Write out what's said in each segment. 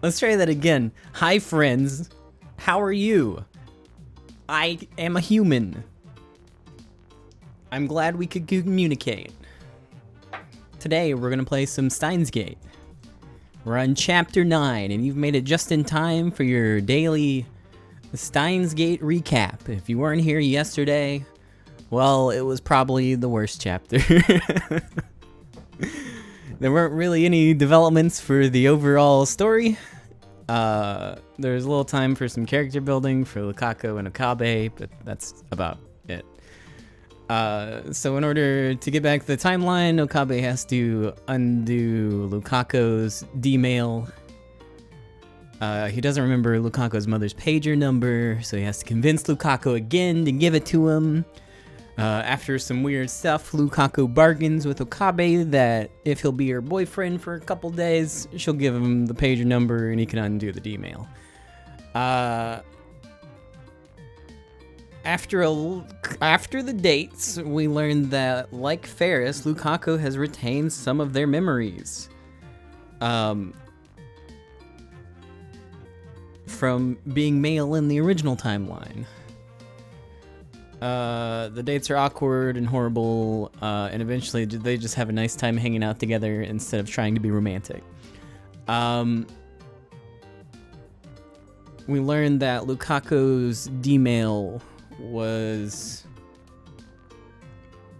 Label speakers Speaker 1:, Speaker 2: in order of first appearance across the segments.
Speaker 1: Let's try that again. Hi, friends. How are you? I am a human. I'm glad we could communicate. Today, we're gonna play some Steins Gate. We're on Chapter 9, and you've made it just in time for your daily Steins Gate recap. If you weren't here yesterday, well, it was probably the worst chapter. There weren't really any developments for the overall story. There's a little time for some character building for Lukaku and Okabe, but that's about it. So in order to get back to the timeline, Okabe has to undo Lukaku's D-mail. He doesn't remember Lukaku's mother's pager number, so he has to convince Lukaku again to give it to him. After some weird stuff, Lukaku bargains with Okabe that if he'll be her boyfriend for a couple days, she'll give him the pager number and he can undo the D-mail. After the dates, we learned that, like Ferris, Lukaku has retained some of their memories. From being male in the original timeline. The dates are awkward and horrible, and eventually they just have a nice time hanging out together instead of trying to be romantic. We learned that Lukaku's D-mail was,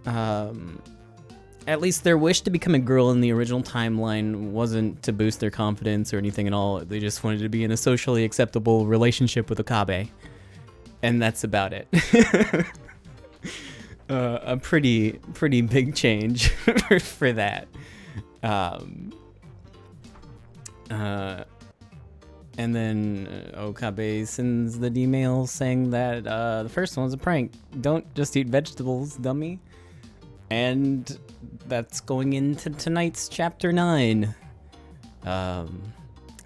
Speaker 1: at least their wish to become a girl in the original timeline wasn't to boost their confidence or anything at all. They just wanted to be in a socially acceptable relationship with Okabe. And that's about it. A pretty big change for that. And then Okabe sends the D-mail saying that the first one was a prank. Don't just eat vegetables, dummy. And that's going into tonight's Chapter 9.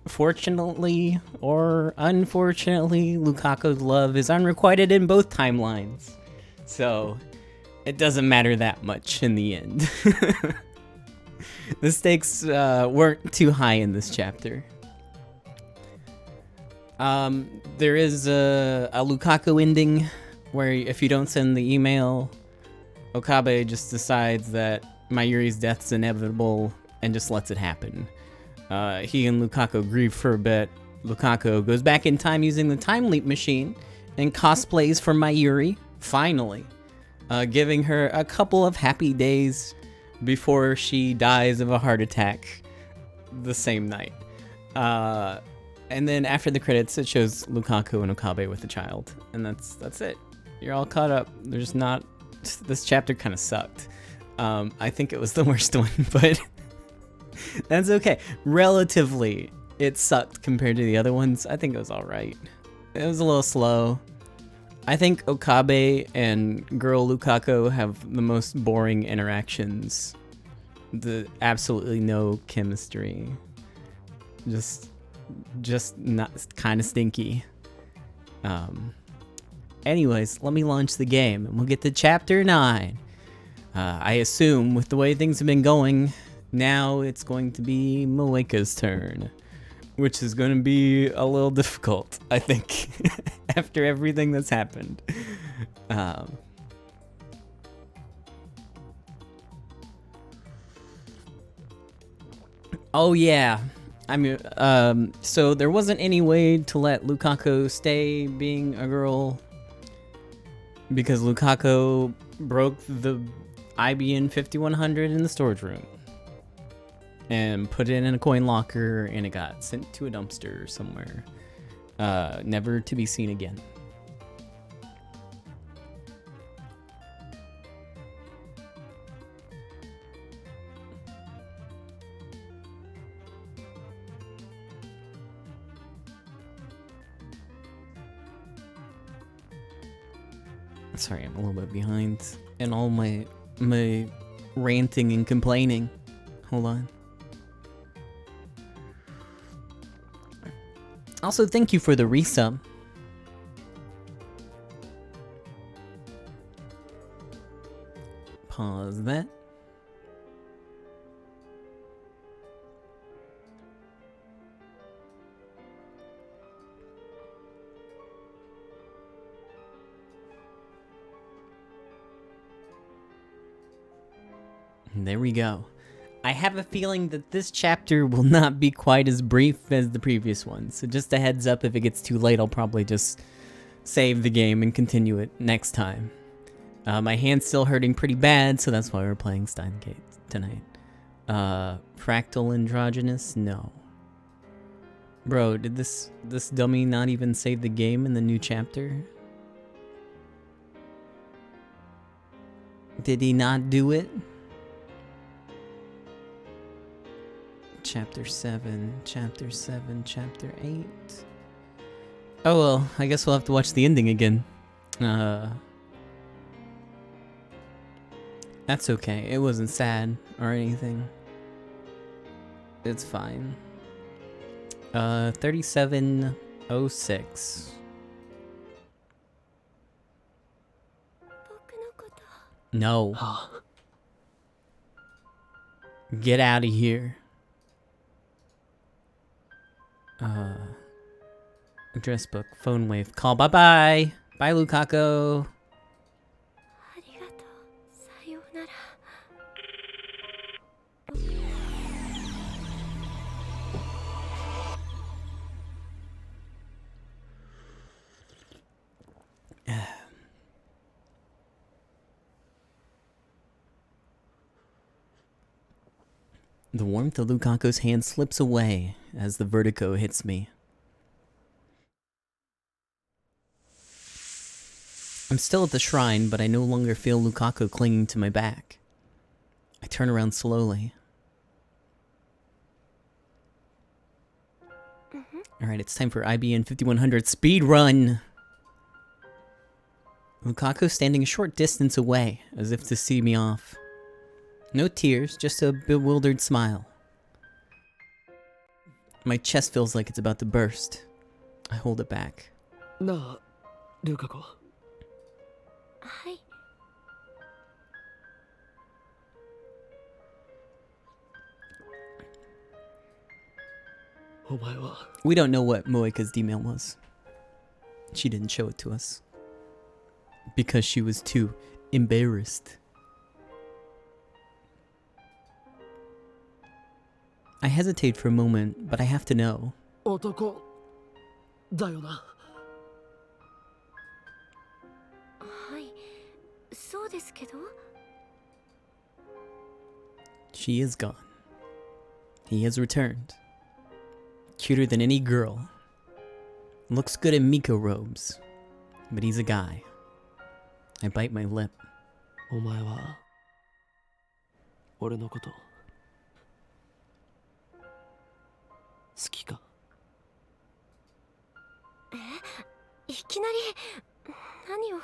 Speaker 1: Fortunately or unfortunately, Lukaku's love is unrequited in both timelines. So, it doesn't matter that much in the end. The stakes weren't too high in this chapter. There is a Lukaku ending where if you don't send the email, Okabe just decides that Mayuri's death's inevitable and just lets it happen. He and Lukaku grieve for a bit. Lukaku goes back in time using the time leap machine and cosplays for Mayuri, finally, giving her a couple of happy days before she dies of a heart attack the same night. And then after the credits, it shows Lukaku and Okabe with the child, and that's it. You're all caught up. There's not. This chapter kind of sucked. I think it was the worst one, but. That's okay. Relatively, it sucked compared to the other ones. I think it was alright. It was a little slow. I think Okabe and girl Lukaku have the most boring interactions. Absolutely no chemistry. Just not kind of stinky. Anyways, let me launch the game and we'll get to Chapter 9. I assume with the way things have been going, now it's going to be Moeka's turn, which is going to be a little difficult, I think, after everything that's happened. Oh yeah, so there wasn't any way to let Lukaku stay being a girl because Lukaku broke the IBN 5100 in the storage room and put it in a coin locker, and it got sent to a dumpster somewhere, never to be seen again. Sorry, I'm a little bit behind in all my ranting and complaining. Hold on. Also, thank you for the resub. Pause that. There we go. I have a feeling that this chapter will not be quite as brief as the previous one, so just a heads up, if it gets too late, I'll probably just save the game and continue it next time. My hand's still hurting pretty bad, so that's why we're playing Steins tonight. Fractal androgynous? No. Bro, did this dummy not even save the game in the new chapter? Did he not do it? Chapter 7, Chapter 7, Chapter 8. Oh well, I guess we'll have to watch the ending again. That's okay. It wasn't sad or anything. It's fine. 3706. No. Get out of here. Address book, phone wave, call, bye-bye. Bye, Lukaku. The warmth of Lukaku's hand slips away as the vertigo hits me. I'm still at the shrine, but I no longer feel Lukaku clinging to my back. I turn around slowly. Alright, it's time for IBN 5100 speed run! Lukaku standing a short distance away, as if to see me off. No tears, just a bewildered smile. My chest feels like it's about to burst. I hold it back.
Speaker 2: Na, Lukaku.
Speaker 3: Hi.
Speaker 1: We don't know what Moeka's email was. She didn't show it to us. Because she was too embarrassed. I hesitate for a moment, but I have to know.
Speaker 2: 男だよな。
Speaker 3: はい、そうですけど。
Speaker 1: She is gone. He has returned. Cuter than any girl. Looks good in Miko robes. But he's a guy. I bite my lip.
Speaker 2: お前は俺のこと好きか？
Speaker 3: いきなり何を？
Speaker 2: 好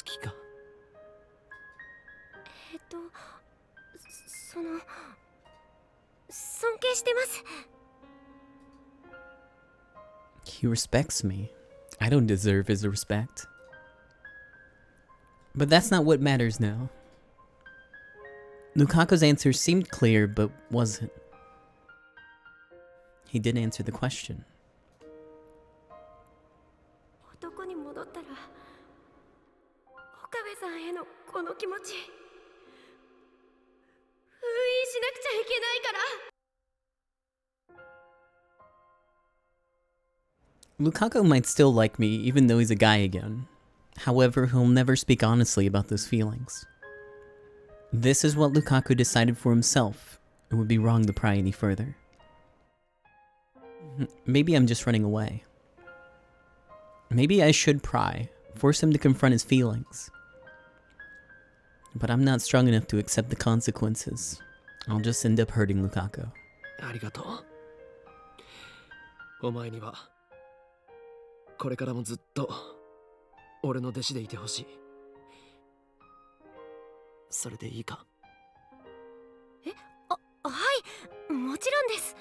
Speaker 2: きか？
Speaker 3: その尊敬してます。
Speaker 1: He respects me. I don't deserve his respect. But that's not what matters now. Lukaku's answer seemed clear, but wasn't. He didn't answer the question.
Speaker 3: 男に戻ったら岡部さんへのこの気持ち封印しなくちゃいけないから。
Speaker 1: Lukaku might still like me, even though he's a guy again. However, he'll never speak honestly about those feelings. This is what Lukaku decided for himself. It would be wrong to pry any further. Maybe I'm just running away. Maybe I should pry, force him to confront his feelings. But I'm not strong enough to accept the consequences. I'll just end up hurting Lukaku.
Speaker 2: ありがとう。お前にはこれからもずっと俺の弟子でいてほしい。それでいいか？
Speaker 3: はい、もちろんです。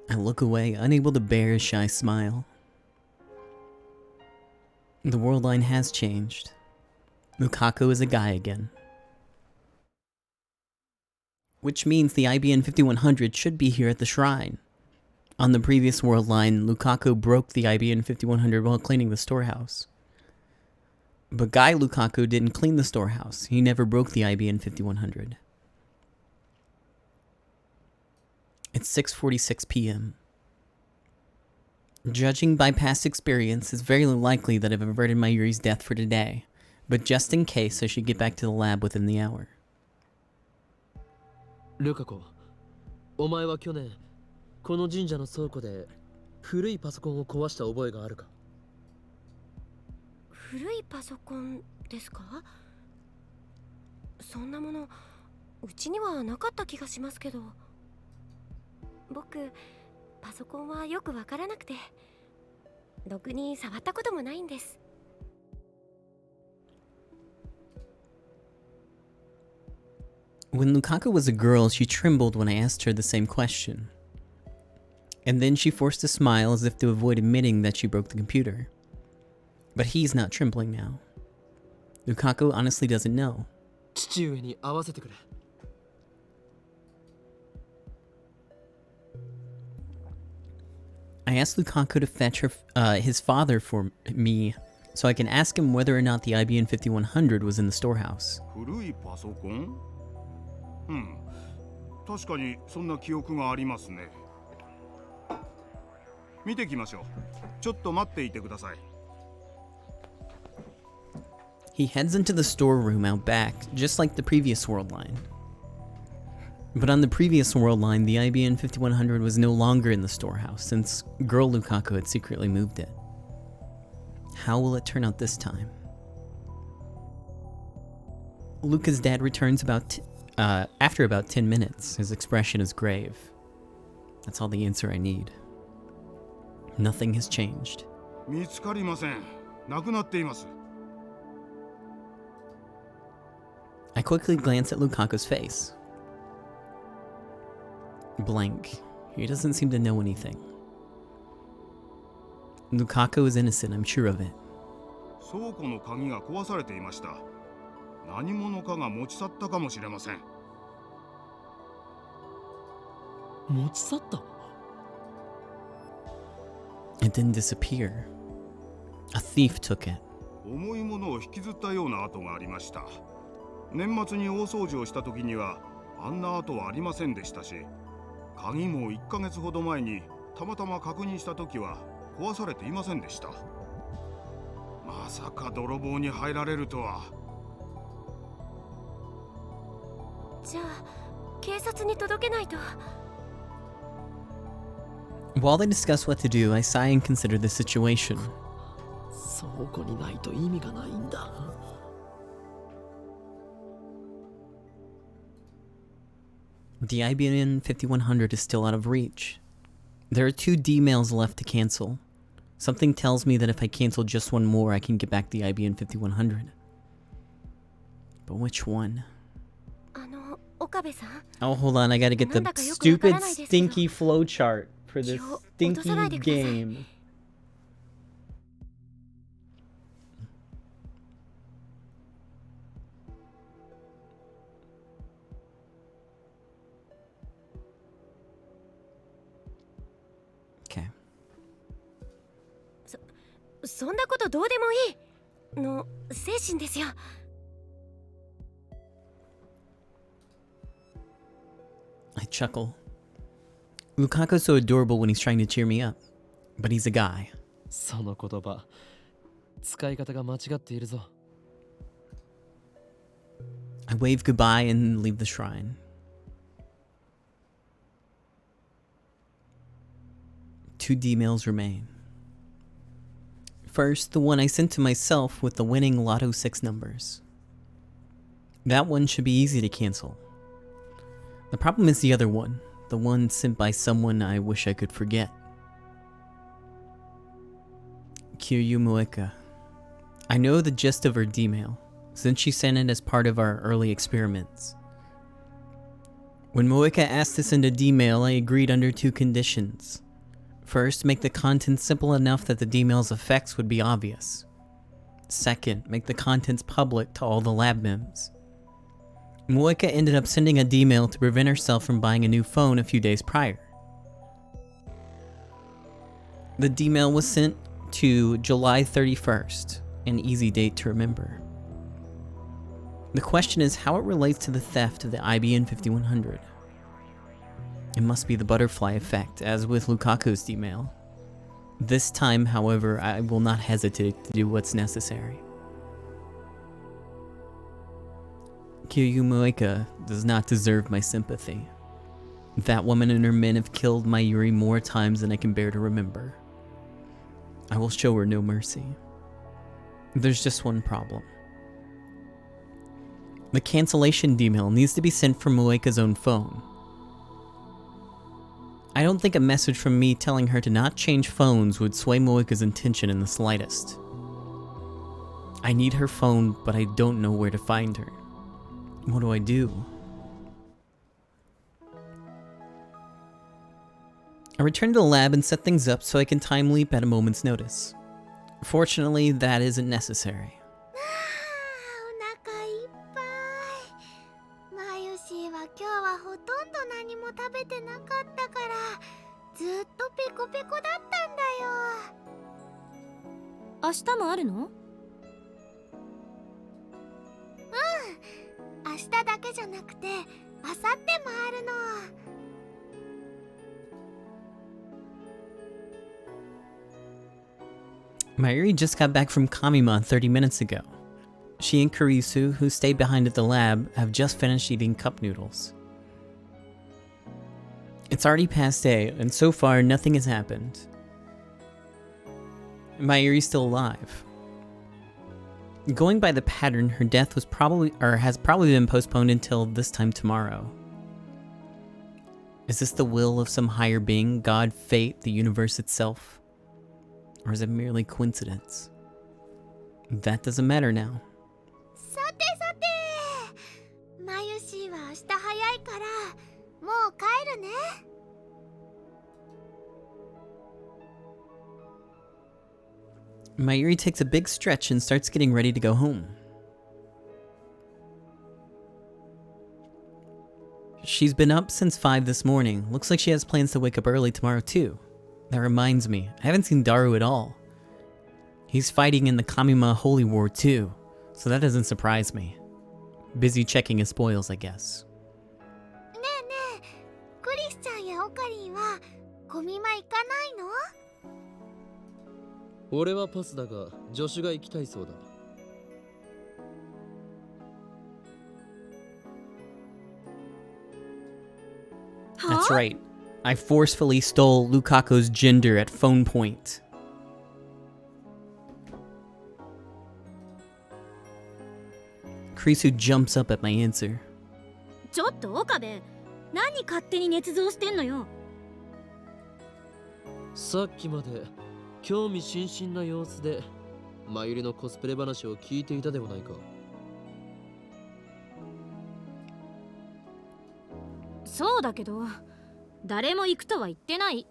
Speaker 1: I look away, unable to bear a shy smile. The world line has changed. Lukaku is a guy again. Which means the IBN 5100 should be here at the shrine. On the previous world line, Lukaku broke the IBN 5100 while cleaning the storehouse. But Guy Lukaku didn't clean the storehouse. He never broke the IBN 5100. It's 6:46 p.m. Judging by past experience, it's very likely that I've averted my Yuri's death for today, but just in case, I should get back to the lab within the hour.
Speaker 2: ルカ子、お前は去年この神社の倉庫で古いパソコンを壊した覚えがあるか？
Speaker 3: 古いパソコンですか？そんなものうちにはなかった気がしますけど。僕パソコンはよくわからなくて、ろくに触ったこともないんです。
Speaker 1: When Lukaku was a girl, she trembled when I asked her the same question. And then she forced a smile as if to avoid admitting that she broke the computer. But he's not trembling now. Lukaku honestly doesn't know.
Speaker 2: 父上に会わせてくれ。
Speaker 1: I asked Lukaku to fetch his father for me so I can ask him whether or not the IBN 5100 was in the storehouse.
Speaker 4: 古いパソコン？確かにそんな記憶がありますね。見てきましょう。ちょっと待っていてください。
Speaker 1: He heads into the storeroom out back, just like the previous world line. But on the previous world line, the IBN 5100 was no longer in the storehouse, since girl Lukaku had secretly moved it. How will it turn out this time? Luka's dad returns after about 10 minutes. His expression is grave. That's all the answer I need. Nothing has changed.
Speaker 4: 見つかりません。なくなっています。
Speaker 1: I quickly glance at Lukaku's face. Blank. He doesn't seem to know anything. Lukaku is innocent, I'm sure of it.
Speaker 4: 倉庫の鍵が壊されていました。何者かが持ち去ったかもしれません。
Speaker 2: 持ち去った？
Speaker 1: It didn't disappear. A thief took it.
Speaker 4: 重いものを引きずったような跡がありました。年末に大掃除をした時にはあんな跡はありませんでしたし、鍵も1ヶ月ほど前にたまたま確認した時は壊されていませんでした。まさか泥棒に入られるとは。
Speaker 3: じゃあ警察に届けないと。
Speaker 1: While they discuss what to do, I sigh and consider the situation.
Speaker 2: 倉庫にないと意味がないんだ。
Speaker 1: The IBN 5100 is still out of reach. There are 2 D-mails left to cancel. Something tells me that if I cancel just one more, I can get back the IBN 5100. But which one? Oh, hold on, I gotta get the stupid, stinky flowchart for this stinky game. Okay.
Speaker 3: そんなことどうでもいいの精神ですよ。
Speaker 1: I chuckle. Lukaku's so adorable when he's trying to cheer me up, but he's a guy.
Speaker 2: その言葉、使い方が間違っているぞ。
Speaker 1: I wave goodbye and leave the shrine. Two D-mails remain. First, the one I sent to myself with the winning Lotto 6 numbers. That one should be easy to cancel. The problem is the other one, the one sent by someone I wish I could forget. Kiryu Moeka. I know the gist of her D-mail, since she sent it as part of our early experiments. When Moeka asked to send a D-mail, I agreed under 2 conditions. First, make the content simple enough that the D-mail's effects would be obvious. Second, make the contents public to all the lab mems. Moeka ended up sending a D-mail to prevent herself from buying a new phone a few days prior. The D-mail was sent to July 31st, an easy date to remember. The question is how it relates to the theft of the IBN 5100. It must be the butterfly effect, as with Lukaku's D-mail. This time, however, I will not hesitate to do what's necessary. Kiryu Mueka does not deserve my sympathy. That woman and her men have killed Mayuri more times than I can bear to remember. I will show her no mercy. There's just one problem. The cancellation D-mail needs to be sent from Mueka's own phone. I don't think a message from me telling her to not change phones would sway Mueka's intention in the slightest. I need her phone, but I don't know where to find her. What do I do? I return to the lab and set things up so I can time leap at a moment's notice. Fortunately, that isn't necessary.
Speaker 3: お腹いっぱい。マユシーは今日はほとんど何も食べてなかったからずっとペコペコだったんだよ。
Speaker 5: 明日もあるの？
Speaker 3: うん、明日だけじゃなくて明後日もあるの。
Speaker 1: Mayuri just got back from Kamima 30 minutes ago. She and Kurisu, who stayed behind at the lab, have just finished eating cup noodles. It's already past 8, and so far nothing has happened. Mayuri's still alive. Going by the pattern, her death was has probably been postponed until this time tomorrow. Is this the will of some higher being, God, fate, the universe itself? Or is it merely coincidence? That doesn't matter now.
Speaker 3: さてさて、マユシーは明日早いからもう帰るね。
Speaker 1: Mayuri takes a big stretch and starts getting ready to go home. She's been up since 5 this morning. Looks like she has plans to wake up early tomorrow too. That reminds me, I haven't seen Daru at all. He's fighting in the Kamima Holy War too, so that doesn't surprise me. Busy checking his spoils, I guess.
Speaker 3: ねえねえ、クリスちゃんやオカリンはコミマ行かないの？
Speaker 2: 俺はパスだが助手が行きたいそうだ。
Speaker 1: That's right. I forcefully stole Lukaku's gender at phone point. Kurisu jumps up at my answer.
Speaker 5: ちょっと岡部、何勝手に捏造してんのよ。
Speaker 2: さっきまで興味津々な様子でマユリのコスプレ話を聞いていたではないか。
Speaker 5: そうだけど、誰も行くとは言ってない。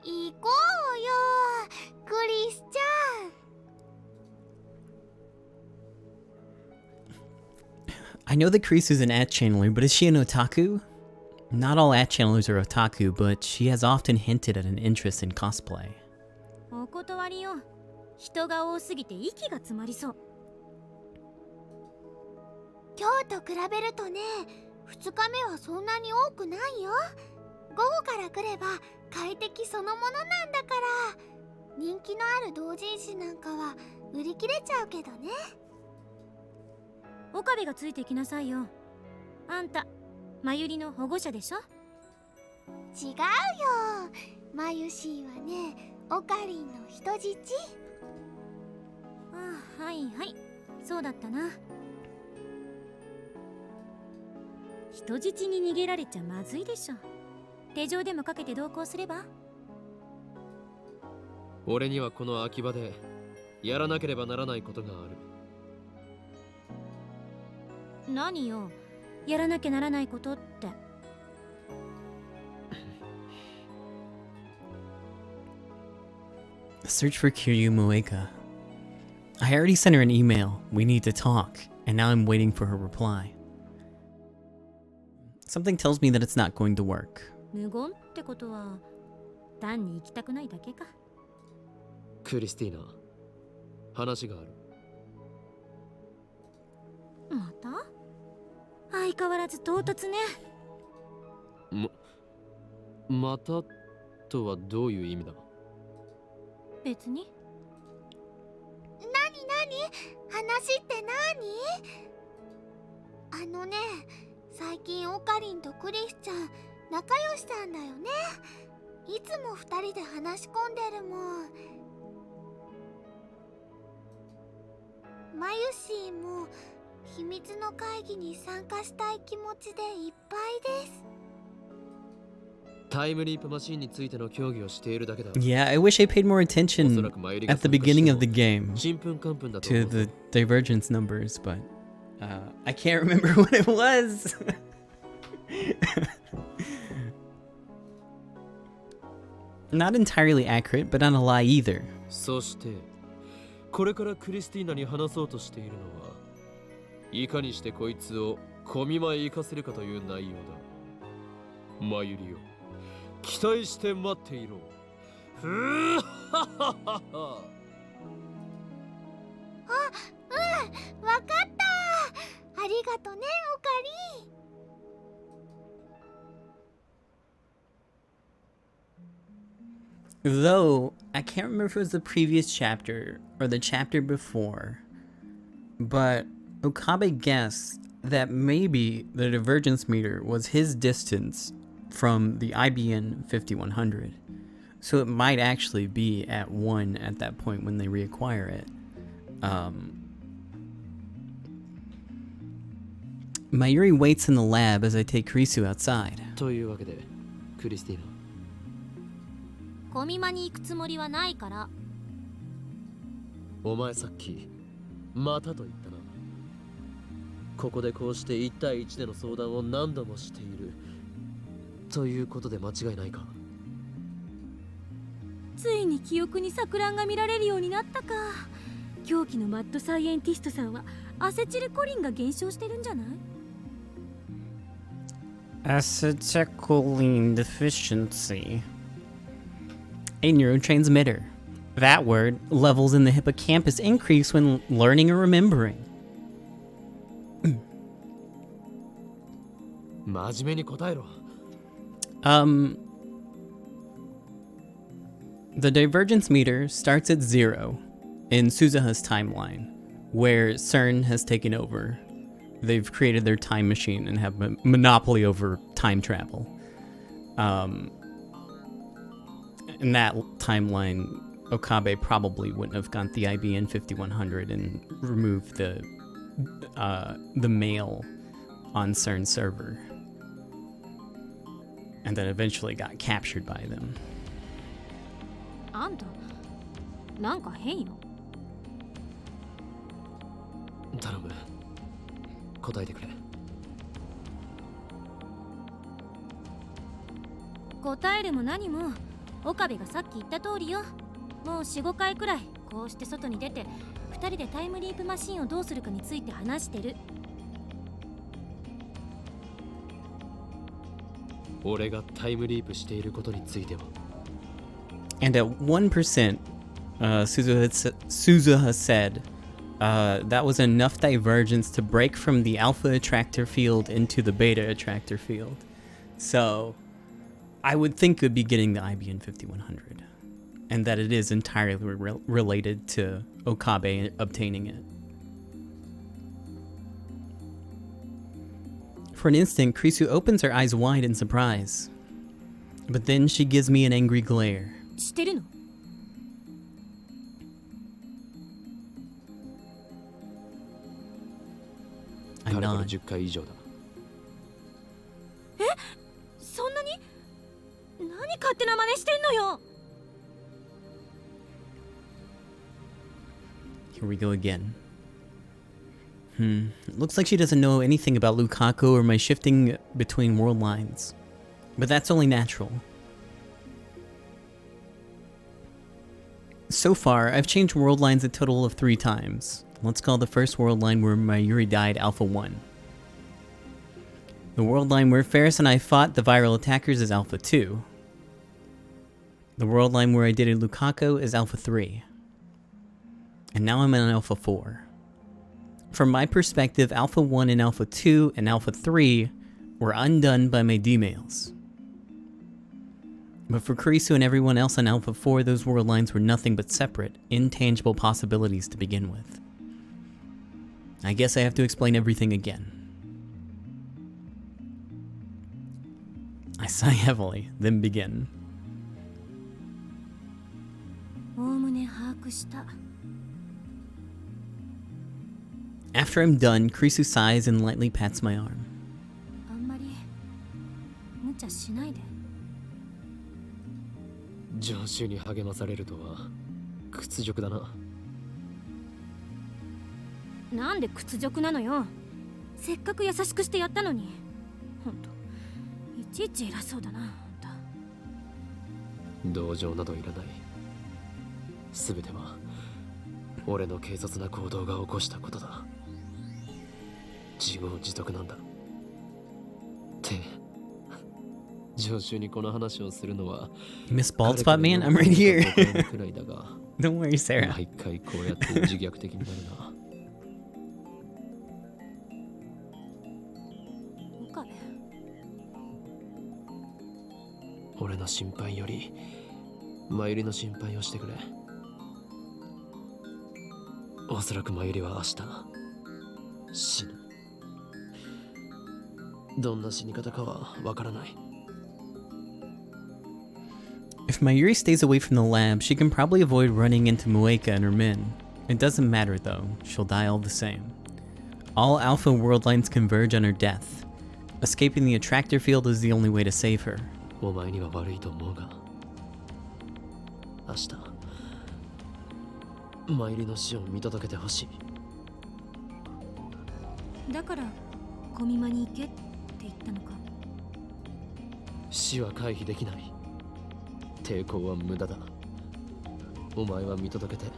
Speaker 3: 行こうよ、クリスちゃん。
Speaker 1: I know that Kurisu's an ad channeler, but is she an otaku? Not all ad channelers are otaku, but she has often hinted at an interest in cosplay.
Speaker 5: お断りよ。人が多すぎて息が詰まりそう。
Speaker 3: 今日と比べるとね、2日目はそんなに多くないよ。午後から来れば快適そのものなんだから。人気のある同人誌なんかは売り切れちゃうけどね。
Speaker 5: 岡部がついてきなさいよ。あんた、マユリの保護者でしょ？
Speaker 3: 違うよ。マユシーはね、オカリンの人質。
Speaker 5: ああ、はいはい。そうだったな。人質に逃げられちゃまずいでしょ。手錠でもかけて同行すれば？
Speaker 2: 俺にはこの秋葉でやらなければならないことがある。
Speaker 5: 何よ、やらなきゃならないことって。
Speaker 1: Search for Kiryu Mueka. I already sent her an email. We need to talk, and now I'm waiting for her reply. Something tells me that it's not going to work.
Speaker 5: 無言ってことは単に行きたくないだけか。
Speaker 2: クリスティーナ、話がある。
Speaker 5: また相変わらず唐突ね。
Speaker 2: またとはどういう意味だ？
Speaker 5: 別に。
Speaker 6: 話って何？最近オカリンとクリスちゃん仲良しなんだよね。いつも二人で話し込んでるもん。マユシーも秘密の会議に参加したい気持ちでいっぱいです。
Speaker 2: タイムリープマシンについての協議をしているだけだ。
Speaker 1: Yeah, I wish I paid more attention at the beginning of the game
Speaker 2: ちんぷんかんぷんだと
Speaker 1: to
Speaker 2: 思うぞ。
Speaker 1: the divergence numbers, but I can't remember what it was. Not entirely accurate, but not a lie either.
Speaker 2: そしてこれからクリスティーナに話そうとしているのは、いかにしてこいつを小見舞い行かせるかという内容だ。マユリよ、期待して待っていろ。ふーはははは。
Speaker 6: わかった。ありがとね、オカリン。
Speaker 1: Though, I can't remember if it was the previous chapter or the chapter before, but Okabe guessed that maybe the divergence meter was his distance from the IBN 5100. So it might actually be at 1 at that point when they reacquire it. Mayuri waits in the lab as I take Kurisu outside.
Speaker 2: というわけで、クリスティーナ。
Speaker 5: コミマに行くつもりはないから。
Speaker 2: お前さっき、またと言ったな。ここでこうして1対1での相談を何度もしている。ということで間違いないか？
Speaker 5: ついに記憶に錯乱が見られるようになったか。狂気のマッドサイエンティストさんはアセチルコリンが減少してるんじゃない？
Speaker 1: Acetylcholine deficiency. A neurotransmitter. That word, levels in the hippocampus increase when learning or remembering.
Speaker 2: 真面目に答えろ。
Speaker 1: The divergence meter starts at 0 in Suzuha's timeline, where CERN has taken over. They've created their time machine and have a monopoly over time travel. In that timeline, Okabe probably wouldn't have got the IBN 5100 and removed the mail on CERN's server, and then eventually got captured by them.
Speaker 5: あんた、なんか変よ。
Speaker 2: 頼む。答えてくれ。
Speaker 5: 答えるも何も、岡部がさっき言った通りよ。もう 4,5 回くらいこうして外に出て2人でタイムリープマシンをどうするかについて話してる。
Speaker 2: 俺がタイムリープしていることについては。
Speaker 1: And at 1%, Suzuha said that was enough divergence to break from the alpha attractor field into the beta attractor field. So I would think it would be getting the IBN 5100, and that it is entirely related to Okabe obtaining it. For an instant, Kurisu opens her eyes wide in surprise. But then she gives me an angry glare.
Speaker 5: してるの？
Speaker 2: かれこれ10回以上だ。
Speaker 5: え？そんなに？何勝手な真似してんのよ。
Speaker 1: Here we go again. It looks like she doesn't know anything about Lukaku or my shifting between world lines. But that's only natural. So far, I've changed world lines a total of 3 times. Let's call the first world line where Mayuri died Alpha 1. The world line where Ferris and I fought the viral attackers is Alpha 2. The world line where I dated Lukaku is Alpha 3. And now I'm in Alpha 4. From my perspective, Alpha 1 and Alpha 2 and Alpha 3 were undone by my D-mails. But for Kurisu and everyone else on Alpha 4, those world lines were nothing but separate, intangible possibilities to begin with. I guess I have to explain everything again. I sigh heavily, then begin.
Speaker 5: おおむね把握した。
Speaker 1: After I'm done, Kurisu sighs and lightly pats my arm.
Speaker 5: あんまり無茶しないで。
Speaker 2: 助手に励まされるとは屈辱だな。
Speaker 5: なんで屈辱なのよ。せっかく優しくしてやったのに。ほんといちいち偉そうだな、あんた。
Speaker 2: 同情などいらない。すべては俺の軽率な行動が起こしたことだ。自業自得なんだ。って助手にこの話をするのは
Speaker 1: You miss Bald Spot Man? I'm right here.
Speaker 2: くらいだが
Speaker 1: Don't worry, Sarah.
Speaker 2: 毎回こうやって自虐的になるな。
Speaker 5: 岡部。
Speaker 2: 俺の心配よりマユリの心配をしてくれ。おそらくマユリは明日死ぬ。どんな死に方かはわからない。
Speaker 1: If Mayuri stays away from the lab, she can probably avoid running into Mueka and her men. It doesn't matter though, she'll die all the same. All Alpha world lines converge on her death. Escaping the attractor field is the only way to save her.
Speaker 2: お前には悪いと思うが、明日マユリの死を見届けてほしい。
Speaker 5: だからコミマに行けって言ったのか。
Speaker 2: 死は回避できない。抵抗は無駄だ。お前は見届けて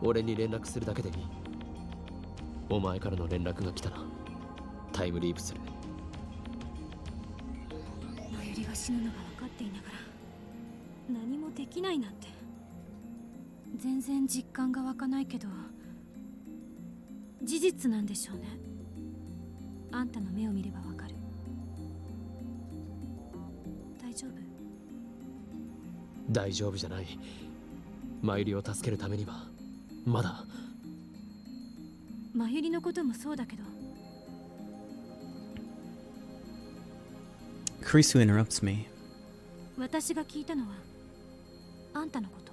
Speaker 2: 俺に連絡するだけでいい。お前からの連絡が来たらタイムリープする。
Speaker 5: マユリが死ぬのが分かっていながら何もできないなんて全然実感が湧かないけど事実なんでしょうね。あんたの目を見ればわかる。大丈夫？
Speaker 2: 大丈夫じゃない。マユリを助けるためにはまだ。
Speaker 5: マユリのこともそうだけど。
Speaker 1: Kurisu interrupts me.
Speaker 5: 私が聞いたのはあんたのこと。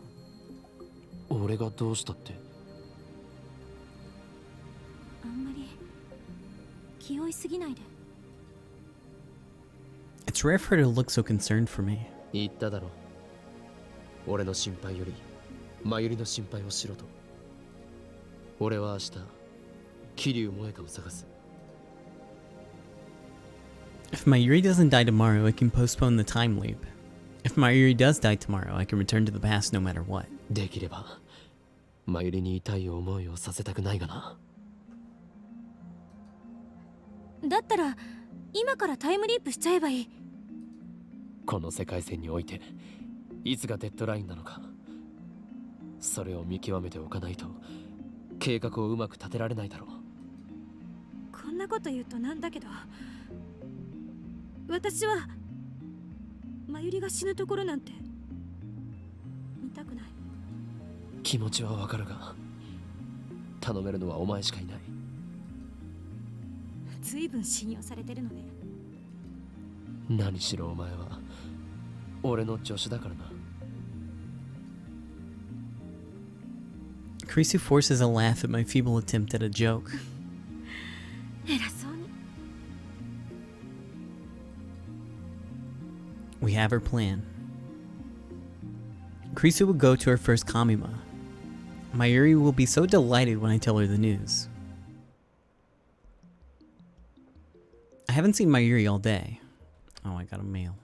Speaker 2: 俺がどうしたって。
Speaker 5: あんまり気負いすぎないで。
Speaker 1: It's rare for her to look so concerned for me.
Speaker 2: 言っただろ。俺の心配よりマユリの心配をしろと。俺は明日桐生萌香を探す。
Speaker 1: If Mayuri doesn't die tomorrow, I can postpone the time leap. If Mayuri does die tomorrow, I can return to the past no matter what.
Speaker 2: できればマユリに痛い思いをさせたくないがな。
Speaker 5: だったら今からタイムリープしちゃえばいい。
Speaker 2: この世界線においていつがデッドラインなのか、それを見極めておかないと計画をうまく立てられないだろう。
Speaker 5: こんなこと言うとなんだけど、私はマユリが死ぬところなんて見たくない。
Speaker 2: 気持ちはわかるが頼めるのはお前しかいない。
Speaker 5: ずいぶん信用されてるのね。
Speaker 2: 何しろお前は俺の助手だからな。
Speaker 1: Kurisu forces a laugh at my feeble attempt at a joke.
Speaker 5: 偉そうに。
Speaker 1: We have our plan. Kurisu will go to her first Kamima. Mayuri will be so delighted when I tell her the news. I haven't seen Mayuri all day. Oh, I got a mail.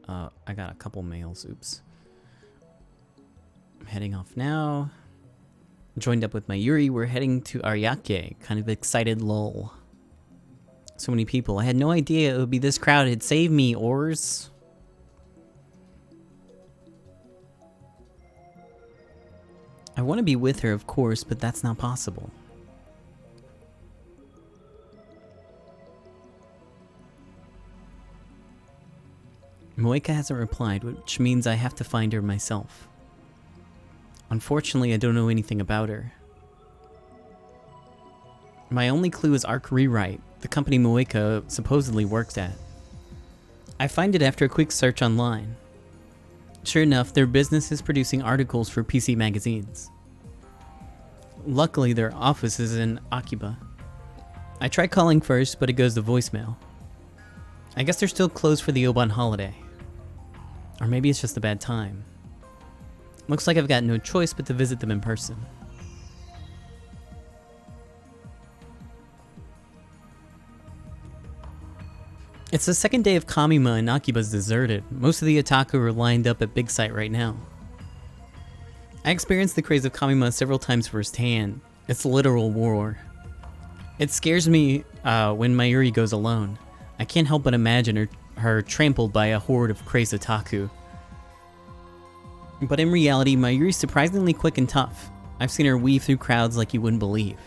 Speaker 1: I got a couple mails, oops. I'm heading off now. Joined up with Mayuri, we're heading to Ariake. Kind of excited lol. So many people. I had no idea it would be this crowded. Save me, Oars. I want to be with her, of course, but that's not possible. Moeka hasn't replied, which means I have to find her myself. Unfortunately, I don't know anything about her. My only clue is Arc Rewrite, the company Moeka supposedly works at. I find it after a quick search online. Sure enough, their business is producing articles for PC magazines. Luckily, their office is in Akiba. I try calling first, but it goes to voicemail. I guess they're still closed for the Oban holiday. Or maybe it's just a bad time. Looks like I've got no choice but to visit them in person. It's the second day of Kamima and Akiba's deserted. Most of the otaku are lined up at Big Sight right now. I experienced the craze of Kamima several times firsthand. It's a literal war. It scares me when Mayuri goes alone. I can't help but imagine her trampled by a horde of crazed otaku. But in reality, Mayuri's surprisingly quick and tough. I've seen her weave through crowds like you wouldn't believe.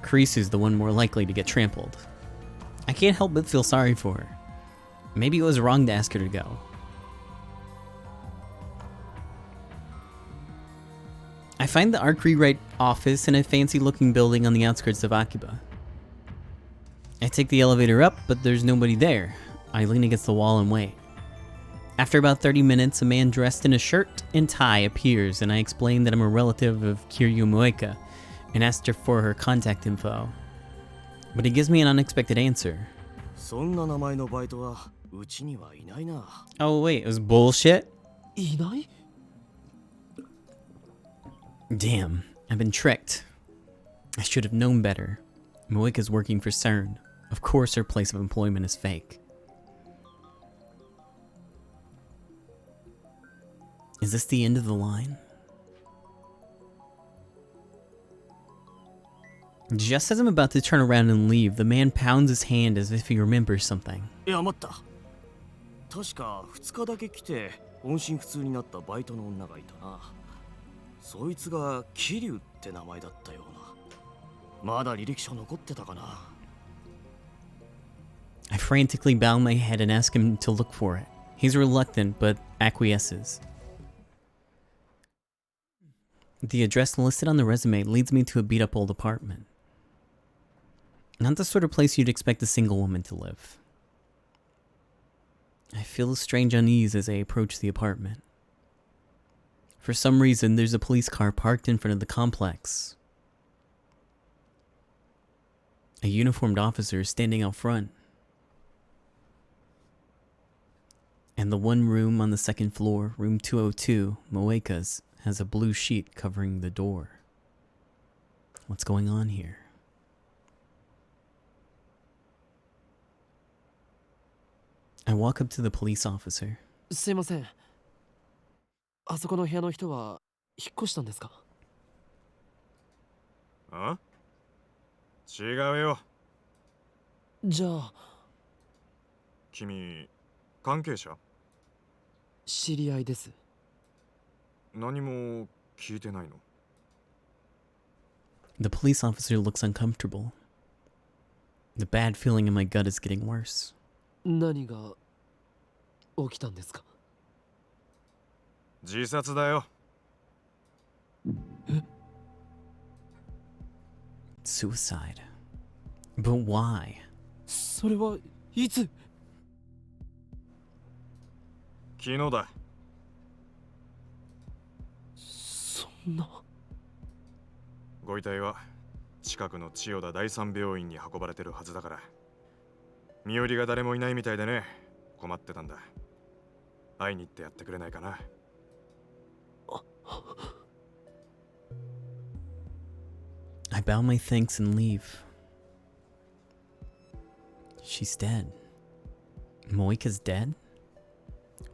Speaker 1: Kurisu's the one more likely to get trampled. I can't help but feel sorry for her. Maybe it was wrong to ask her to go. I find the Arc Rewrite office in a fancy-looking building on the outskirts of Akiba. I take the elevator up, but there's nobody there. I lean against the wall and wait. After about 30 minutes, a man dressed in a shirt and tie appears, and I explain that I'm a relative of Kiryu Moeka and asked her for her contact info. But he gives me an unexpected answer. Oh wait, it was bullshit? Damn, I've been tricked. I should have known better. Moeka's working for CERN. Of course her place of employment is fake. Is this the end of the line? Just as I'm about to turn around and leave, the man pounds his hand as if he remembers something.
Speaker 2: いや待った確か2日だけ来て音信不通になったバイトの女がいたなそいつが桐生って名前だったようなまだ履歴書残ってたかな
Speaker 1: I frantically bow my head and ask him to look for it. He's reluctant, but acquiesces. The address listed on the resume leads me to a beat-up old apartment. Not the sort of place you'd expect a single woman to live. I feel a strange unease as I approach the apartment. For some reason, there's a police car parked in front of the complex. A uniformed officer is standing out front. And the one room on the second floor, room 202, Moeka's, has a blue sheet covering the door. What's going on here? I walk up to the police officer.
Speaker 2: すいませんあそこの部屋の人は引っ越したんですか
Speaker 4: あ？違うよ。
Speaker 2: じゃあ
Speaker 4: 君、関係者？
Speaker 2: 知り合いです
Speaker 4: 何も聞いてないの？
Speaker 1: The police officer looks uncomfortable. The bad feeling in my gut is getting worse.
Speaker 2: 何が起きたんですか
Speaker 4: 自殺だよ。
Speaker 1: Suicide. But why?
Speaker 2: それはいつ
Speaker 4: 昨日だ。
Speaker 2: そんな
Speaker 4: ご遺体は近くの千代田第三病院に運ばれてるはずだから身寄りが誰もいないみたいでね困ってたんだ会いに行ってやってくれないかな
Speaker 1: I bow my thanks and leave. She's dead. Moeka's dead?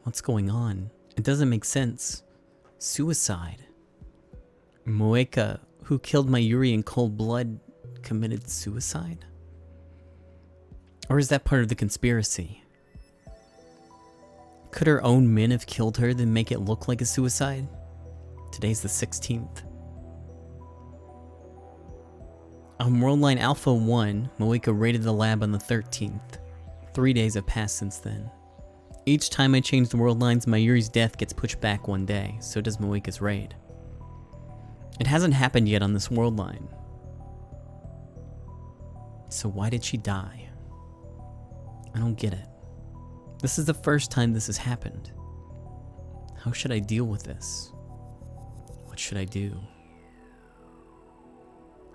Speaker 1: What's going on? It doesn't make sense. Suicide. Moeka, who killed Mayuri in cold blood, committed suicide? Or is that part of the conspiracy? Could her own men have killed her then make it look like a suicide? Today's the 16th. On Worldline Alpha 1, Moeka raided the lab on the 13th. 3 days have passed since then. Each time I change the world lines, Mayuri's death gets pushed back 1 day, so does Moeka's raid. It hasn't happened yet on this world line. So why did she die? I don't get it. This is the first time this has happened. How should I deal with this? What should I do?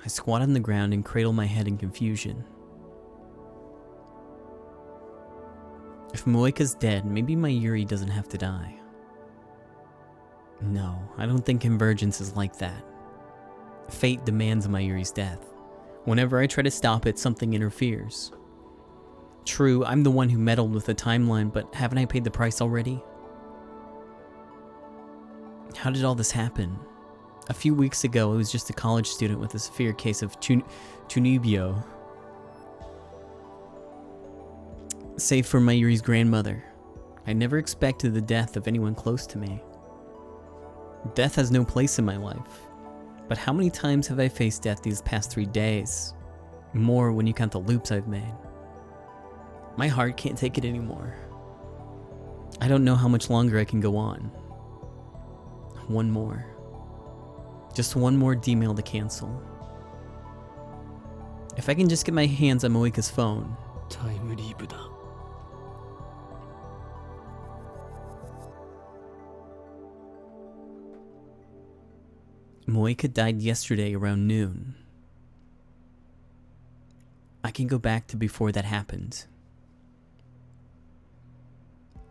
Speaker 1: I squat on the ground and cradle my head in confusion. If Moeka's dead, maybe Mayuri doesn't have to die. No, I don't think Convergence is like that. Fate demands Mayuri's death. Whenever I try to stop it, something interferes. True, I'm the one who meddled with the timeline, but haven't I paid the price already? How did all this happen? A few weeks ago, I was just a college student with a severe case of tunibio. Save for Mayuri's grandmother, I never expected the death of anyone close to me. Death has no place in my life. But how many times have I faced death these past 3 days? More when you count the loops I've made. My heart can't take it anymore. I don't know how much longer I can go on. One more. Just one more D-mail to cancel. If I can just get my hands on Moeka's phone.
Speaker 2: タイムリープだ。
Speaker 1: Moeka died yesterday around noon. I can go back to before that happened.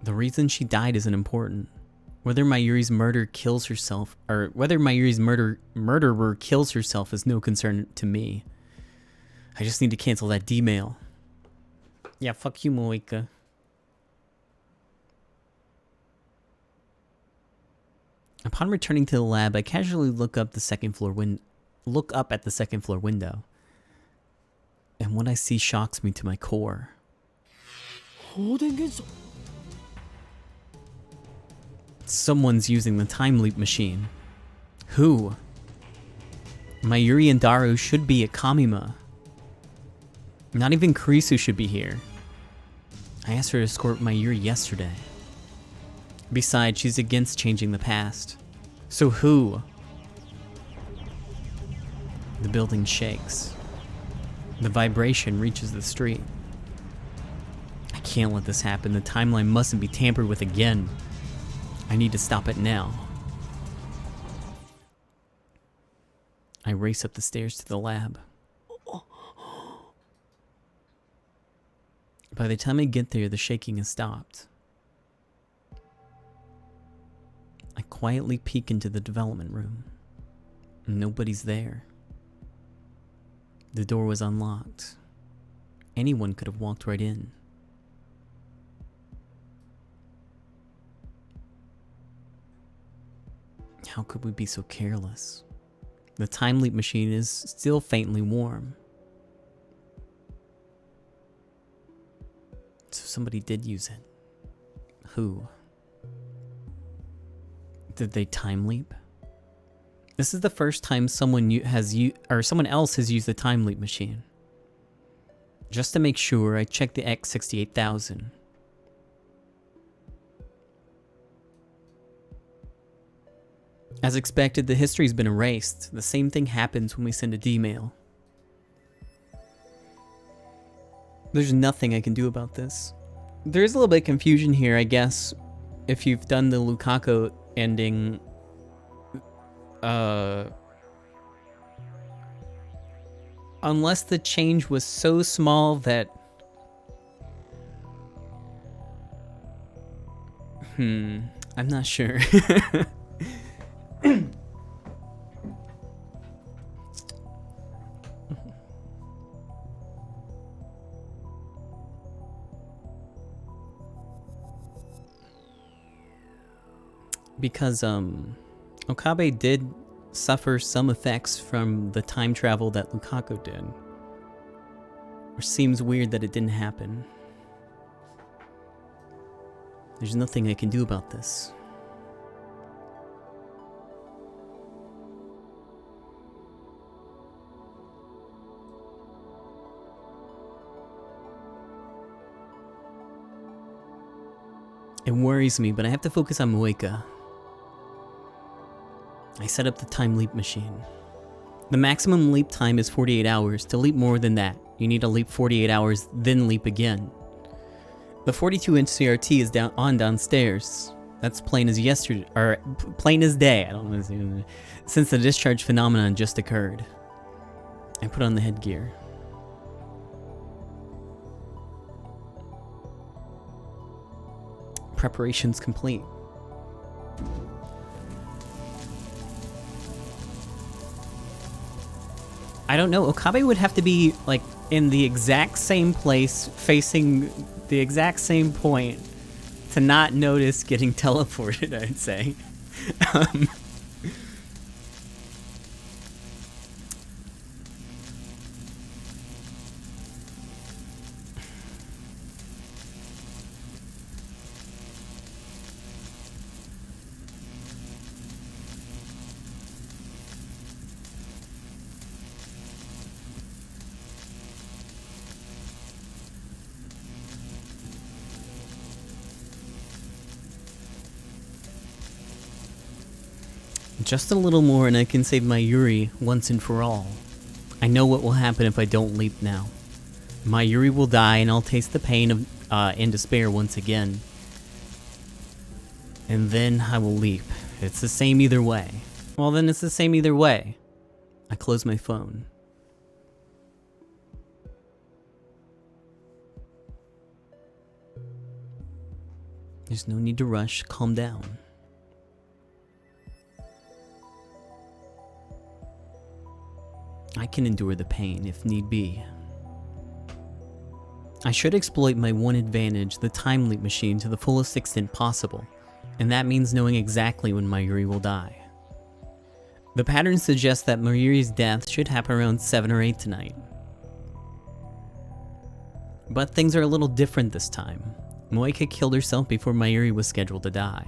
Speaker 1: The reason she died isn't important. Whether Mayuri's murder kills herself, or whether Mayuri's murderer kills herself is no concern to me. I just need to cancel that D-mail. Yeah, fuck you, Moeka. Upon returning to the lab, I casually look up at the second floor window. And what I see shocks me to my core.
Speaker 2: 放電現象
Speaker 1: Someone's using the time leap machine. Who? Mayuri and Daru should be at Kamima. Not even Kurisu should be here. I asked her to escort Mayuri yesterday. Besides, she's against changing the past. So who? The building shakes. The vibration reaches the street. I can't let this happen. The timeline mustn't be tampered with again. I need to stop it now. I race up the stairs to the lab. By the time I get there, the shaking has stopped. I quietly peek into the development room. Nobody's there. The door was unlocked. Anyone could have walked right in. How could we be so careless? The time leap machine is still faintly warm. So somebody did use it. Who? Did they time leap? This is the first time someone else has used the time leap machine. Just to make sure, I checked the X68000. As expected, the history's been erased. The same thing happens when we send a D-mail. There's nothing I can do about this. There is a little bit of confusion here, I guess, if you've done the Lukaku ending. Unless the change was so small that... I'm not sure. Because Okabe did suffer some effects from the time travel that Lukaku did. Which seems weird that it didn't happen. There's nothing I can do about this. It worries me, but I have to focus on Moeka. I set up the time leap machine. The maximum leap time is 48 hours. To leap more than that, you need to leap 48 hours, then leap again. The 42-inch CRT is downstairs. That's plain as yesterday, or plain as day. I don't know. Since the discharge phenomenon just occurred. I put on the headgear. Preparations complete. I don't know. Okabe would have to be like in the exact same place, facing the exact same point, to not notice getting teleported, I'd say. Just a little more and I can save my Yuri once and for all. I know what will happen if I don't leap now. My Yuri will die and I'll taste the pain of and despair once again. And then I will leap. It's the same either way. Well, then it's the same either way. I close my phone. There's no need to rush. Calm down. I can endure the pain if need be. I should exploit my one advantage, the time leap machine, to the fullest extent possible, and that means knowing exactly when Mayuri will die. The pattern suggests that Mayuri's death should happen around 7 or 8 tonight. But things are a little different this time. Moeka killed herself before Mayuri was scheduled to die.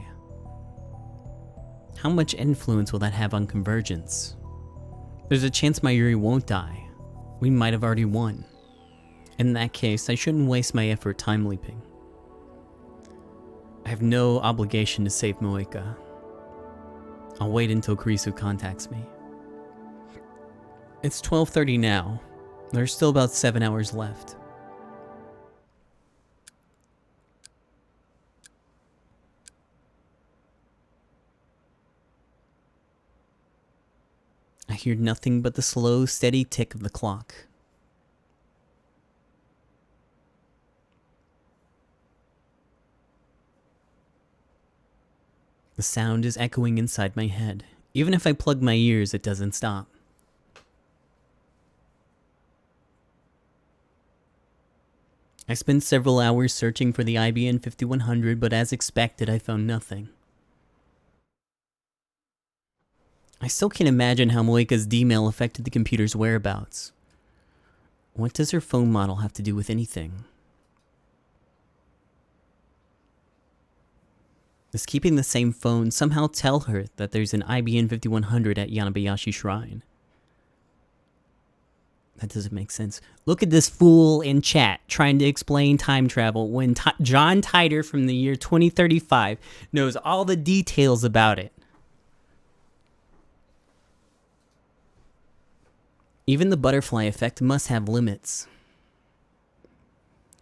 Speaker 1: How much influence will that have on Convergence? There's a chance Mayuri won't die. We might have already won. In that case, I shouldn't waste my effort time leaping. I have no obligation to save Moeka. I'll wait until Kurisu contacts me. It's 12:30 now. There's still about 7 hours left. I hear nothing but the slow, steady tick of the clock. The sound is echoing inside my head. Even if I plug my ears, it doesn't stop. I spent several hours searching for the IBN 5100, but as expected, I found nothing. I still can't imagine how Moeka's D-mail affected the computer's whereabouts. What does her phone model have to do with anything? Does keeping the same phone somehow tell her that there's an IBN 5100 at Yanabayashi Shrine? That doesn't make sense. Look at this fool in chat trying to explain time travel when John Titor from the year 2035 knows all the details about it. Even the butterfly effect must have limits.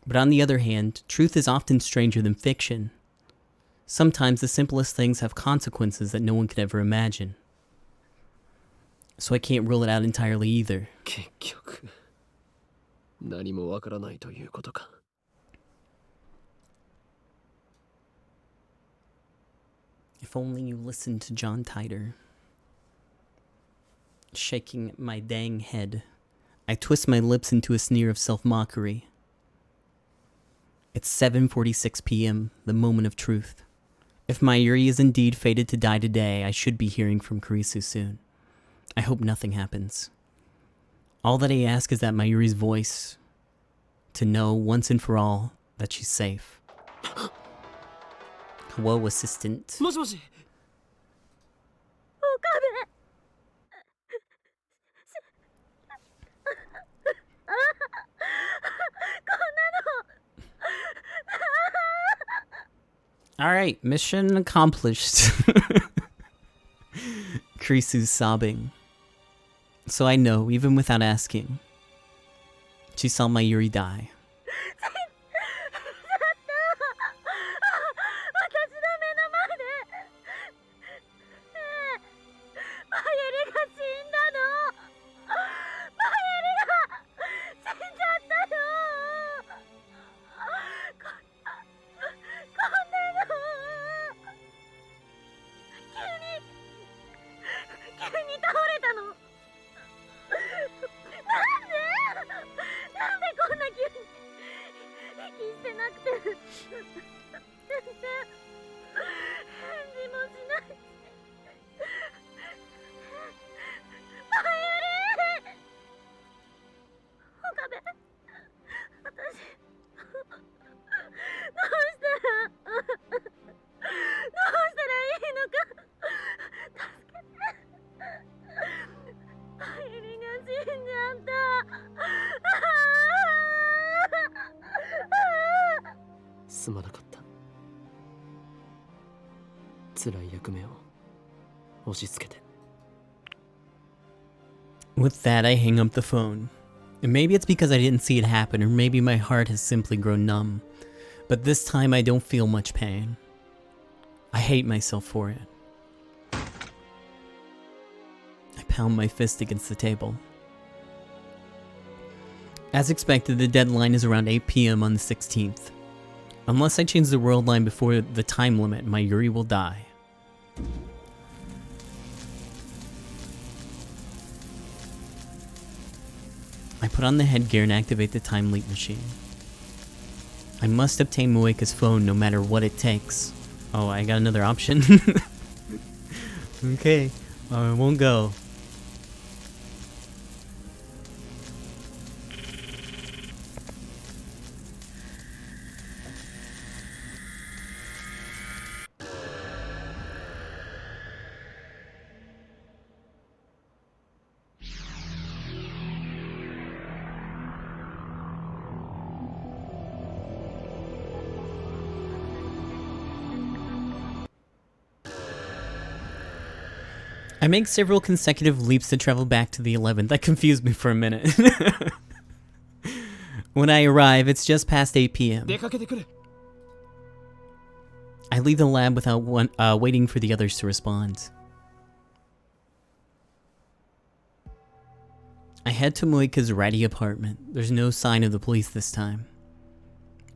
Speaker 1: But on the other hand, truth is often stranger than fiction. Sometimes the simplest things have consequences that no one could ever imagine. So I can't rule it out entirely either.
Speaker 2: 結局何もわからないということか。
Speaker 1: If only you listened to John Titor. Shaking my dang head, I twist my lips into a sneer of self-mockery. It's 7:46 p.m., the moment of truth. If Mayuri is indeed fated to die today, I should be hearing from Kurisu soon. I hope nothing happens. All that I ask is that Mayuri's voice, to know once and for all that she's safe. Hello, assistant.
Speaker 2: もしもし。
Speaker 1: Alright, mission accomplished. Kurisu's sobbing. So I know, even without asking, she saw Mayuri die. With that, I hang up the phone. And maybe it's because I didn't see it happen, or maybe my heart has simply grown numb. But this time I don't feel much pain. I hate myself for it. I pound my fist against the table. As expected, the deadline is around 8 PM on the 16th. Unless I change the world line before the time limit, Mayuri will die. I put on the headgear and activate the time leap machine. I must obtain Moeka's phone no matter what it takes. Oh, I got another option? Okay, I won't go. I make several consecutive leaps to travel back to the 11th. That confused me for a minute. When I arrive, it's just past 8 PM. I leave the lab without waiting for the others to respond. I head to Moeka's ratty apartment. There's no sign of the police this time.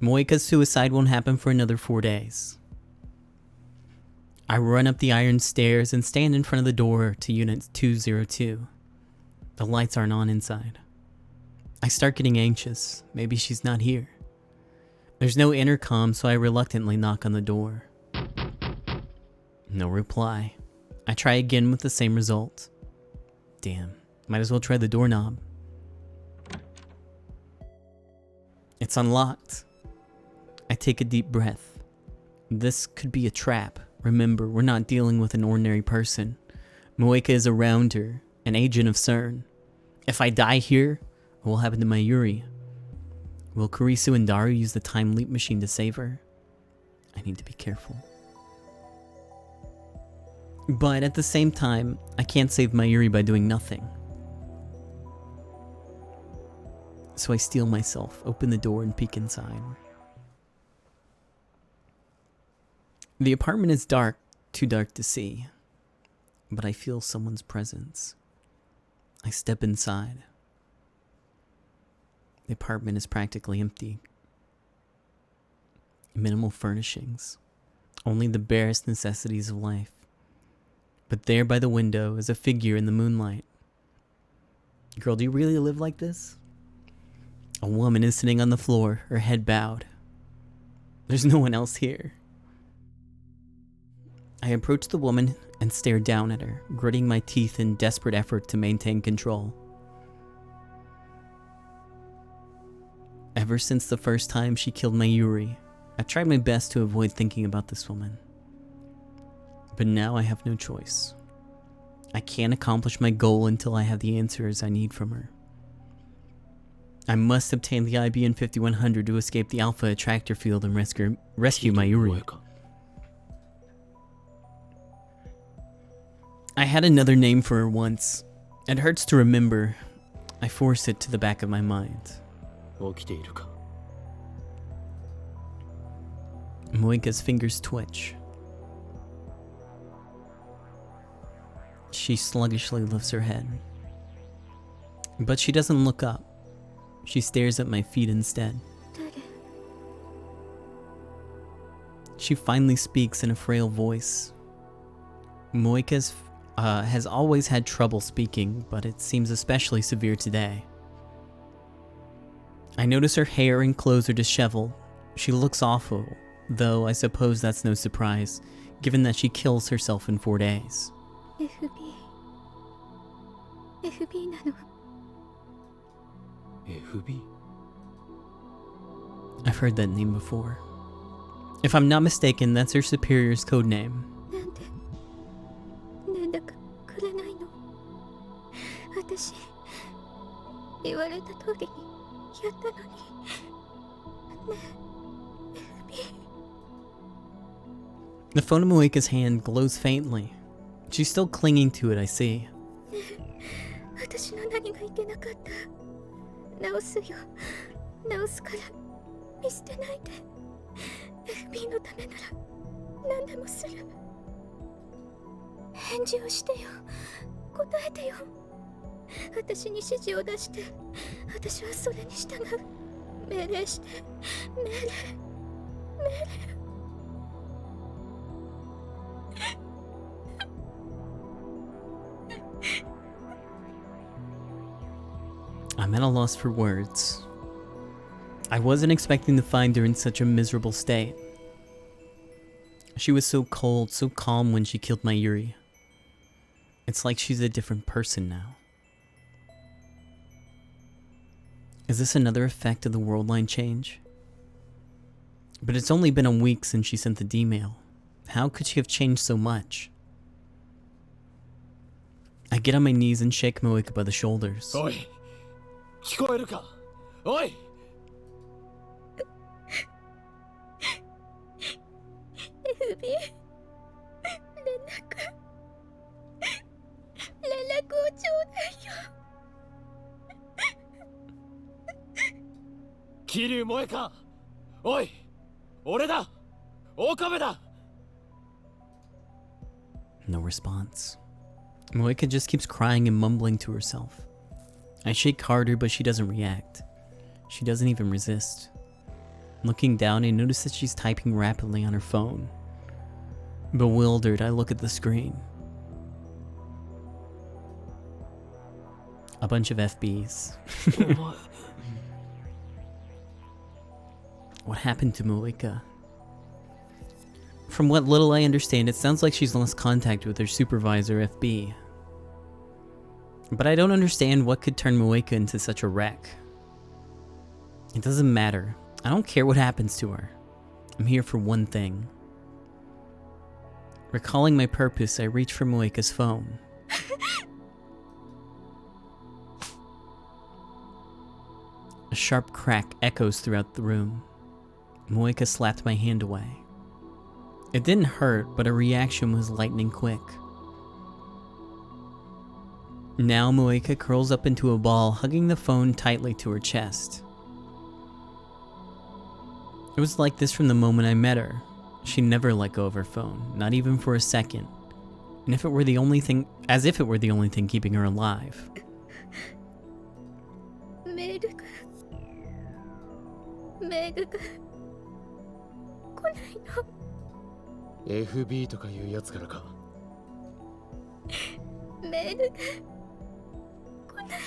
Speaker 1: Moeka's suicide won't happen for another 4 days. I run up the iron stairs and stand in front of the door to Unit 202. The lights aren't on inside. I start getting anxious. Maybe she's not here. There's no intercom, so I reluctantly knock on the door. No reply. I try again with the same result. Damn, might as well try the doorknob. It's unlocked. I take a deep breath. This could be a trap. Remember, we're not dealing with an ordinary person. Moeka is a rounder, an agent of CERN. If I die here, what will happen to Mayuri? Will Kurisu and Daru use the time leap machine to save her? I need to be careful. But at the same time, I can't save Mayuri by doing nothing. So I steel myself, open the door, and peek inside. The apartment is dark, too dark to see, but I feel someone's presence. I step inside. The apartment is practically empty. Minimal furnishings, only the barest necessities of life. But there by the window is a figure in the moonlight. Girl, do you really live like this? A woman is sitting on the floor, her head bowed. There's no one else here. I approach the woman and stare down at her, gritting my teeth in desperate effort to maintain control. Ever since the first time she killed Mayuri, I've tried my best to avoid thinking about this woman. But now I have no choice. I can't accomplish my goal until I have the answers I need from her. I must obtain the IBN 5100 to escape the Alpha Attractor Field and rescue Mayuri. I had another name for her once. It hurts to remember. I force it to the back of my mind.
Speaker 2: 起きているか
Speaker 1: Moika's fingers twitch. She sluggishly lifts her head. But she doesn't look up. She stares at my feet instead. She finally speaks in a frail voice. Moika has always had trouble speaking, but it seems especially severe today. I notice her hair and clothes are disheveled. She looks awful, though I suppose that's no surprise, given that she kills herself in 4 days.
Speaker 6: FB なの
Speaker 2: FB?
Speaker 1: I've heard that name before. If I'm not mistaken, that's her superior's code name.
Speaker 6: なんだかくれないの私言われた通りにやったのにねえ
Speaker 1: The phone in Moika's hand glows faintly. She's still clinging to it, I see.
Speaker 6: 私の何がいけなかった直すよ直すから見捨てないで FB のためなら何でもする返事をしてよ答えてよ私に指示を出して私はそれに従う命令して命令
Speaker 1: I'm at a loss for words. I wasn't expecting to find her in such a miserable state. She was so cold, so calm when she killed Mayuri. It's like she's a different person now. Is this another effect of the world line change? But it's only been a week since she sent the D-mail. How could she have changed so much? I get on my knees and shake Moika by the shoulders.
Speaker 2: おい聞こえるかおい
Speaker 6: FB 連絡をちょうだいよ
Speaker 2: 桐生萌かおい俺だ岡部だ
Speaker 1: No response. Moika just keeps crying and mumbling to herself. I shake harder, but she doesn't react. She doesn't even resist. Looking down, I notice that she's typing rapidly on her phone. Bewildered, I look at the screen. A bunch of FBs. What happened to Moika? From what little I understand, it sounds like she's lost contact with her supervisor, FB. But I don't understand what could turn Moika into such a wreck. It doesn't matter. I don't care what happens to her. I'm here for one thing. Recalling my purpose, I reach for Moika's phone. A sharp crack echoes throughout the room. Moika slapped my hand away. It didn't hurt, but her reaction was lightning quick. Now Moika curls up into a ball, hugging the phone tightly to her chest. It was like this from the moment I met her. She never let go of her phone, not even for a second. And if it were the only thing, as if it were the only thing keeping her alive.
Speaker 6: メールが来ないの
Speaker 2: FB とかいうやつからか
Speaker 6: メールが来ない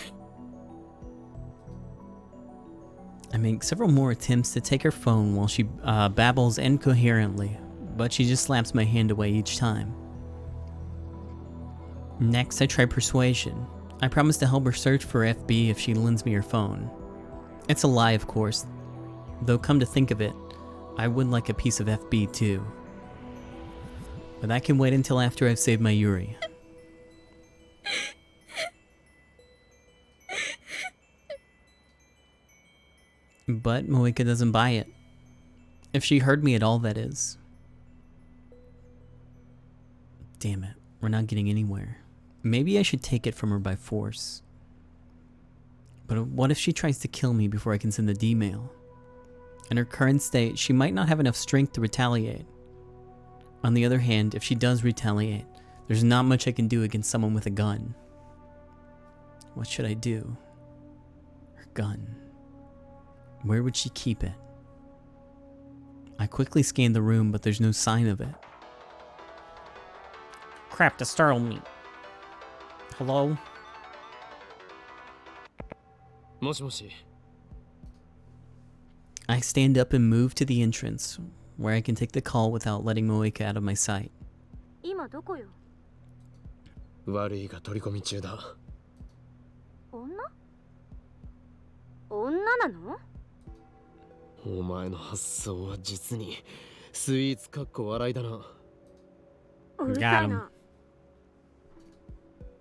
Speaker 1: I make several more attempts to take her phone while she babbles incoherently, but she just slaps my hand away each time. Next, I try persuasion. I promise to help her search for FB if she lends me her phone. It's a lie, of course, though come to think of it, I would like a piece of FB too. But that can wait until after I've saved my Yuri. But Moika doesn't buy it. If she heard me at all, that is. Damn it, we're not getting anywhere. Maybe I should take it from her by force. But what if she tries to kill me before I can send the D-mail? In her current state, she might not have enough strength to retaliate. On the other hand, if she does retaliate, there's not much I can do against someone with a gun. What should I do? Her gun. Where would she keep it? I quickly scanned the room, but there's no sign of it. Crap, to startle me. Hello?
Speaker 2: もしもし。
Speaker 1: I stand up and move to the entrance, where I can take the call without letting Moeka out of my sight.
Speaker 5: 今どこよ？
Speaker 2: 悪いが取り込み中だ。
Speaker 5: 女なの？
Speaker 2: お前の発想は実にスイーツかっこ笑いだな。
Speaker 5: うるさいな。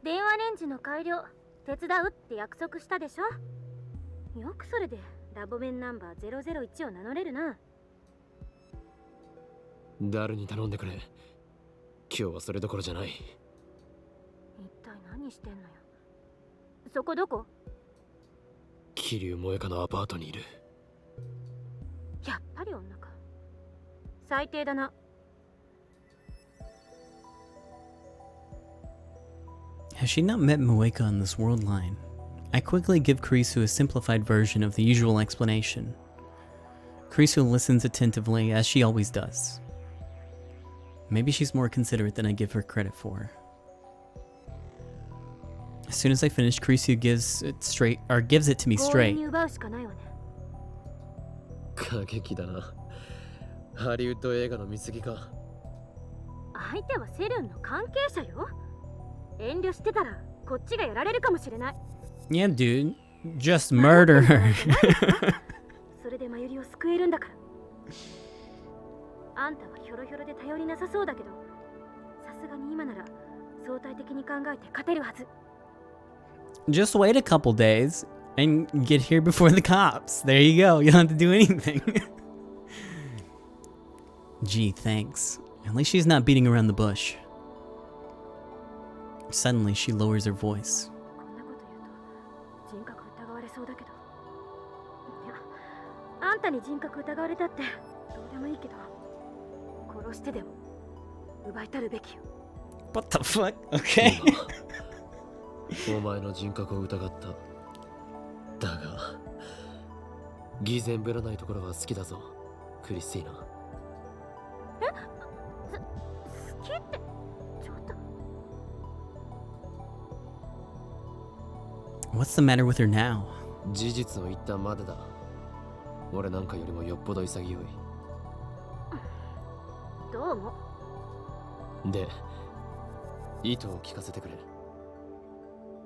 Speaker 5: 電話レンジの改良手伝うって約束したでしょ。よくそれでラボメンナンバー001を名乗れるな。
Speaker 2: 誰に頼んでくれ。今日はそれどころじゃない。
Speaker 5: 一体何してんのよ。そこどこ？
Speaker 2: 桐生萌香のアパートにいる。
Speaker 5: やっぱり女か。最低だな。
Speaker 1: Has she not met Moeka on this world line? I quickly give Kurisu a simplified version of the usual explanation. Kurisu listens attentively, as she always does. Maybe she's more considerate than I give her credit for. As soon as I finish, Kurisu gives it to me straight.
Speaker 2: 過激だな。ハリウッド映画の見過ぎか。
Speaker 5: 相手はセルンの関係者よ。遠慮してたらこっちがやられるかもしれない。
Speaker 1: Yeah, dude. Just murder her.
Speaker 5: それでマユリを救えるんだから。あんたはヒョロヒョロで頼りなさそうだけど、さすがに今なら相対的に考えて勝てるはず。
Speaker 1: Just wait a couple days and get here before the cops. There you go. You don't have to do anything. Gee, thanks. At least she's not beating around the bush. Suddenly, she lowers her voice.
Speaker 5: こんなこと言うと人格疑われそうだけど。いや、あんたに人格疑われたってどうでもいいけど、殺してでも奪い取るべきよ。
Speaker 1: What the fuck? Okay.
Speaker 2: お前の人格を疑った。だが、偽善ぶらないところは好きだぞ、クリスティーナ。
Speaker 5: 好きってちょっと。
Speaker 1: What's the matter with her now?
Speaker 2: 事実を言ったまでだ。俺なんかよりもよっぽど潔い。
Speaker 5: どうも。
Speaker 2: で、意図を聞かせてくれ。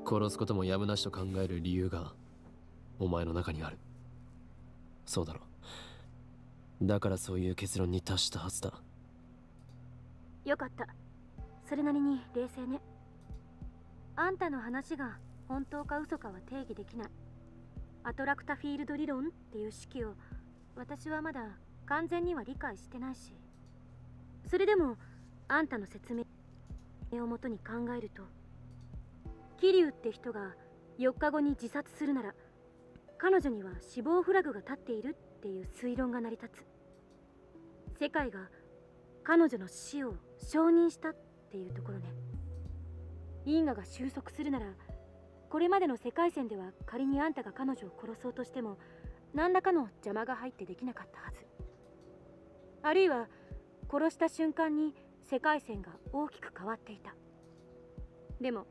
Speaker 2: 殺すこともやむなしと考える理由がお前の中にある。そうだろ。だからそういう結論に達したはずだ。
Speaker 5: よかった。それなりに冷静ね。あんたの話が本当か嘘かは定義できない。アトラクタフィールド理論っていう式を私はまだ完全には理解してないし、それでもあんたの説明をもとに考えると、桐生って人が4日後に自殺するなら彼女には死亡フラグが立っているっていう推論が成り立つ。世界が彼女の死を承認したっていうところね。因果が収束するなら、これまでの世界線では仮にあんたが彼女を殺そうとしても何らかの邪魔が入ってできなかったはず。あるいは殺した瞬間に世界線が大きく変わっていた。でも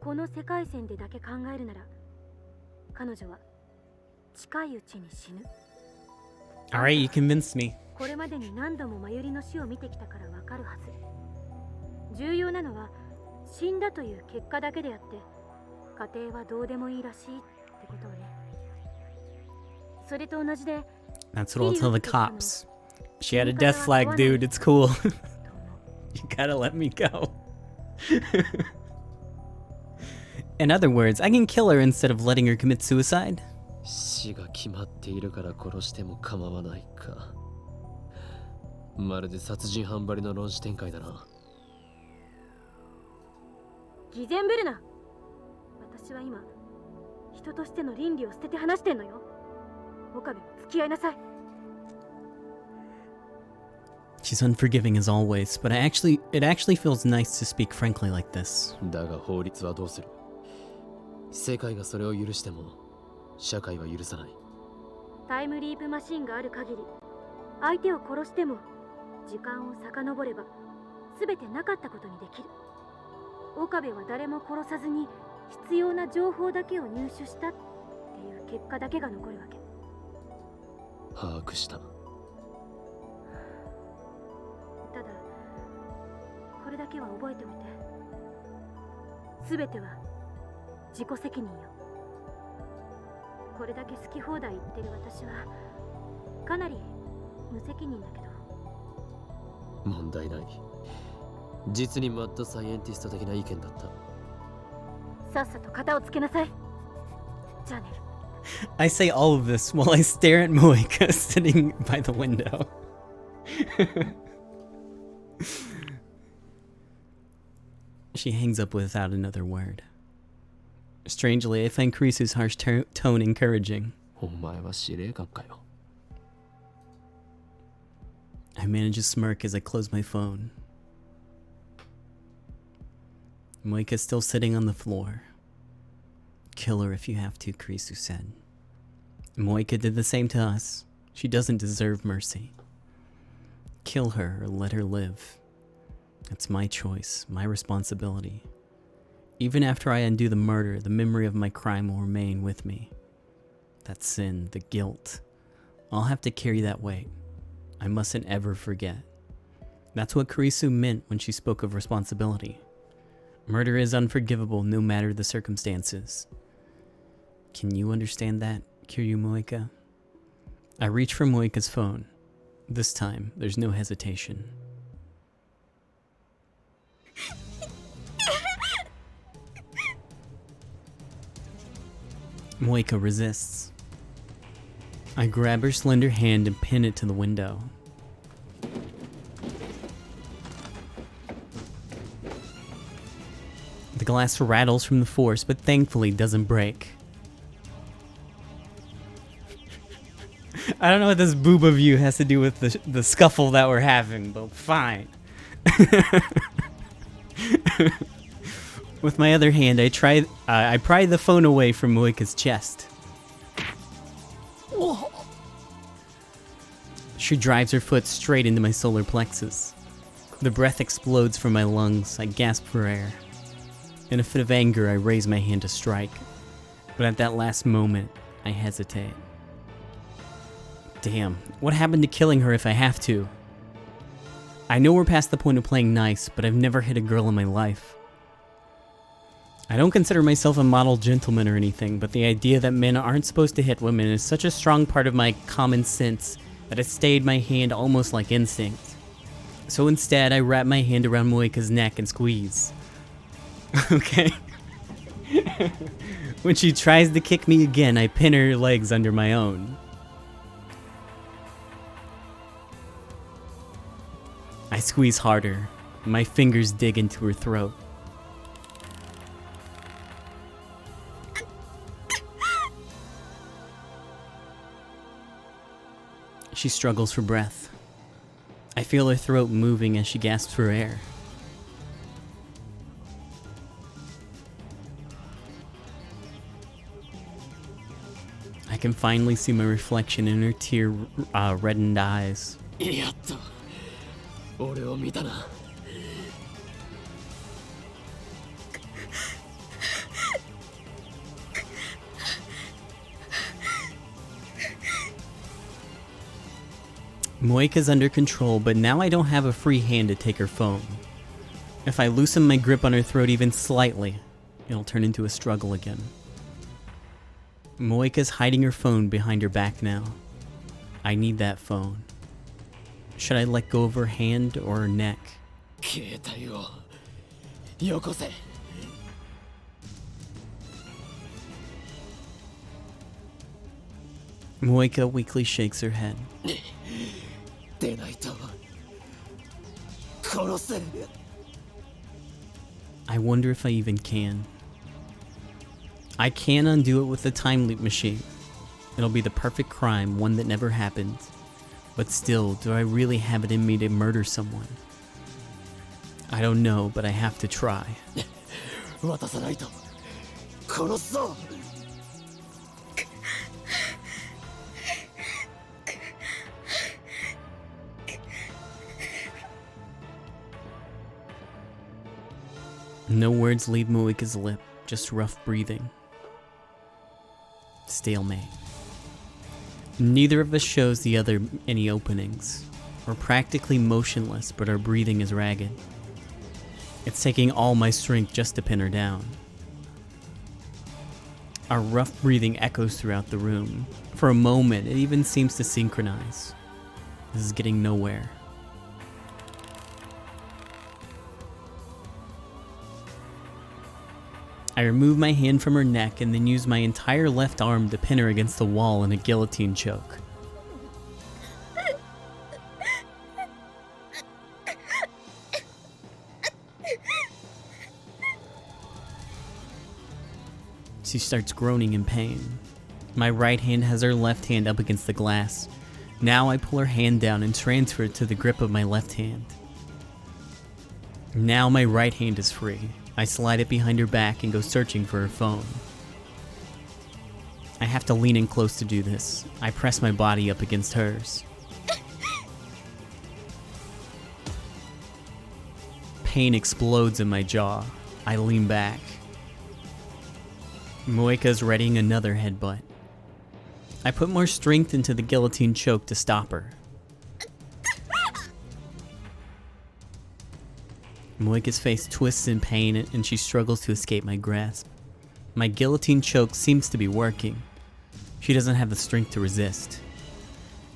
Speaker 5: この世界線でだけ考えるなら、彼女は近いうちに死ぬ。
Speaker 1: Alright, you convinced me.
Speaker 5: これまでに何度もマユリの死を見てきたからわかるはず。重要なのは死んだという結果だけであって、過程はどうでもいいらしいってことをね。それと同じで、
Speaker 1: That's what I'll tell the cops. She had a death flag, dude. It's cool. You gotta let me go. In other words, I can kill her instead of letting her commit suicide.
Speaker 2: 死が決まっているから殺しても構わないか。まるで殺人犯ばりの論旨展開だな。
Speaker 5: 偽善ぶるな。私は今人としての倫理を捨てて話してんのよ。岡部、付き合いなさい。
Speaker 1: She's unforgiving as always, but it actually feels nice to speak frankly like this.
Speaker 2: だが法律はどうする？世界がそれを許しても社会は許さない。
Speaker 5: タイムリープマシンがある限り、相手を殺しても時間を遡れば全てなかったことにできる。岡部は誰も殺さずに必要な情報だけを入手したっていう結果だけが残るわけ。
Speaker 2: 把握した。
Speaker 5: ただこれだけは覚えておいて。全ては自己責任よ。これだけ好き放題言ってる私はかなり無責任だけど。
Speaker 2: 問題ない。実にマッドサイエンティスト的な意見だった。
Speaker 5: さっさと型をつけなさい。じゃあね。
Speaker 1: I say all of this while I stare at Moika sitting by the window. She hangs up without another word. Strangely, I find Kurisu's harsh tone encouraging.
Speaker 2: お前は司令官かよ。
Speaker 1: I manage a smirk as I close my phone. Moika's still sitting on the floor. Kill her if you have to, Kurisu said. Moika did the same to us. She doesn't deserve mercy. Kill her or let her live. It's my choice, my responsibility. Even after I undo the murder, the memory of my crime will remain with me. That sin, the guilt, I'll have to carry that weight. I mustn't ever forget. That's what Kurisu meant when she spoke of responsibility. Murder is unforgivable no matter the circumstances. Can you understand that, Kiryu Moika? I reach for Moika's phone. This time, there's no hesitation. Moika resists. I grab her slender hand and pin it to the window. The glass rattles from the force, but thankfully doesn't break. I don't know what this booba view has to do with the scuffle that we're having, but fine. With my other hand, I pry the phone away from Moika's chest. She drives her foot straight into my solar plexus. The breath explodes from my lungs. I gasp for air. In a fit of anger, I raise my hand to strike. But at that last moment, I hesitate. Damn, what happened to killing her if I have to? I know we're past the point of playing nice, but I've never hit a girl in my life. I don't consider myself a model gentleman or anything, but the idea that men aren't supposed to hit women is such a strong part of my common sense that it stayed my hand almost like instinct. So instead, I wrap my hand around Moika's neck and squeeze. Okay. When she tries to kick me again, I pin her legs under my own. I squeeze harder. My fingers dig into her throat. She struggles for breath. I feel her throat moving as she gasps for air. I can finally see my reflection in her tear-reddened eyes.
Speaker 2: やっと俺を見たな。
Speaker 1: Moika's under control, but now I don't have a free hand to take her phone. If I loosen my grip on her throat even slightly, it'll turn into a struggle again. Moika's hiding her phone behind her back now. I need that phone. Should I let go of her hand or her neck?
Speaker 2: 携帯をよこせ。
Speaker 1: Moika weakly shakes her head.
Speaker 2: 出ないと殺せ。
Speaker 1: I wonder if I even can. I can undo it with the time loop machine. It'll be the perfect crime, one that never happened. But still, do I really have it in me to murder someone? I don't know, but I have to try.
Speaker 2: 渡さないと殺すぞ
Speaker 1: No words leave Moika's lip, just rough breathing. Stalemate. Neither of us shows the other any openings. We're practically motionless, but our breathing is ragged. It's taking all my strength just to pin her down. Our rough breathing echoes throughout the room. For a moment, it even seems to synchronize. This is getting nowhere. I remove my hand from her neck and then use my entire left arm to pin her against the wall in a guillotine choke. She starts groaning in pain. My right hand has her left hand up against the glass. Now I pull her hand down and transfer it to the grip of my left hand. Now my right hand is free. I slide it behind her back and go searching for her phone. I have to lean in close to do this. I press my body up against hers. Pain explodes in my jaw. I lean back. Moika's readying another headbutt. I put more strength into the guillotine choke to stop her. Moika's face twists in pain and she struggles to escape my grasp. My guillotine choke seems to be working. She doesn't have the strength to resist.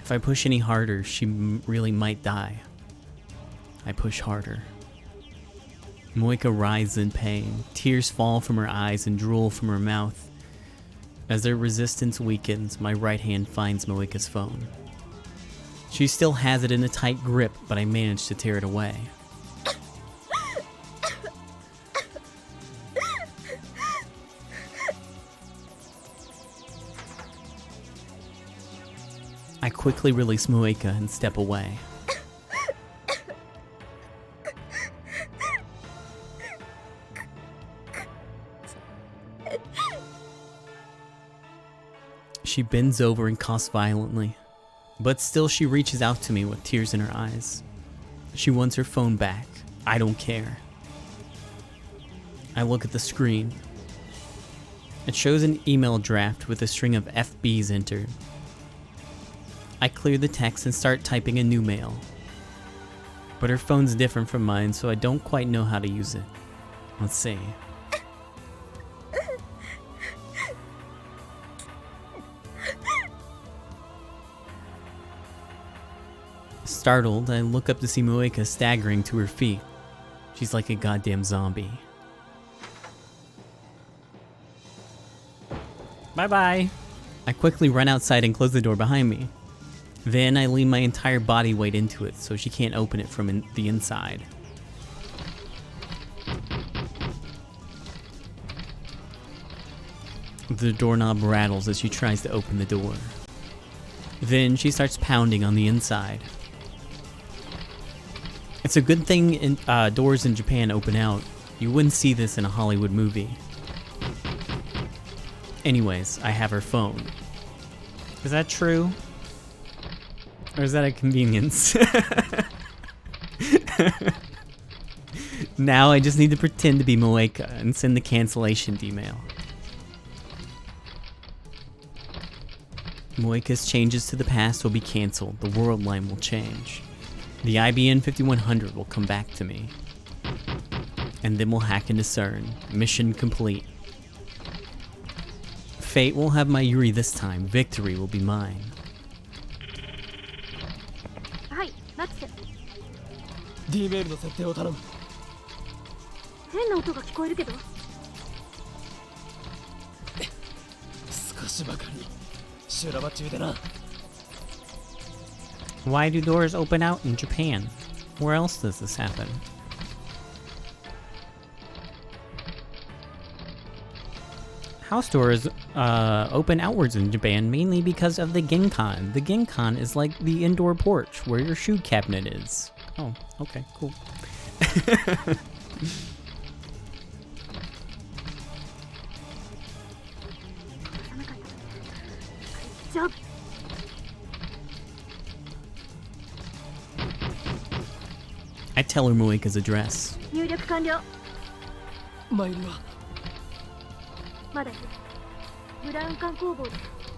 Speaker 1: If I push any harder, she really might die. I push harder. Moika writhes in pain. Tears fall from her eyes and drool from her mouth. As their resistance weakens, my right hand finds Moika's phone. She still has it in a tight grip, but I manage to tear it away. I quickly release Moika and step away. She bends over and coughs violently, but still she reaches out to me with tears in her eyes. She wants her phone back. I don't care. I look at the screen. It shows an email draft with a string of FBs entered. I clear the text and start typing a new mail. But her phone's different from mine, so I don't quite know how to use it. Let's see. Startled, I look up to see Moika staggering to her feet. She's like a goddamn zombie. Bye-bye. I quickly run outside and close the door behind me. Then I lean my entire body weight into it so she can't open it from the inside. The doorknob rattles as she tries to open the door. Then she starts pounding on the inside. It's a good thing doors in Japan open out. You wouldn't see this in a Hollywood movie. Anyways, I have her phone. Is that true? Or is that a convenience? Now I just need to pretend to be Moika and send the cancellation email. Moika's changes to the past will be cancelled. The world line will change. The IBN 5100 will come back to me. And then we'll hack into CERN. Mission complete. Fate will have my Yuri this time. Victory will be mine.
Speaker 5: はい、マックス。
Speaker 2: D メールの設定を頼む
Speaker 5: 変な音が聞こえるけど。
Speaker 2: 少しばかり修羅場中でな
Speaker 1: Why do doors open out in Japan? Where else does this happen? House doors open outwards in Japan mainly because of the Genkan. The Genkan is like the indoor porch where your shoe cabinet is. Oh, okay, cool.
Speaker 5: Job.
Speaker 1: I tell her Moika's address.
Speaker 5: 入力完了。
Speaker 2: マユリは
Speaker 5: まだいる。ブラウン管工房で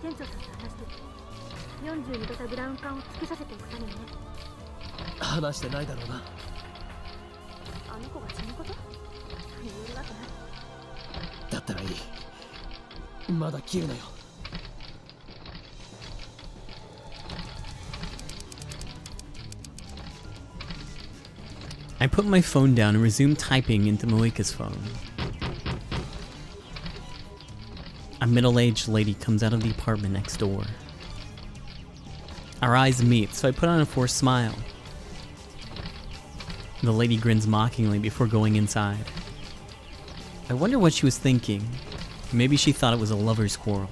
Speaker 5: 店長さんと話してる。42型ブラウン管をつけさせておくためにね。
Speaker 2: 話してないだろうな。
Speaker 5: あの子が死ぬこと言えるわけない。
Speaker 2: だったらいい。まだ切るなよ。
Speaker 1: I put my phone down and resume typing into Moika's phone. A middle-aged lady comes out of the apartment next door. Our eyes meet, so I put on a forced smile. The lady grins mockingly before going inside. I wonder what she was thinking. Maybe she thought it was a lover's quarrel.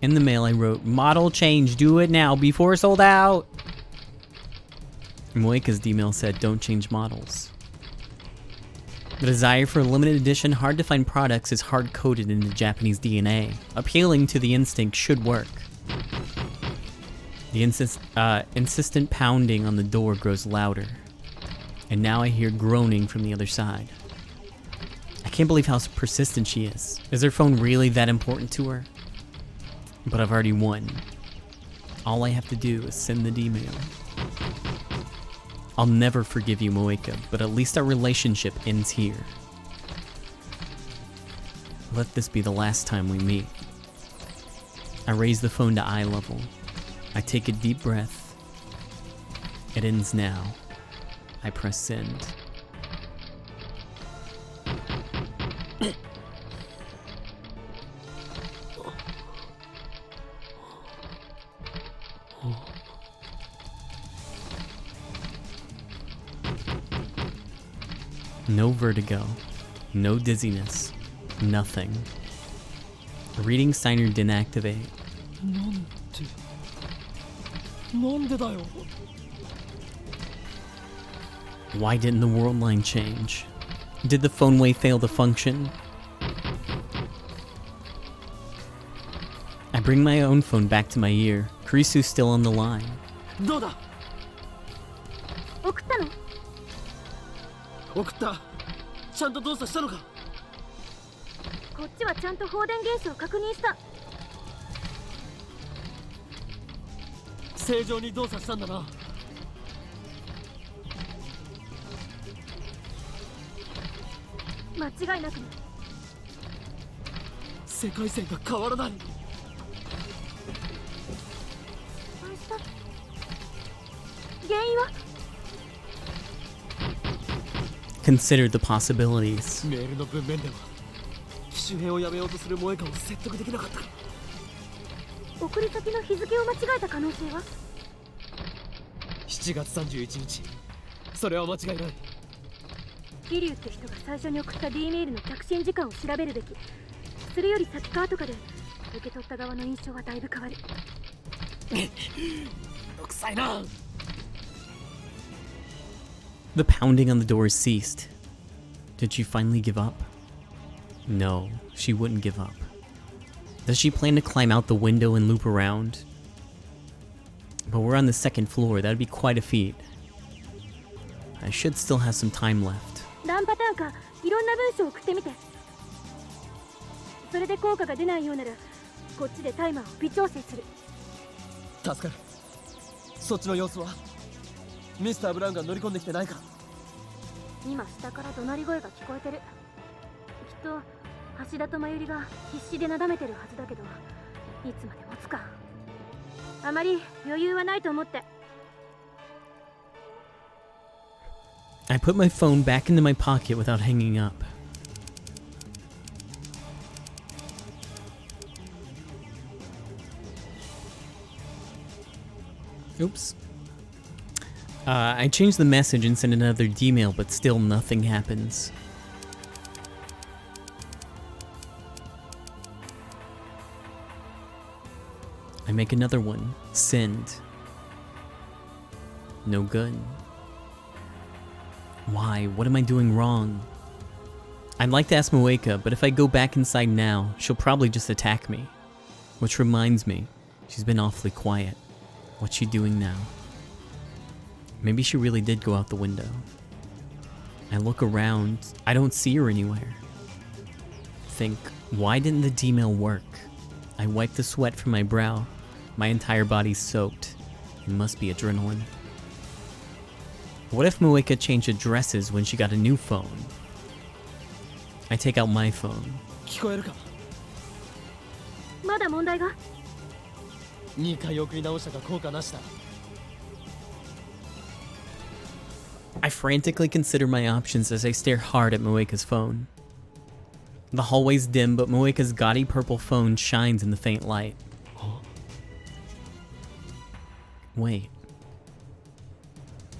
Speaker 1: In the mail, I wrote, "Model change, do it now, before sold out." Moika's email said, "Don't change models." The desire for limited edition, hard-to-find products is hard-coded into Japanese DNA. Appealing to the instinct should work. The insistent pounding on the door grows louder. And now I hear groaning from the other side. I can't believe how persistent she is. Is her phone really that important to her? But I've already won. All I have to do is send the email. I'll never forgive you, Moika, but at least our relationship ends here. Let this be the last time we meet. I raise the phone to eye level. I take a deep breath. It ends now. I press send. No vertigo, no dizziness, nothing. The reading signer didn't activate.
Speaker 2: なんでだよ。
Speaker 1: Why didn't the world line change? Did the phone way fail to function? I bring my own phone back to my ear. Kurisu's still on the line.
Speaker 2: どうだ。
Speaker 5: 送ったの？
Speaker 2: 送った。ちゃんと動作したのか。
Speaker 5: こっちはちゃんと放電現象を確認した。
Speaker 2: 正常に動作したんだな。
Speaker 5: 間違いなくね。
Speaker 2: 世界線が変わらない。
Speaker 5: 原因は？
Speaker 1: Consider the possibilities.
Speaker 2: メールの文面では機種変をやめようとする萌香を説得できなかった。
Speaker 5: 送り先の日付を間違えた可能性は
Speaker 2: ？7月31日。それは間違いない。
Speaker 5: 桐生って人が最初に送った D メールの着信時間を調べるべき。それより先か後かで受け取った側の印象はだいぶ変わる。
Speaker 2: めんどくさいな。
Speaker 1: The pounding on the doors ceased. Did she finally give up? No, she wouldn't give up. Does she plan to climb out the window and loop around? But we're on the second floor, that'd be quite a feat. I should still have some time left.
Speaker 5: 何パターンかいろんな文章を送ってみて。それで効果が出ないようならこっちでタイマーを微調整する。
Speaker 2: 助かる。そっちの様子は？ミスター・ブラウンが乗り込んできてないか？
Speaker 5: 今下から怒鳴り声が聞こえてる。きっと橋田と真由里が必死でなだめてるはずだけど、いつまで持つか。あまり余裕はないと思って。
Speaker 1: I put my phone back into my pocket without hanging up. Oops. I changed the message and sent another D-mail, but still nothing happens. I make another one. Send. No good. Why? What am I doing wrong? I'd like to ask Moeka, but if I go back inside now, she'll probably just attack me. Which reminds me, she's been awfully quiet. What's she doing now? Maybe she really did go out the window. I look around, I don't see her anywhere. Think, why didn't the D-mail work? I wipe the sweat from my brow. My entire body's soaked. It must be adrenaline. What if Moeka changed addresses when she got a new phone? I take out my phone.
Speaker 2: 聞こえるか？
Speaker 5: まだ問題が？
Speaker 2: 2回送り直したが効果なしだ。
Speaker 1: I frantically consider my options as I stare hard at Moeka's phone. The hallway's dim, but Moeka's gaudy purple phone shines in the faint light. Wait.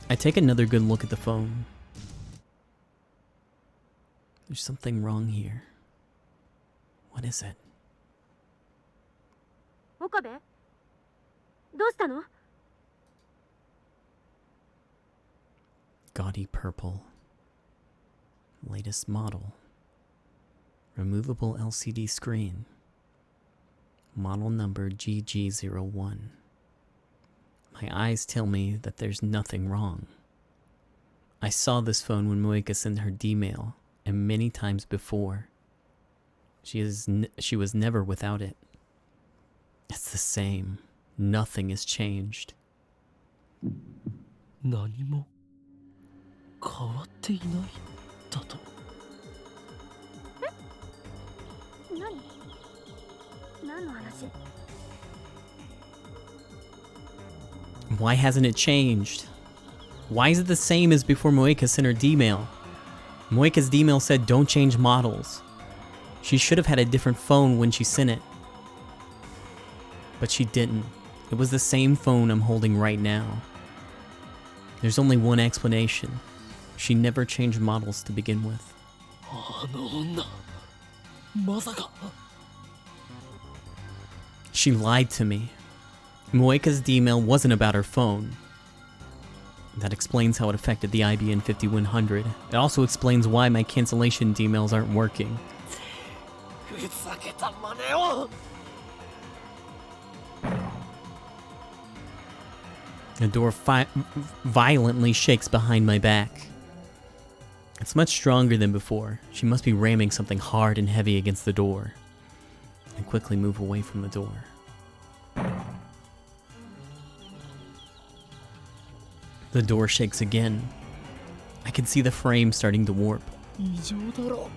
Speaker 1: I take another good look at the phone. There's something wrong here. What is it?
Speaker 5: 岡部？どうしたの？
Speaker 1: Gaudy purple. Latest model. Removable LCD screen. Model number GG01. My eyes tell me that there's nothing wrong. I saw this phone when Moeka sent her D-mail, and many times before. She was never without it. It's the same. Nothing has changed.
Speaker 2: 何も変わっていないだと。
Speaker 5: 何の話？
Speaker 1: Why hasn't it changed? Why is it the same as before Moeka sent her D-mail? Moeka's D-mail said don't change models. She should have had a different phone when she sent it. But she didn't. It was the same phone I'm holding right now. There's only one explanation. She never changed models to begin with.
Speaker 2: あの女、まさか。
Speaker 1: She lied to me. Moeka's D-mail wasn't about her phone. That explains how it affected the IBN 5100. It also explains why my cancellation D-mails aren't working.
Speaker 2: ふざけた真似を。
Speaker 1: The door violently shakes behind my back. It's much stronger than before. She must be ramming something hard and heavy against the door. I quickly move away from the door. The door shakes again. I can see the frame starting to warp.
Speaker 2: 異常だろ。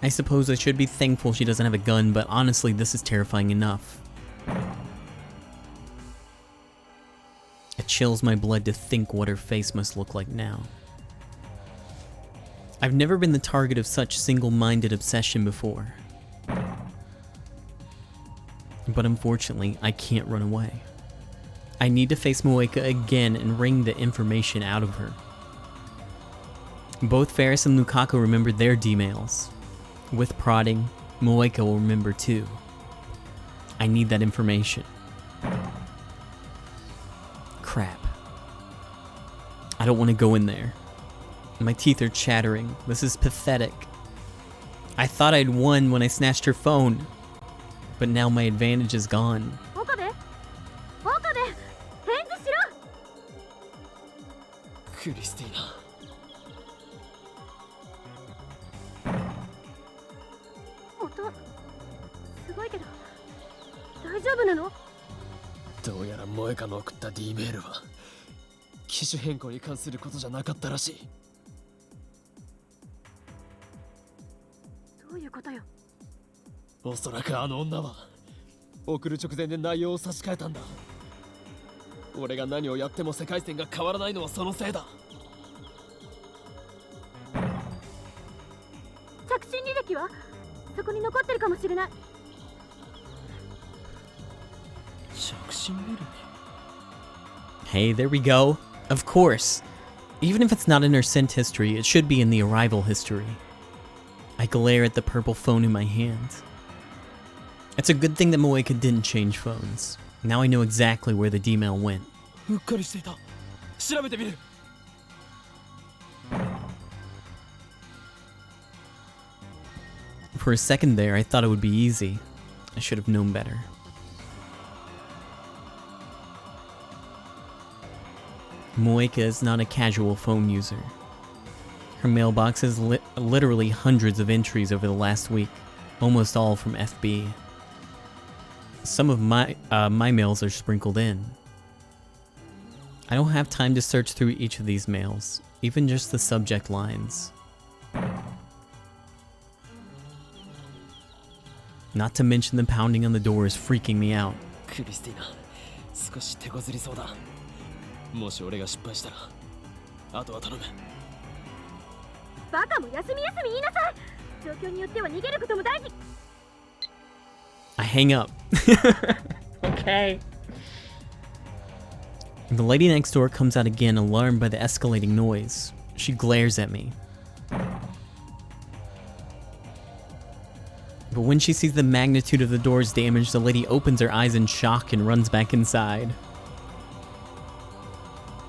Speaker 1: I suppose I should be thankful she doesn't have a gun, but honestly, this is terrifying enough. It chills my blood to think what her face must look like now. I've never been the target of such single-minded obsession before. But unfortunately, I can't run away. I need to face Moeka again and wring the information out of her. Both Ferris and Lukaku remembered their D-mails. With prodding, Moeka will remember too. I need that information. Crap. I don't want to go in there. My teeth are chattering. This is pathetic. I thought I'd won when I snatched her phone, but now my advantage is gone.
Speaker 5: 岡部？岡部！返事しろ！
Speaker 2: クリスティーナ。
Speaker 5: 音すごいけど大丈夫なの？
Speaker 2: どうやら萌香の送った D メールは機種変更に関することじゃなかったらしい。
Speaker 5: どういうことよ？
Speaker 2: おそらくあの女は送る直前で内容を差し替えたんだ。俺が何をやっても世界線が変わらないのはそのせいだ。
Speaker 5: 着信履歴はそこに残ってるかもしれない。
Speaker 2: 着信履歴？
Speaker 1: Hey, there we go. Of course. Even if it's not in her sent history, it should be in the arrival history. I glare at the purple phone in my hand. It's a good thing that Moeka didn't change phones. Now I know exactly where the D-mail went.
Speaker 2: うっかりしていた。調べてみる。
Speaker 1: For a second there, I thought it would be easy. I should have known better. Moeka is not a casual phone user. Her mailbox has literally hundreds of entries over the last week, almost all from FB. Some of my mails are sprinkled in. I don't have time to search through each of these mails, even just the subject lines. Not to mention the pounding on the door is freaking me out.
Speaker 2: クリスティーナ、少し手こずりそうだ。もし俺が失敗したら、あとは頼む。
Speaker 5: バカも休み休み言いなさい。状況によっては逃げることも大事。
Speaker 1: I hang up. Okay. The lady next door comes out again, alarmed by the escalating noise. She glares at me. But when she sees the magnitude of the door's damage, the lady opens her eyes in shock and runs back inside.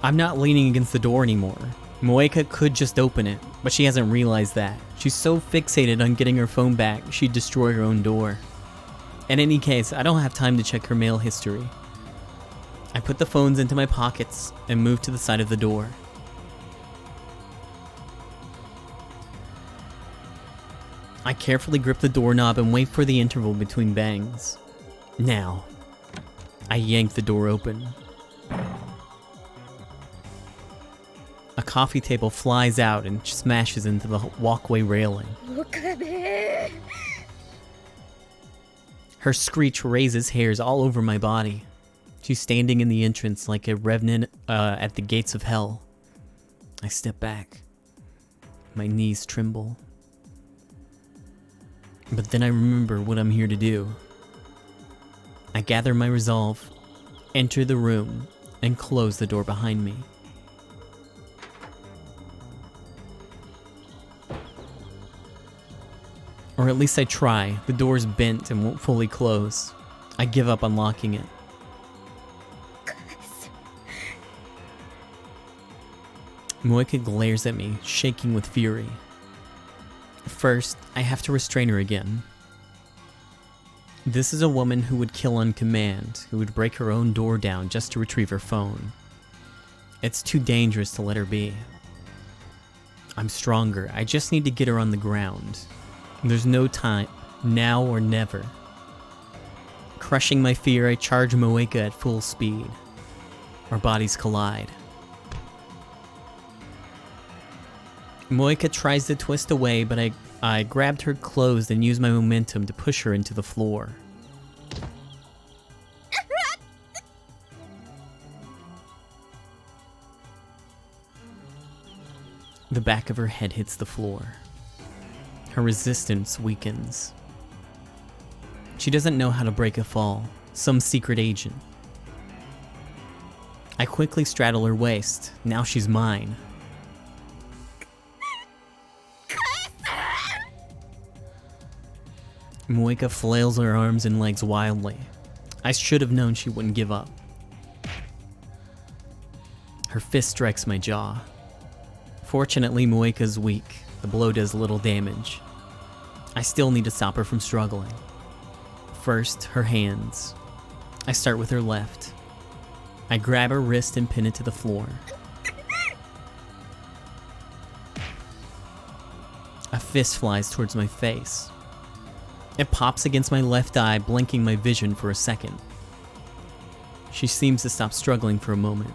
Speaker 1: I'm not leaning against the door anymore. Moeka could just open it, but she hasn't realized that. She's so fixated on getting her phone back, she'd destroy her own door. In any case, I don't have time to check her mail history. I put the phones into my pockets and move to the side of the door. I carefully grip the doorknob and wait for the interval between bangs. Now, I yank the door open. A coffee table flies out and smashes into the walkway railing. Her screech raises hairs all over my body. She's standing in the entrance like a revenant at the gates of hell. I step back. My knees tremble. But then I remember what I'm here to do. I gather my resolve, enter the room, and close the door behind me. Or at least I try. The door's bent and won't fully close. I give up unlocking it. Moeka glares at me, shaking with fury. First, I have to restrain her again. This is a woman who would kill on command, who would break her own door down just to retrieve her phone. It's too dangerous to let her be. I'm stronger. I just need to get her on the ground. There's no time, now or never. Crushing my fear, I charge Moeka at full speed. Our bodies collide. Moeka tries to twist away, but I grabbed her clothes and used my momentum to push her into the floor. The back of her head hits the floor. Her resistance weakens. She doesn't know how to break a fall, some secret agent. I quickly straddle her waist. Now she's mine. Moeka flails her arms and legs wildly. I should have known she wouldn't give up. Her fist strikes my jaw. Fortunately, Moeka's weak. The blow does little damage. I still need to stop her from struggling. First, her hands. I start with her left. I grab her wrist and pin it to the floor. A fist flies towards my face. It pops against my left eye, blinking my vision for a second. She seems to stop struggling for a moment.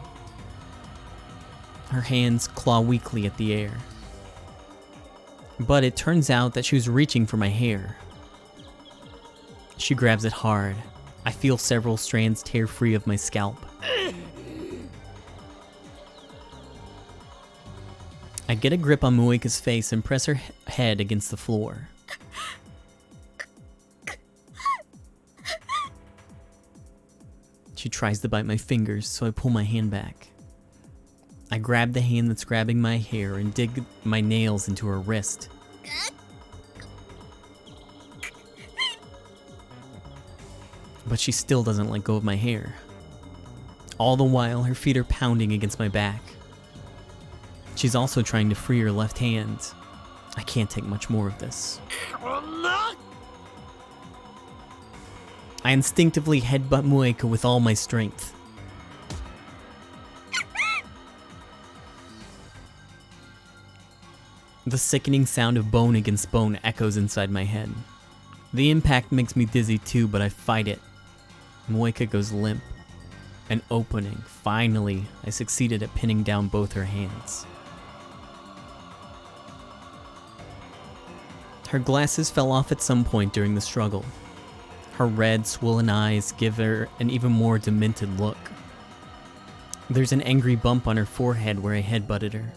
Speaker 1: Her hands claw weakly at the air. But it turns out that she was reaching for my hair. She grabs it hard. I feel several strands tear free of my scalp. I get a grip on Moeka's face and press her head against the floor. She tries to bite my fingers, so I pull my hand back. I grab the hand that's grabbing my hair and dig my nails into her wrist. But she still doesn't let go of my hair. All the while, her feet are pounding against my back. She's also trying to free her left hand. I can't take much more of this. I instinctively headbutt Mueka with all my strength. The sickening sound of bone against bone echoes inside my head. The impact makes me dizzy too, but I fight it. Mueka goes limp. An opening. Finally, I succeeded at pinning down both her hands. Her glasses fell off at some point during the struggle. Her red, swollen eyes give her an even more demented look. There's an angry bump on her forehead where I headbutted her.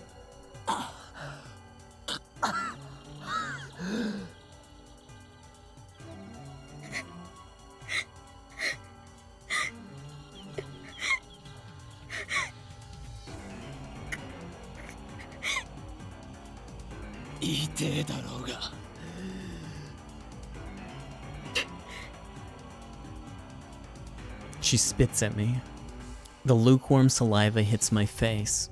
Speaker 1: She spits at me. The lukewarm saliva hits my face.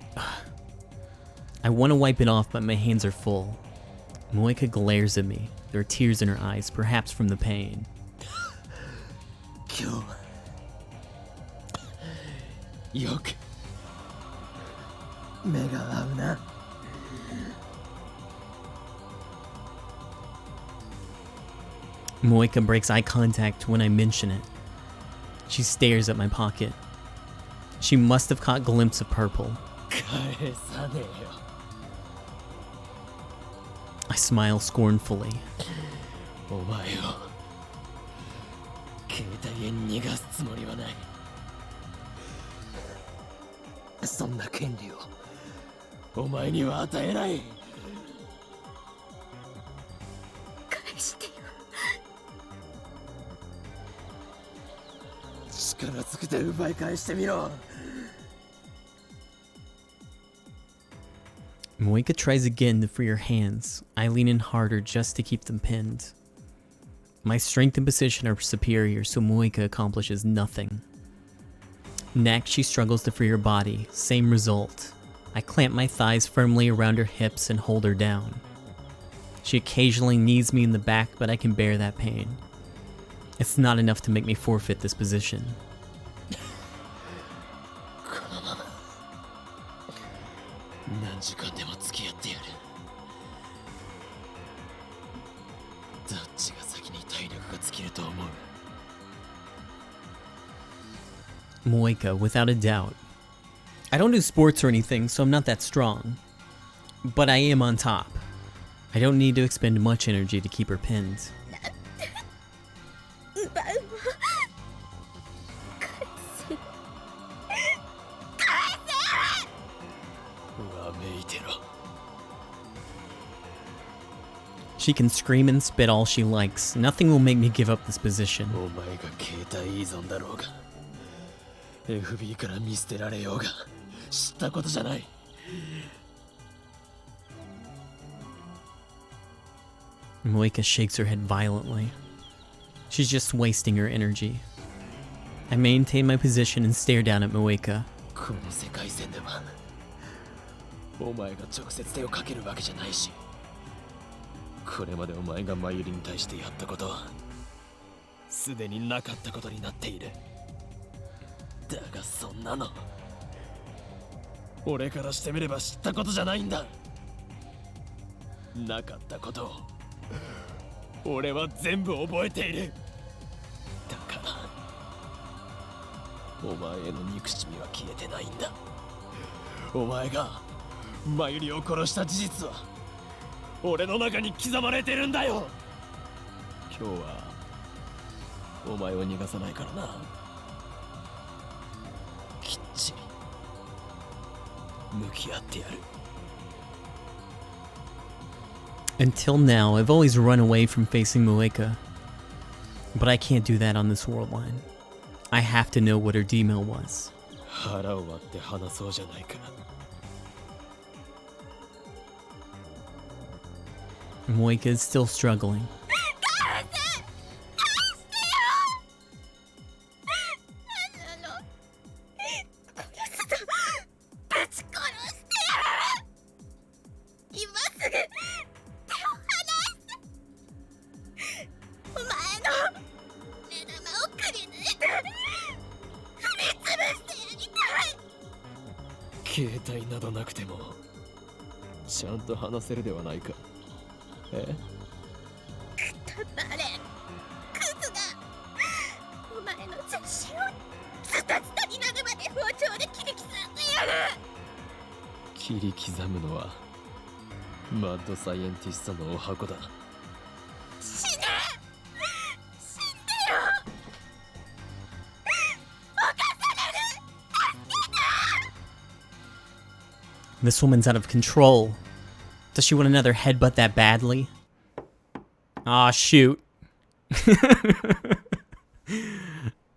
Speaker 1: I want to wipe it off, but my hands are full. Mueka glares at me. There are tears in her eyes, perhaps from the pain. Mueka breaks eye contact when I mention it. She stares at my pocket. She must have caught a glimpse of purple. I smile scornfully. Mueka tries again to free her hands. I lean in harder just to keep them pinned. My strength and position are superior, so Mueka accomplishes nothing. Next, she struggles to free her body. Same result. I clamp my thighs firmly around her hips and hold her down. She occasionally knees me in the back, but I can bear that pain. It's not enough to make me forfeit this position. Mueka, without a doubt. I don't do sports or anything, so I'm not that strong. But I am on top. I don't need to expend much energy to keep her pinned. She can scream and spit all she likes. Nothing will make me give up this position. Mueka shakes her head violently. She's just wasting her energy. I maintain my position and stare down at Mueka. Until now, I've always run away from facing Mueka. But I can't do that on this world line. I have to know what her D-mail was.
Speaker 2: 腹を割って話そうじゃないか。
Speaker 1: Moika is still struggling.
Speaker 2: 携帯などなくてもちゃんと話せるではないか。え？
Speaker 6: 誰クズがお前の全身をズタズタになるまで包丁で切り刻んでやる。
Speaker 2: 切り刻むのはマッドサイエンティストのお箱だ。
Speaker 6: 死ね死んでよ犯される。
Speaker 1: This woman's out of control. Does she want another headbutt that badly? Aw, shoot.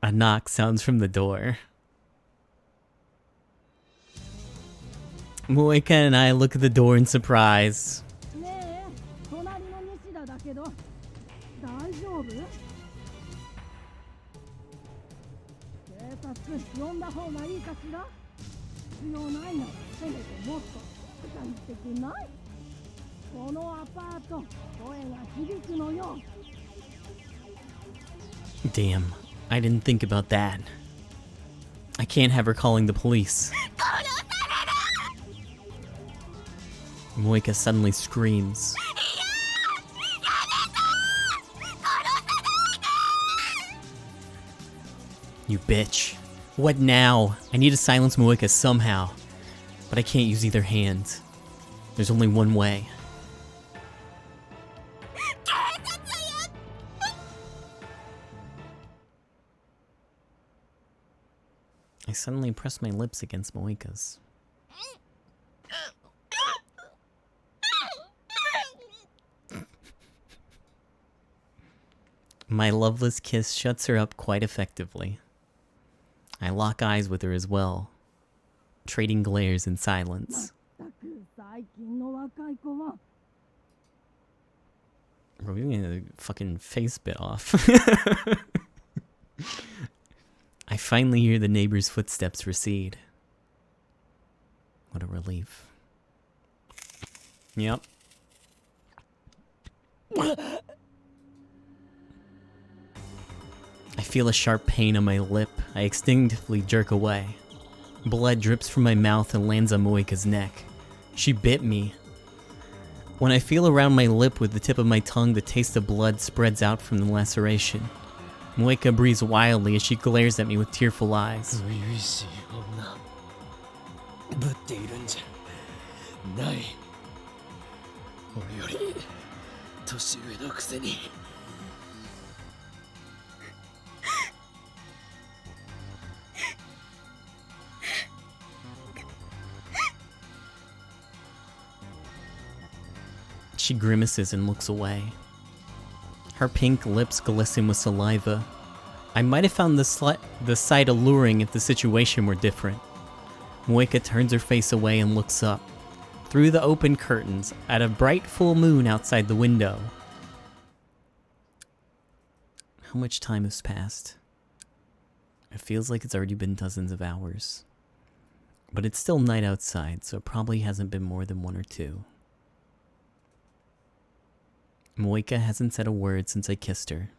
Speaker 1: A knock sounds from the door. Moika and I look at the door in surprise. Damn, I didn't think about that. I can't have her calling the police. Moika suddenly screams. You bitch. What now? I need to silence Moika somehow. But I can't use either hand. There's only one way. I suddenly press my lips against Moika's. My loveless kiss shuts her up quite effectively. I lock eyes with her as well, trading glares in silence. We're getting a fucking face bit off. I finally hear the neighbor's footsteps recede. What a relief. Yep. I feel a sharp pain on my lip. I instinctively jerk away. Blood drips from my mouth and lands on Moika's neck. She bit me. When I feel around my lip with the tip of my tongue, the taste of blood spreads out from the laceration. Moika breathes wildly as she glares at me with tearful eyes. She grimaces and looks away. Her pink lips glisten with saliva. I might have found the sight alluring if the situation were different. Moika turns her face away and looks up. Through the open curtains, at a bright full moon outside the window. How much time has passed? It feels like it's already been dozens of hours. But it's still night outside, so it probably hasn't been more than 1 or 2. Moika hasn't said a word since I kissed her.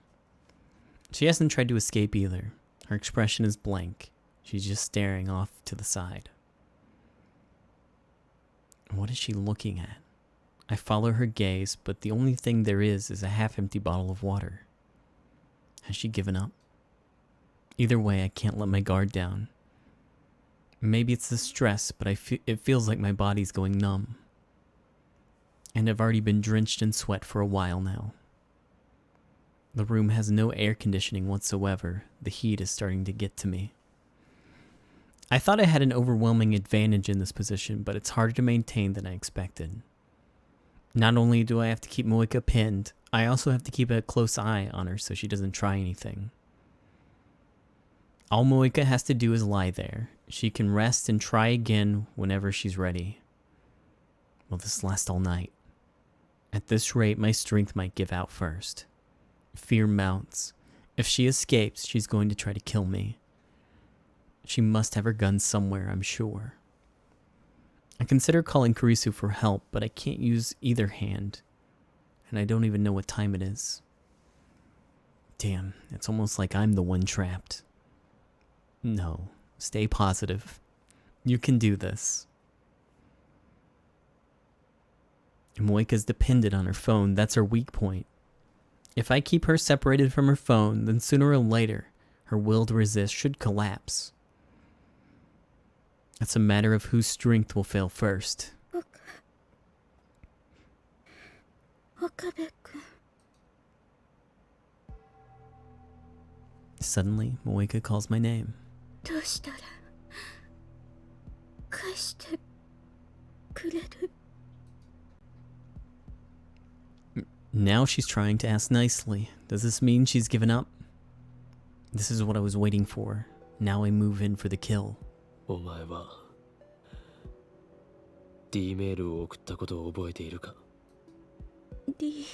Speaker 1: She hasn't tried to escape either. Her expression is blank. She's just staring off to the side. What is she looking at? I follow her gaze, but the only thing there is a half-empty bottle of water. Has she given up? Either way, I can't let my guard down. Maybe it's the stress, but it feels like my body's going numb. And I've already been drenched in sweat for a while now. The room has no air conditioning whatsoever. The heat is starting to get to me. I thought I had an overwhelming advantage in this position, but it's harder to maintain than I expected. Not only do I have to keep Moika pinned, I also have to keep a close eye on her so she doesn't try anything. All Moika has to do is lie there. She can rest and try again whenever she's ready. Will this last all night? At this rate, my strength might give out first. Fear mounts. If she escapes, she's going to try to kill me. She must have her gun somewhere, I'm sure. I consider calling Kurisu for help, but I can't use either hand. And I don't even know what time it is. Damn, it's almost like I'm the one trapped. No, stay positive. You can do this. Moika's dependent on her phone. That's her weak point. If I keep her separated from her phone, then sooner or later, her will to resist should collapse. It's a matter of whose strength will fail first. Suddenly, Moika calls my name. Now she's trying to ask nicely. Does this mean she's given up? This is what I was waiting for. Now I move in for the kill.
Speaker 2: お前は D メールを送ったことを覚えているか
Speaker 6: D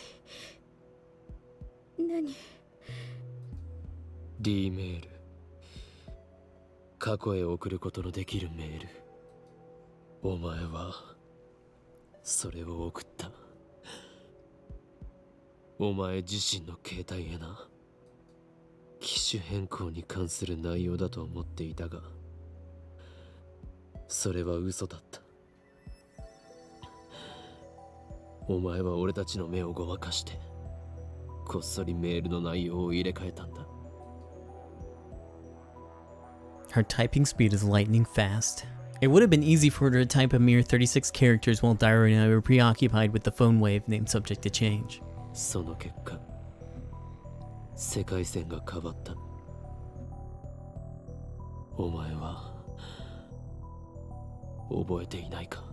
Speaker 6: 何
Speaker 2: D メール過去へ送ることのできるメールお前はそれを送ったお前自身の携帯へな機種変更に関する内容だと思っていたがそれは嘘だったお前は俺たちの目をごまかしてこっそりメールの内容を入れ替えたんだ
Speaker 1: Her typing speed is lightning fast. It would have been easy for her to type a mere 36 characters while Dairo and I were preoccupied with the phone wave named subject to change.
Speaker 2: その結果世界線が変わったお前は覚えていないか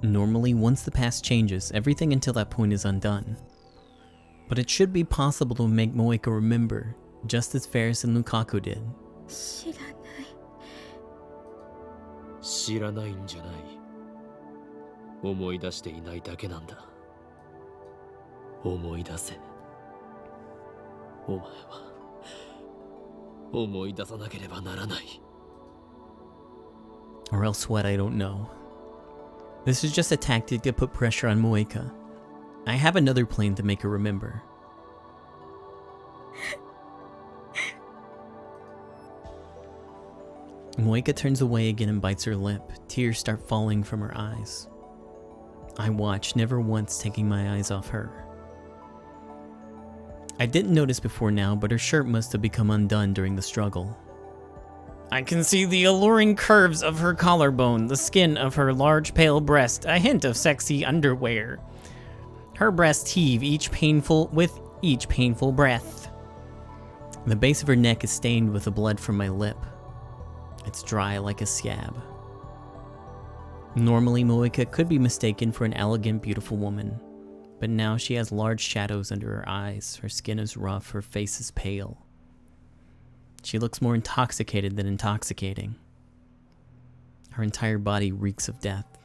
Speaker 1: Normally, once the past changes, everything until that point is undone. But it should be possible to make Moika remember, just as Ferris and Lukaku did.
Speaker 2: 知らないんじゃない思い出していないだけなんだ思い出せお前は思い出さなければならない
Speaker 1: Or else what, I don't know. This is just a tactic to put pressure on Moika. I have another plan to make her remember. Moika turns away again and bites her lip. Tears start falling from her eyes. I watch, never once taking my eyes off her. I didn't notice before now, but her shirt must have become undone during the struggle. I can see the alluring curves of her collarbone, the skin of her large pale breast, a hint of sexy underwear. Her breasts heave with each painful breath. The base of her neck is stained with the blood from my lip. It's dry like a scab. Normally, Moika could be mistaken for an elegant, beautiful woman, but now she has large shadows under her eyes, her skin is rough, her face is pale. She looks more intoxicated than intoxicating. Her entire body reeks of death.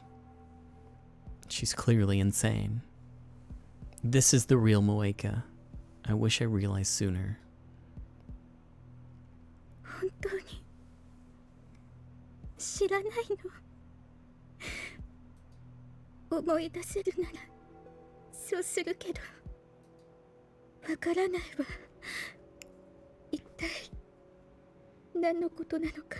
Speaker 1: She's clearly insane. This is the real Moika. I wish I realized sooner.
Speaker 6: 本当に知らないの思い出せるならそうするけどわからないわ一体何のことなのか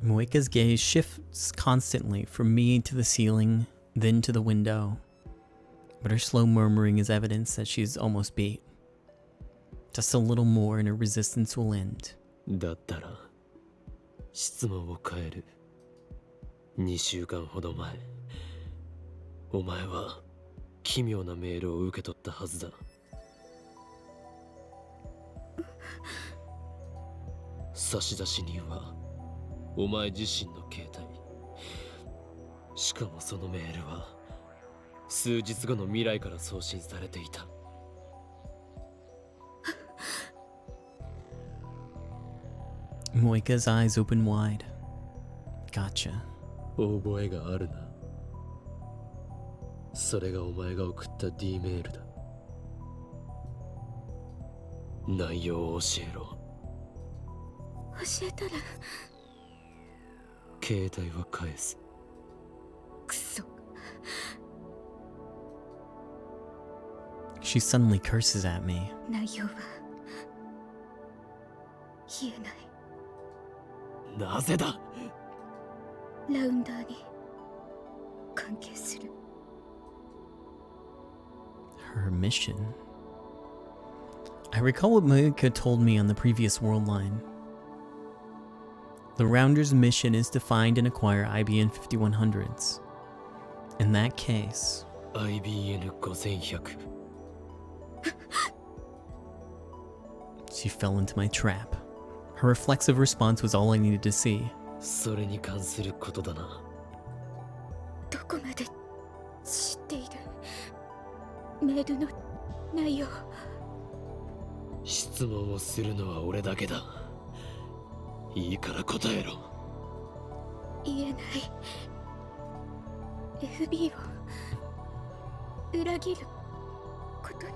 Speaker 1: Moika's gaze shifts constantly from me to the ceiling, then to the window. But her slow murmuring is evidence that she's almost beat. Just a little more and her resistance will end.
Speaker 2: だったら質問を変える2週間ほど前お前は奇妙なメールを受け取ったはずだ差出人はお前自身の携帯しかもそのメールは数日後の未来から送信されていた
Speaker 1: Moika's eyes open wide. Gotcha.
Speaker 2: 覚えがあるな。それがお前が送った D メールだ。内容を教えろ。
Speaker 6: 教えたら
Speaker 2: 携帯は返す。
Speaker 6: クソ。
Speaker 1: She suddenly curses at me.
Speaker 6: 内容は言えない。
Speaker 2: なぜだ。
Speaker 6: ラウンダーに関係する。
Speaker 1: Her mission. I recall what Moika told me on the previous world line. The Rounder's mission is to find and acquire IBN 5100s. In that case,
Speaker 2: IBN 5100。she
Speaker 1: fell into my trap. Her reflexive response was all I needed to see.
Speaker 2: それに関することだな。
Speaker 6: どこまで知っている。メールの内容。
Speaker 2: 質問をするのは俺だけだ。いいから答えろ。
Speaker 6: 言えない。FB を裏切ることに。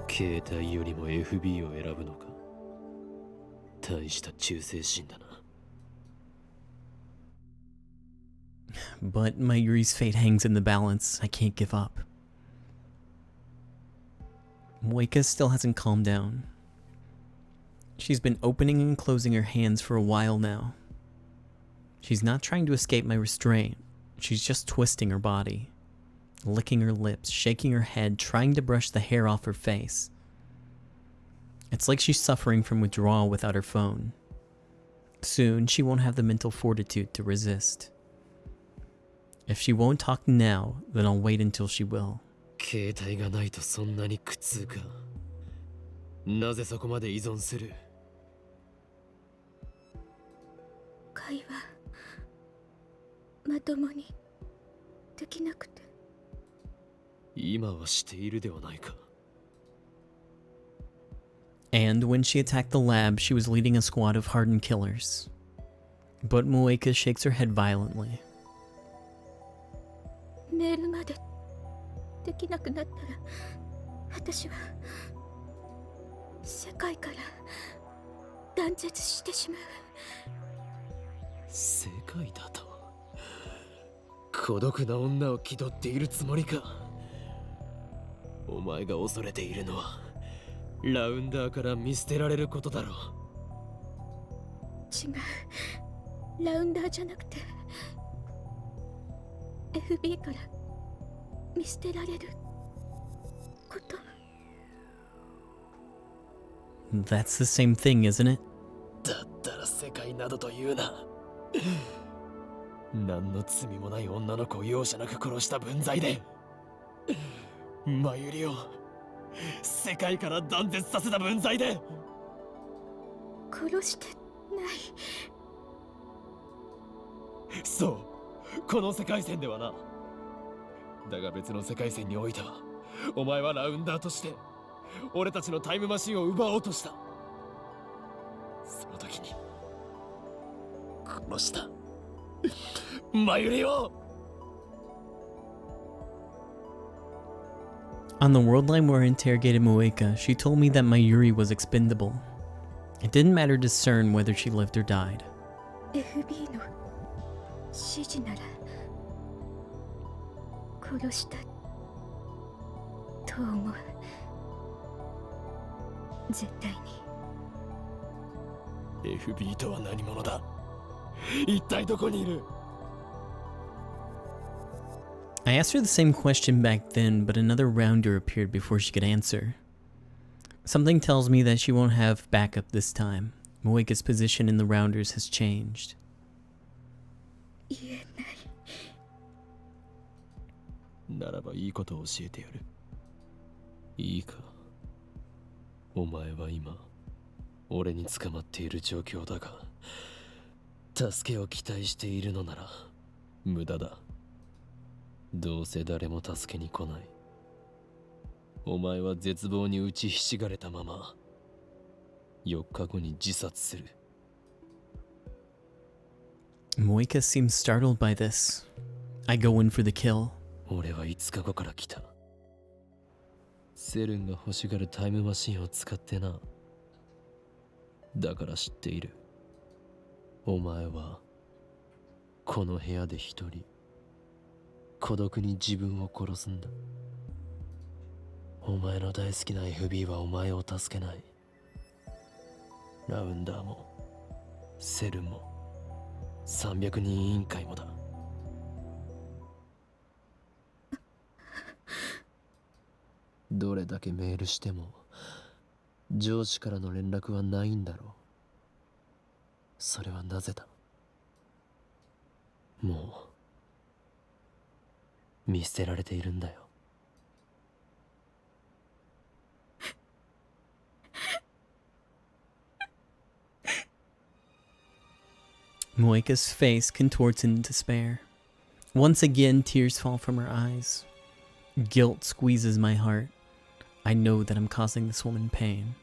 Speaker 2: 携帯よりも FB を選ぶのか。大した忠誠心だな。
Speaker 1: But my Yuri's fate hangs in the balance. I can't give up. Moika still hasn't calmed down. She's been opening and closing her hands for a while now. She's not trying to escape my restraint. She's just twisting her body, licking her lips, shaking her head, trying to brush the hair off her face. It's like she's suffering from withdrawal without her phone. Soon, she won't have the mental fortitude to resist. If she won't talk now, then I'll wait until she will.
Speaker 2: 携帯がないとそんなに苦痛か。なぜそこまで依存する。
Speaker 6: 会話まともにできなくて。
Speaker 2: 今はしているではないか。
Speaker 1: And when she attacked the lab, she was leading a squad of hardened killers. But Moika shakes her head violently.
Speaker 6: メールまでできなくなったら、私は世界から断絶してしまう。
Speaker 2: 世界だと。孤独な女を気取っているつもりか。お前が恐れているのはラウンダーから見捨てられることだろう。
Speaker 6: 違う。ラウンダーじゃなくて FB から見捨てられること。
Speaker 1: That's the same thing, isn't it?
Speaker 2: だったら世界などと言うな。何の罪もない女の子を容赦なく殺した分際でマユリを世界から断絶させた分際で。
Speaker 6: 殺してない。
Speaker 2: そう、この世界線ではな。だが別の世界線においては、お前はラウンダーとして俺たちのタイムマシンを奪おうとした。その時に殺したマユリを。
Speaker 1: On the world line where I interrogated Moika, she told me that Mayuri was expendable. It didn't matter to discern whether she lived or died.
Speaker 6: FB の指示なら殺したと思う。絶対に。
Speaker 2: FB とは何者だ。一体どこにいる。
Speaker 1: I asked her the same question back then, but another rounder appeared before she could answer. Something tells me that she won't have backup this time. Moika's position in the rounders has changed.
Speaker 6: 言えない。
Speaker 2: ならばいいことを教えてやる。いいか。お前は今俺に捕まっている状況だが、助けを期待しているのなら無駄だ。どうせ誰も助けに来ない。お前は絶望に打ちひしがれたまま4日後に自殺する。
Speaker 1: Moika seems startled by this. I go in for the kill.
Speaker 2: 俺は5日後から来た。セルンが欲しがるタイムマシンを使ってな。だから知っている。お前はこの部屋で一人孤独に自分を殺すんだ。お前の大好きな FB はお前を助けない。ラウンダーもセルンも300人委員会もだ。どれだけメールしても上司からの連絡はないんだろう。それはなぜだ。もう見捨てられているんだよ。
Speaker 1: Moika's face contorts in despair. Once again, tears fall from her eyes. Guilt squeezes my heart. I know that I'm causing this woman pain.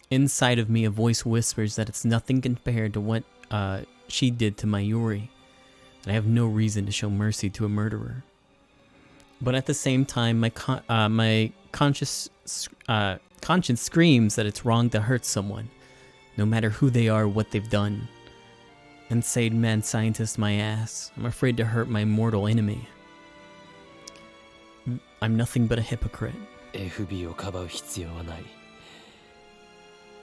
Speaker 1: Inside of me, a voice whispers that it's nothing compared to what she did to Mayuri. That I have no reason to show mercy to a murderer. But at the same time, my conscience screams that it's wrong to hurt someone, no matter who they are or what they've done. Insane mad scientist my ass. I'm afraid to hurt my mortal enemy. I'm nothing but a hypocrite.
Speaker 2: FB をかばう必要はない。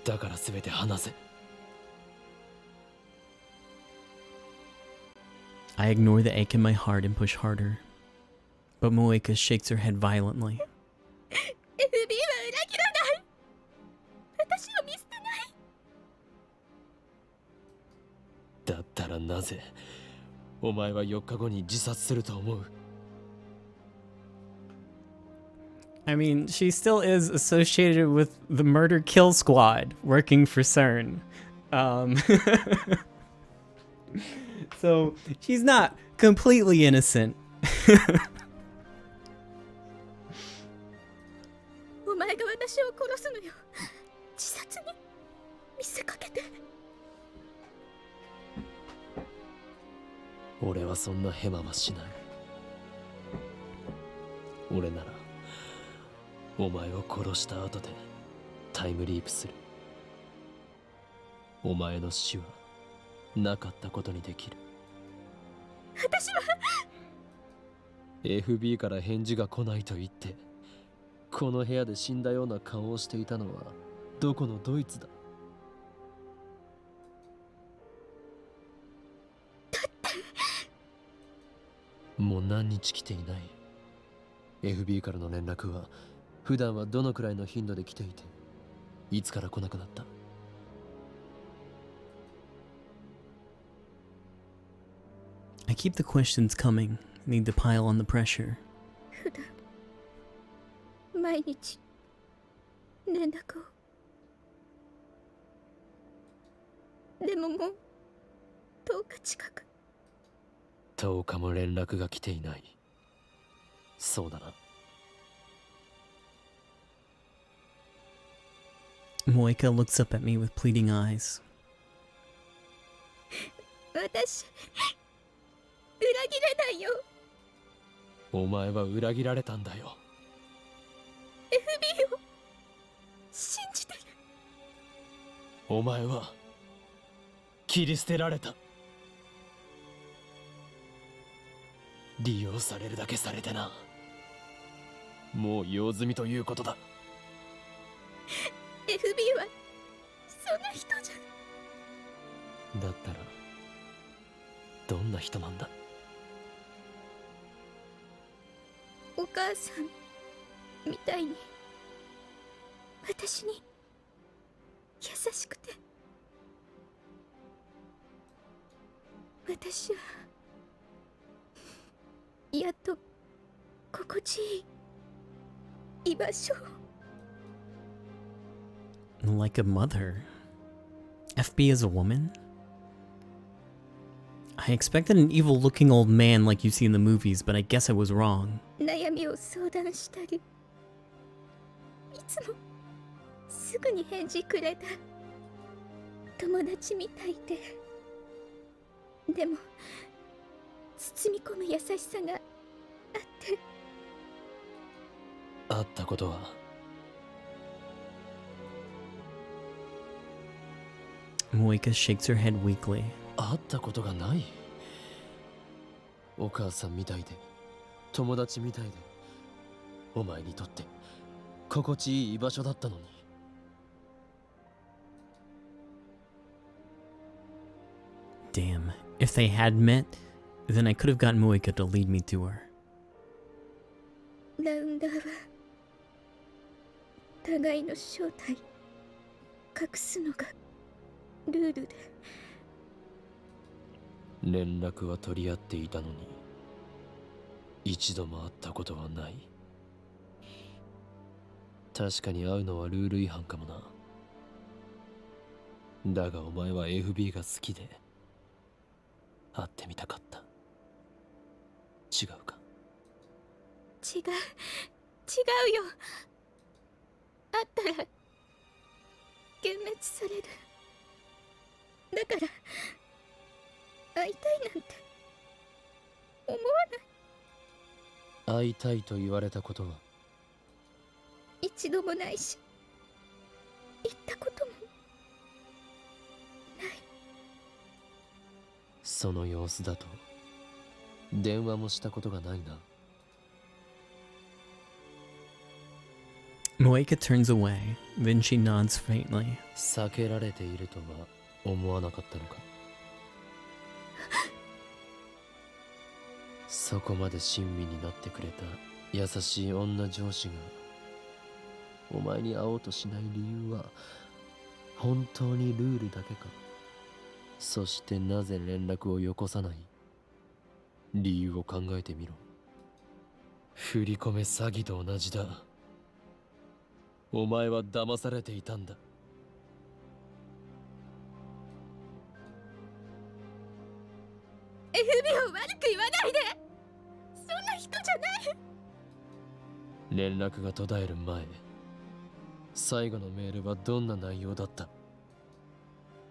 Speaker 2: だから全て話せ。
Speaker 1: I ignore the ache in my heart and push harder. But Moika shakes her head violently.
Speaker 6: FB は裏切らない。私を見捨てない。
Speaker 2: だったらなぜお前は4日後に自殺すると思う。
Speaker 1: I mean, she still is associated with the murder kill squad working for CERN. So she's not completely innocent.
Speaker 6: お前が私を殺すのよ。自殺に見せかけて。
Speaker 2: 俺はそんなヘマはしない。俺ならお前を殺した後でタイムリープする。お前の死はなかったことにできる。
Speaker 6: 私は
Speaker 2: FB から返事が来ないと言ってこの部屋で死んだような顔をしていたのはどこのドイツだ。もう何日来ていない。 FB からの連絡は普段はどのくらいの頻度で来ていていつから来なくなった。
Speaker 1: I keep the questions coming. Need to pile on the pressure.
Speaker 6: 普段毎日連絡を。でももう10日近く。
Speaker 2: 10日も連絡が来ていない。そうだな。
Speaker 1: Moika looks up at me with pleading eyes.
Speaker 6: 私裏切れないよ。
Speaker 2: お前は裏切られたんだよ。
Speaker 6: FB を信じてる。
Speaker 2: お前は切り捨てられた。利用されるだけされてな。もう用済みということだ。
Speaker 6: FB はそんな人じゃ。
Speaker 2: だったらどんな人なんだ。
Speaker 6: お母さんみたいに私に優しくて。私はやっと心地いい居場所。
Speaker 1: Like a mother. FB is a woman? I expected an evil-looking old man like you see in the movies, but I guess I was wrong.
Speaker 6: 悩みを相談したり、いつもすぐに返事くれた。友達みたいでも包み込む優しさがあって。
Speaker 2: 会ったことは
Speaker 1: Moika shakes her head weakly.
Speaker 2: 会ったことがない。お母さんみたいで友達みたいでお前にとって心地いい居場所だったのに。
Speaker 1: Damn, if they had met, then I could have gotten Moika to lead me to her.
Speaker 6: ラウンダーは互いの正体隠すのがルールで。
Speaker 2: 連絡は取り合っていたのに一度も会ったことはない。確かに会うのはルール違反かもな。だがお前は FB が好きで会ってみたかった。違うか？
Speaker 6: 違うよ。会ったら幻滅される。だから会いたいなんて思わない。
Speaker 2: 会いたいと言われたことは？
Speaker 6: 一度もないし言ったこともない。
Speaker 2: その様子だと電話もしたことがないな。
Speaker 1: Moika turns away, then she nods faintly.
Speaker 2: 避けられているとは思わなかったのか？そこまで親身になってくれた優しい女上司がお前に会おうとしない理由は本当にルールだけか？そしてなぜ連絡をよこさない？理由を考えてみろ。振り込め詐欺と同じだ。お前は騙されていたんだ。
Speaker 6: FB を悪く言わないで。そんな人じゃない。
Speaker 2: 連絡が途絶える前、最後のメールはどんな内容だった？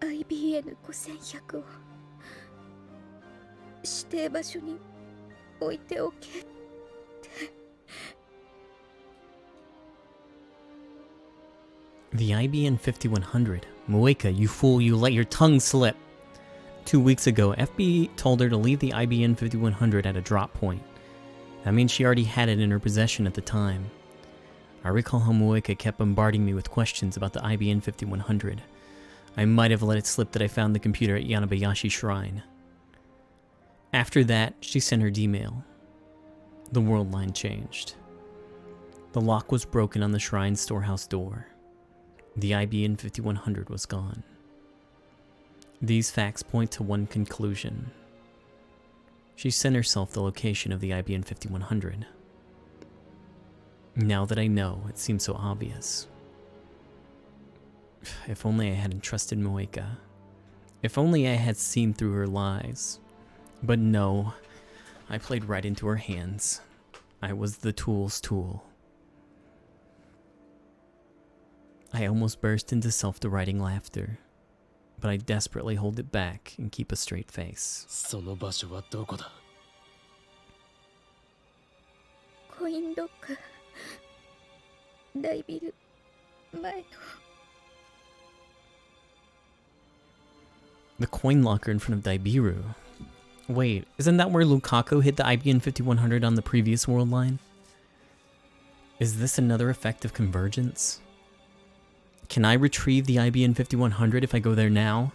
Speaker 6: IBN5100 を指定場所に置いておけって。
Speaker 1: The IBN 5100. Moika, you fool, you let your tongue slip. 2 weeks ago, FB told her to leave the IBN 5100 at a drop point. That means she already had it in her possession at the time. I recall how Moika kept bombarding me with questions about the IBN 5100. I might have let it slip that I found the computer at Yanabayashi Shrine. After that, she sent her D-mail. The world line changed. The lock was broken on the shrine's storehouse door. The IBN 5100 was gone. These facts point to one conclusion. She sent herself the location of the IBN 5100. Now that I know, it seems so obvious. If only I hadn't trusted Moika. If only I had seen through her lies. But no, I played right into her hands. I was the tool's tool. I almost burst into self-deriding laughter, but I desperately hold it back and keep a straight face.
Speaker 2: その場所はどこだ？
Speaker 6: コインロッカー、大ビル前の。
Speaker 1: The coin locker in front of Daibiru. Wait, isn't that where Lukaku hit the IBN 5100 on the previous world line? Is this another effect of convergence? Can I retrieve the IBN 5100 if I go there now?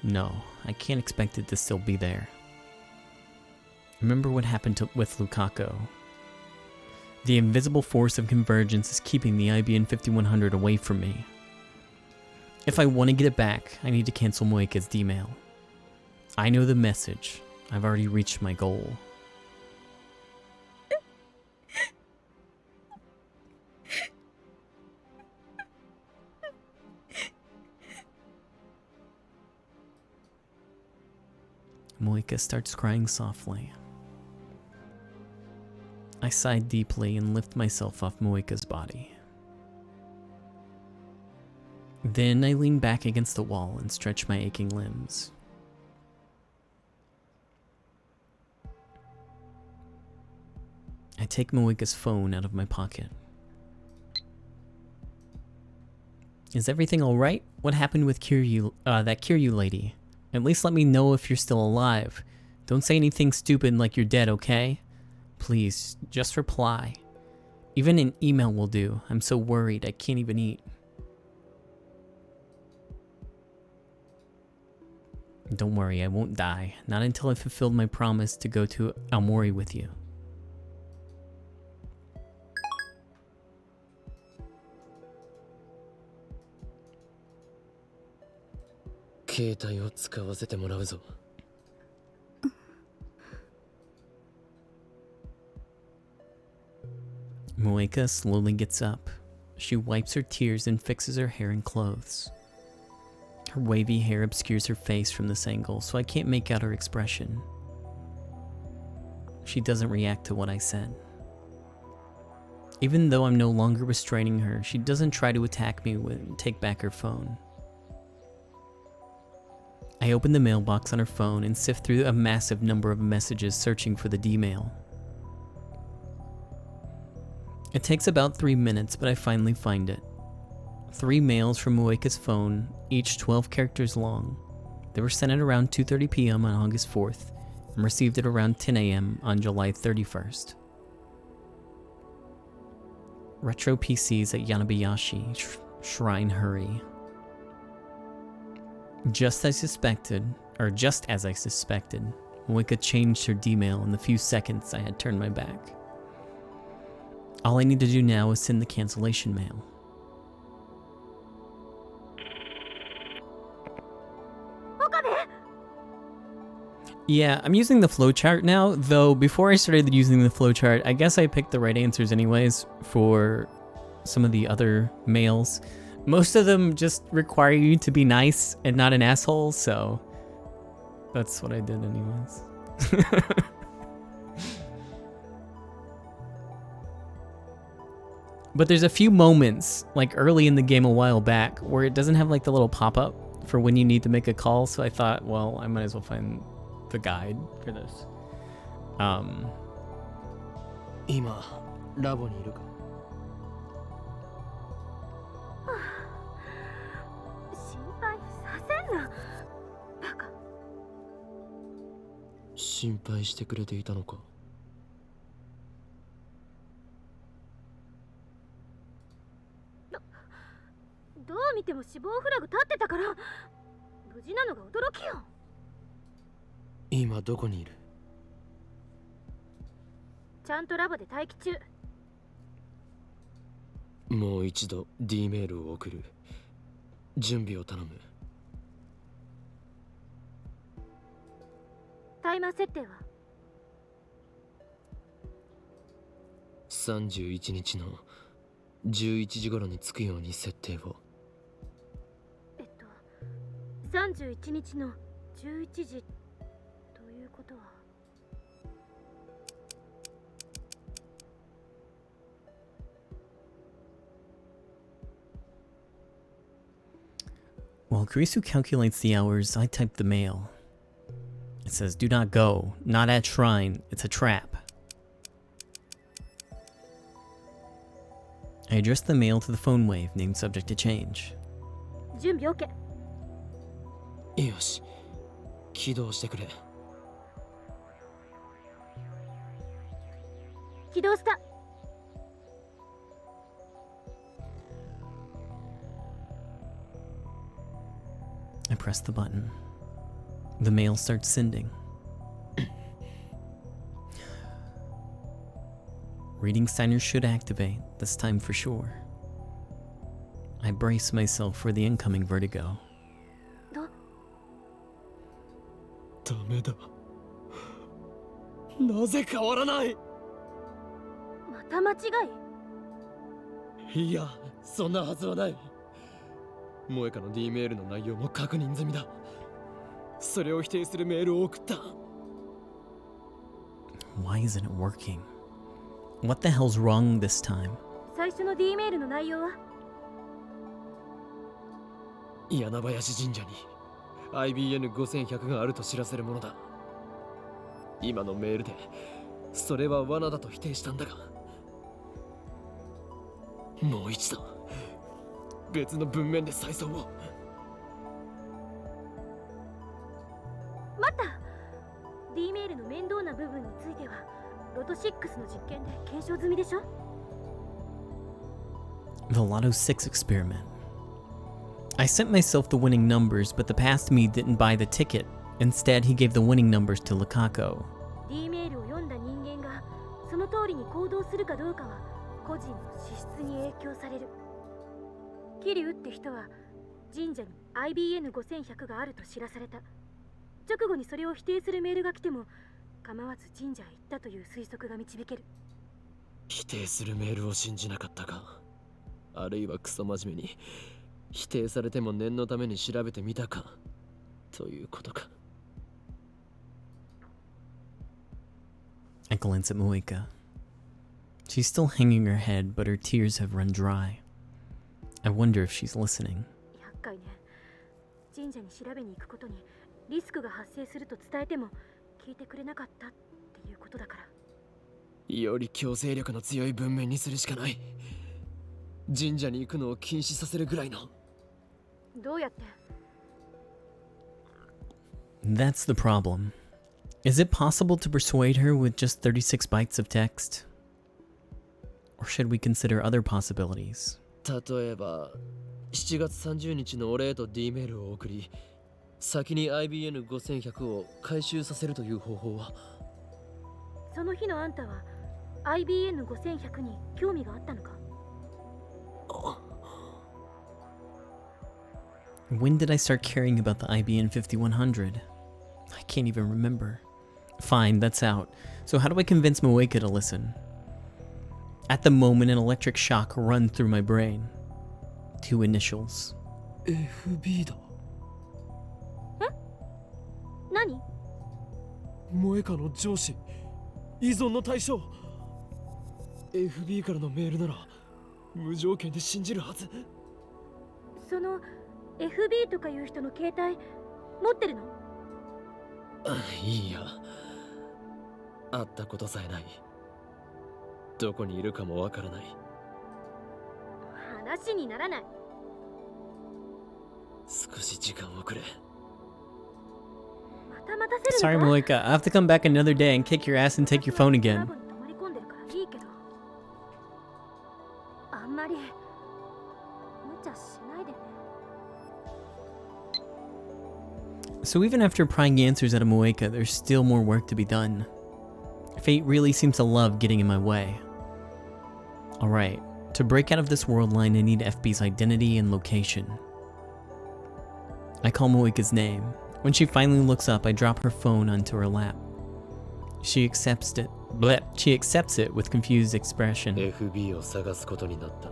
Speaker 1: No, I can't expect it to still be there. Remember what happened with Lukaku. The invisible force of convergence is keeping the IBN 5100 away from me. If I want to get it back, I need to cancel Moika's D-mail. I know the message. I've already reached my goal. Moika starts crying softly. I sigh deeply and lift myself off Moika's body. Then I lean back against the wall and stretch my aching limbs. I take Moika's phone out of my pocket. Is everything alright? What happened with that Kiryu lady? At least let me know if you're still alive. Don't say anything stupid like you're dead, okay? Please, just reply. Even an email will do. I'm so worried I can't even eat. Don't worry, I won't die. Not until I fulfilled my promise to go to Aomori with you. Moika slowly gets up. She wipes her tears and fixes her hair and clothes. Her wavy hair obscures her face from this angle, so I can't make out her expression. She doesn't react to what I said. Even though I'm no longer restraining her, she doesn't try to attack me and take back her phone. I open the mailbox on her phone and sift through a massive number of messages searching for the D-mail. It takes about 3 minutes, but I finally find it. 3 mails from Moika's phone, each 12 characters long. They were sent at around 2:30 p.m. on August 4th and received at around 10 a.m. on July 31st. Retro PCs at Yanabayashi, Shrine Hurry. Just as I suspected, Moika changed her D-mail in the few seconds I had turned my back. All I need to do now is send the cancellation mail. Yeah, I'm using the flowchart now, though before I started using the flowchart, I guess I picked the right answers anyways for some of the other mails. Most of them just require you to be nice and not an asshole, so that's what I did anyways. But there's a few moments, like early in the game a while back, where it doesn't have like the little pop-up for when you need to make a call, so I thought, well, I might as well find the guide for this.
Speaker 2: 今ラボにいるか
Speaker 5: 心配させんなバカ
Speaker 2: 心配してくれていたのか
Speaker 5: どう見ても死亡フラグ立ってたから無事なのが驚きよ
Speaker 2: 今どこにいる
Speaker 5: ちゃんとラボで待機中
Speaker 2: もう一度 D メールを送る準備を頼む
Speaker 5: タイマー設定は
Speaker 2: 31日の11時頃に着くように設定を
Speaker 5: 31日の11時ということは
Speaker 1: While Kurisu calculates the hours, I type the mail. It says, "Do not go. Not at shrine. It's a trap." I address the mail to the phone wave, named subject to change.
Speaker 5: 準備 OK
Speaker 2: よし起動してくれ
Speaker 5: 起動した
Speaker 1: I press the button. The mail starts sending. Reading signers should activate, this time for sure. I brace myself for the incoming vertigo.
Speaker 2: ダメだなぜ変わらない
Speaker 5: また間違い
Speaker 2: いやそんなはずはない萌香の D メールの内容も確認済みだそれを否定するメールを送った
Speaker 1: Why isn't it working? What the hell's wrong this time?
Speaker 5: 最初の D メールの内容は
Speaker 2: 柳林神社に IBN5100 があると知らせるものだ。今のメールでそれは罠だと否定したんだが、もう一度別の文面で再送を。
Speaker 5: 待った。 D メールの面倒な部分についてはロト6の実験で検証済みでしょ。
Speaker 1: The Lotto 6 experiment. I sent myself the winning numbers, but the past me didn't buy the ticket. Instead, he gave the winning numbers to Lukaku.
Speaker 5: D メールを読んだ人間がその通りに行動するかどうかは個人の資質に影響される。桐生って人は神社に IBN5100 があると知らされた。直後にそれを否定するメールが来ても構わず神社へ行ったという推測が導ける。
Speaker 2: 否定するメールを信じなかったか、あるいはクソ真面目に否定されても念のために調べてみたかということか。
Speaker 1: I glance at Moika. She's still hanging her head, but her tears have run dry. I wonder if she's listening.
Speaker 5: 厄介ね。神社に調べに行くことにリスクが発生すると伝えても聞いてくれなかったっていうことだから。
Speaker 2: より強制力の強い文面にするしかない。神社に行くのを禁止させるぐらいの。
Speaker 5: どうやって？
Speaker 1: That's the problem. Is it possible to persuade her with just 36 bytes of text? Or should we consider other possibilities?
Speaker 2: 例えば7月30日のお礼と D メールを送り、先に IBN5100 を回収させるという方法は。
Speaker 5: その日のあんたは IBN5100 に興味があったのか？
Speaker 1: When did I start caring about the IBN 5100? I can't even remember. Fine, that's out. So how do I convince Moeka to listen? At the moment, an electric shock runs through my brain. 2 initials.
Speaker 2: FB だ。
Speaker 5: 何？
Speaker 2: 萌えかの上司、依存の対象。FB からのメールなら無条件で信じるはず。
Speaker 5: その FB とかいう人の携帯持ってるの？
Speaker 2: いいや、会ったことさえない。どこにいるかもわからない。
Speaker 5: 話にならない。
Speaker 2: 少し時間をくれ。
Speaker 5: また待たせる
Speaker 1: Sorry,
Speaker 5: のか？
Speaker 1: Moeka. I have to come back another day and kick your ass and take your phone again.
Speaker 5: ラボに泊まり込んでるからいいけど、あんまり無茶しないでね。
Speaker 1: So even after prying answers out of Moeka, there's still more work to be done. Fate really seems to love getting in my way. Alright, to break out of this world line, I need FB's identity and location. I call Moeka's name. When she finally looks up, I drop her phone onto her lap. She accepts it. Bleh. She accepts it with confused expression.
Speaker 2: FB を探すことになった。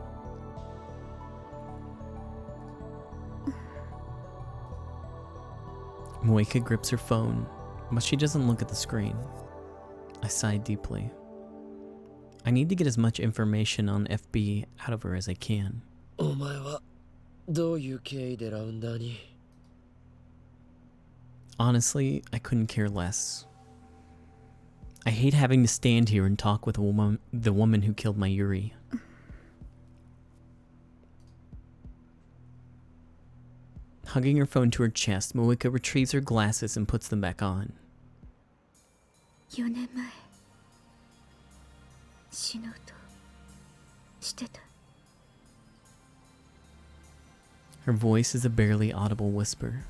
Speaker 1: Moeka grips her phone, but she doesn't look at the screen. I sigh deeply. I need to get as much information on FB out of her as I can.
Speaker 2: お前はどういう経緯でラウンダーに？
Speaker 1: Honestly, I couldn't care less. I hate having to stand here and talk with the woman who killed my Yuri. Hugging her phone to her chest, Moeka retrieves her glasses and puts them back on.
Speaker 6: 4年前死のうとしてた。
Speaker 1: Her voice is a barely audible whisper.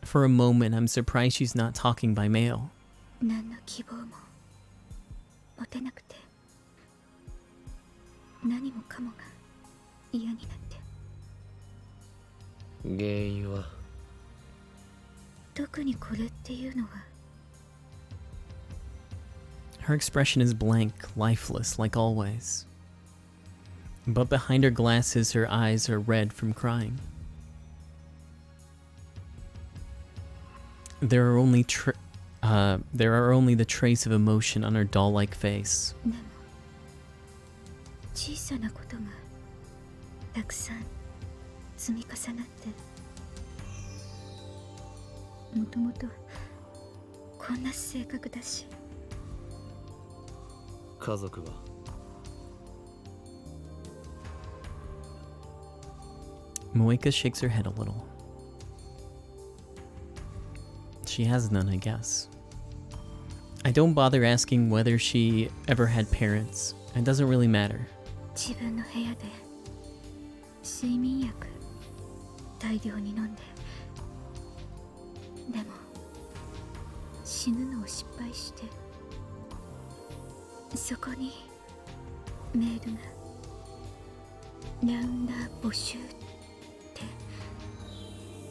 Speaker 1: For a moment, I'm surprised she's not talking by mail.
Speaker 6: 何の希望も持てなくて、何もかもが嫌になって。
Speaker 2: 原因は？
Speaker 6: 特にこれっていうのは。
Speaker 1: Her expression is blank, lifeless, like always. But behind her glasses, her eyes are red from crying. There are only the trace of emotion on her doll-like face.
Speaker 6: でも小さなことがたくさん積み重なってもともとこんな性格だし。
Speaker 2: 家族は
Speaker 1: Moika shakes her head a little. She has none, I guess. I don't bother asking whether she ever had parents. It doesn't really matter.
Speaker 6: 自分の部屋で睡眠薬大量に飲んで、でも死ぬのを失敗して、そこにメールがラウンダー募集って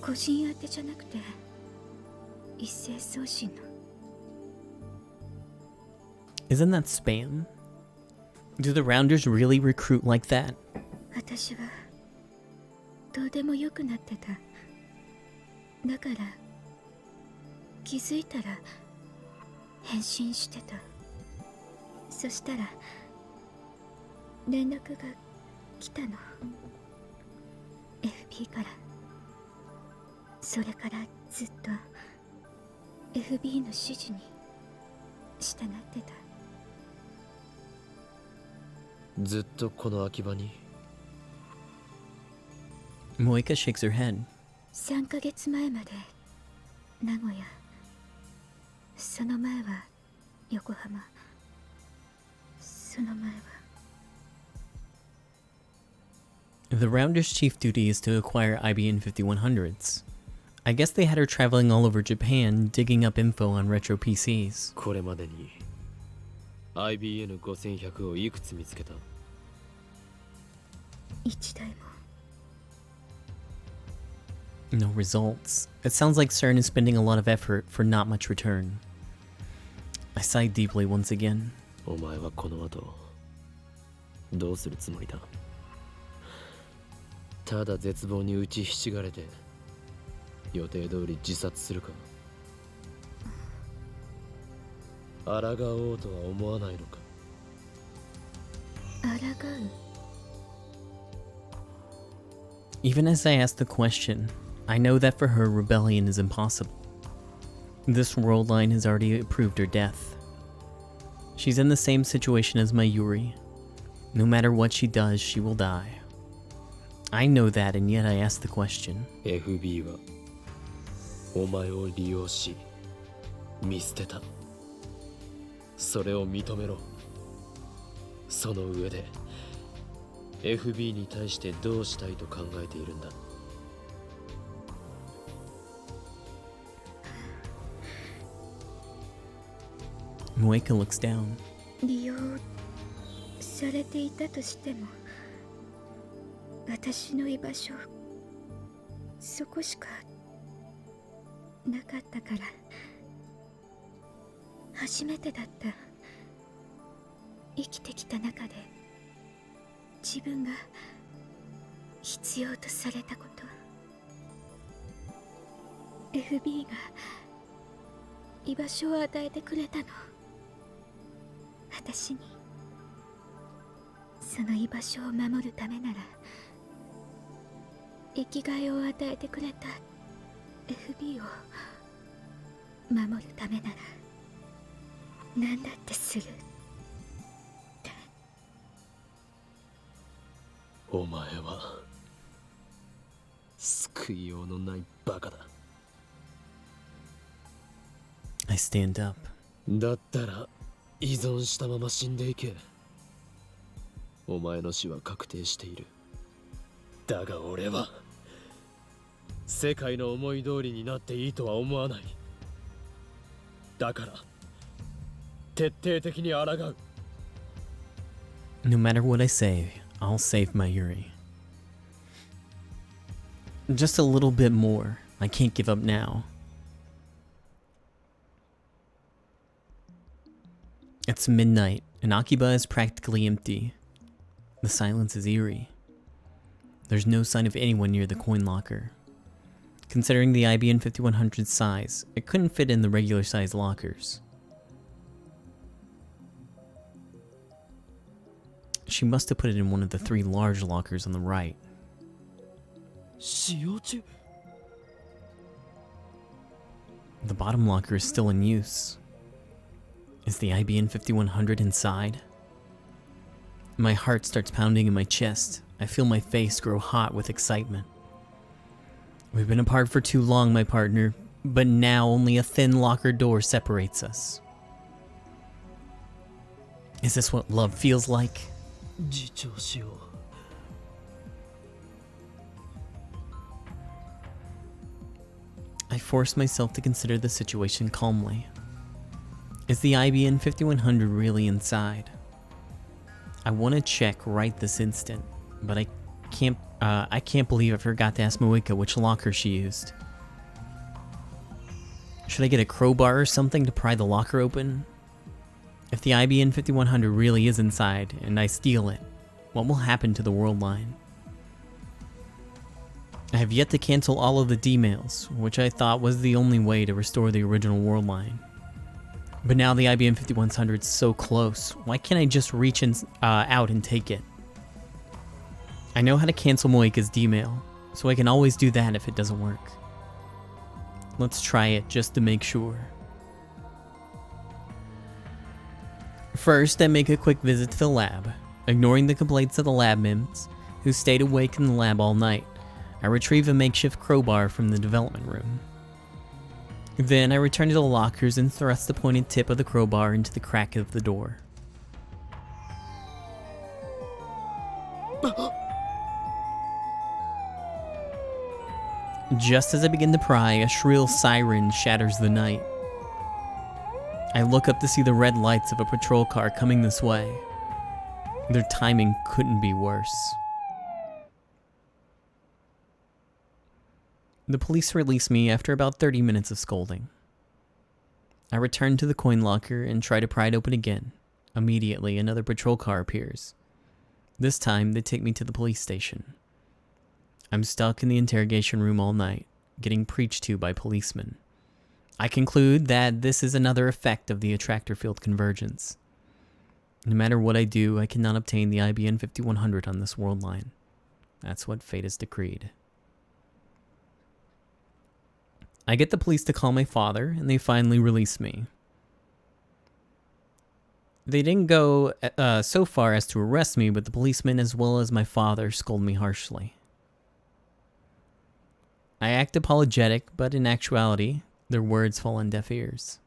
Speaker 6: 個人宛てじゃなくて一斉送信の。
Speaker 1: Isn't that spam? Do the rounders really recruit like that?
Speaker 6: 私はどうでもよくなってた。だから気づいたら返信してた。そしたら連絡が来たの。 FB から。それからずっと FB の指示に従ってた。
Speaker 2: ずっとこの秋葉に
Speaker 1: Moika shakes her head.
Speaker 6: 3ヶ月前まで名古屋、その前は横浜、その前は。
Speaker 1: The Rounder's chief duty is to acquire IBN 5100s. I guess they had her traveling all over Japan, digging up info on retro PCs.
Speaker 2: これまでに IBN5100 をいくつ見つけた？1
Speaker 6: 台も。
Speaker 1: No results. It sounds like CERN is spending a lot of effort for not much return. I sighed deeply once again.
Speaker 2: お前はこの後どうするつもりだ？ただ絶望に打ちひしがれて予定通り自殺するか？抗おうとは思わないのか？
Speaker 6: 抗う。
Speaker 1: Even as I ask the question, I know that for her, rebellion is impossible. This world line has already approved her death. She's in the same situation as Mayuri. No matter what she does, she will die. I know that, and yet I ask the question.
Speaker 2: FB はお前を利用し見捨てた。それを認めろ。その上で FB に対してどうしたいと考えているんだ？
Speaker 1: Moika looks down.
Speaker 6: 利用されていたとしても、私の居場所そこしかなかったから。初めてだった。生きてきた中で自分が必要とされたこと。 FB が居場所を与えてくれたの。私に。その居場所を守るためなら、生きがいを与えてくれた FB を守るためなら何だってするって。
Speaker 2: お前は救いようのないバカだ。
Speaker 1: I stand up.
Speaker 2: だったら依存したまま死んでいけ。お前の死は確定している。だが俺は世界の思い通りになっていいとは思わない。だから徹底的に抗う。
Speaker 1: No matter what I say, I'll save Mayuri. Just a little bit more. I can't give up now. It's midnight, and Akiba is practically empty. The silence is eerie. There's no sign of anyone near the coin locker. Considering the IBN 5100's size, it couldn't fit in the regular size lockers. She must have put it in one of the 3 large lockers on the right.
Speaker 2: 使用中。
Speaker 1: The bottom locker is still in use. Is the IBN 5100 inside? My heart starts pounding in my chest. I feel my face grow hot with excitement. We've been apart for too long, my partner, but now only a thin locker door separates us. Is this what love feels like?
Speaker 2: 自重しよう。
Speaker 1: I force myself to consider the situation calmly. Is the IBN 5100 really inside? I want to check right this instant, but I can't believe I forgot to ask Moika which locker she used. Should I get a crowbar or something to pry the locker open? If the IBN 5100 really is inside and I steal it, what will happen to the world line? I have yet to cancel all of the D-mails, which I thought was the only way to restore the original world line. But now the IBM 5100 is so close, why can't I just reach out and take it? I know how to cancel Moika's D-mail, so I can always do that if it doesn't work. Let's try it just to make sure. First, I make a quick visit to the lab, ignoring the complaints of the lab mims, who stayed awake in the lab all night. I retrieve a makeshift crowbar from the development room. Then I return to the lockers and thrust the pointed tip of the crowbar into the crack of the door. Just as I begin to pry, a shrill siren shatters the night. I look up to see the red lights of a patrol car coming this way. Their timing couldn't be worse. The police release me after about 30 minutes of scolding. I return to the coin locker and try to pry it open again. Immediately, another patrol car appears. This time, they take me to the police station. I'm stuck in the interrogation room all night, getting preached to by policemen. I conclude that this is another effect of the attractor field convergence. No matter what I do, I cannot obtain the IBN 5100 on this world line. That's what fate has decreed. I get the police to call my father, and they finally release me. They didn't go so far as to arrest me, but the policeman as well as my father scold me harshly. I act apologetic, but in actuality, their words fall on deaf ears.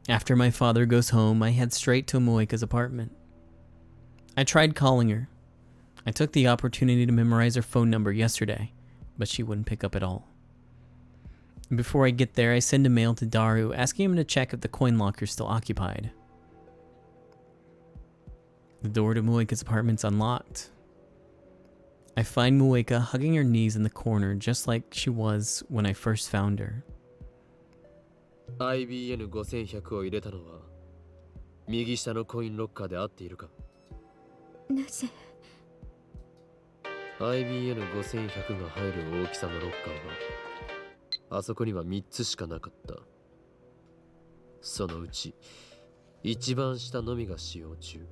Speaker 1: After my father goes home, I head straight to Moika's apartment. I tried calling her. I took the opportunity to memorize her phone number yesterday, but she wouldn't pick up at all. Before I get there, I send a mail to Daru asking him to check if the coin locker is still occupied. The door to Moika's apartment's unlocked. I find Moika hugging her knees in the corner just like she was when I first found her.
Speaker 2: IBN 5100を入れたのは右下のコインロッカーで合っているか？
Speaker 6: なぜ
Speaker 2: IBN 5100が入る大きさのロッカーはあそこには3つしかなかった。そのうち一番下のみが使用中。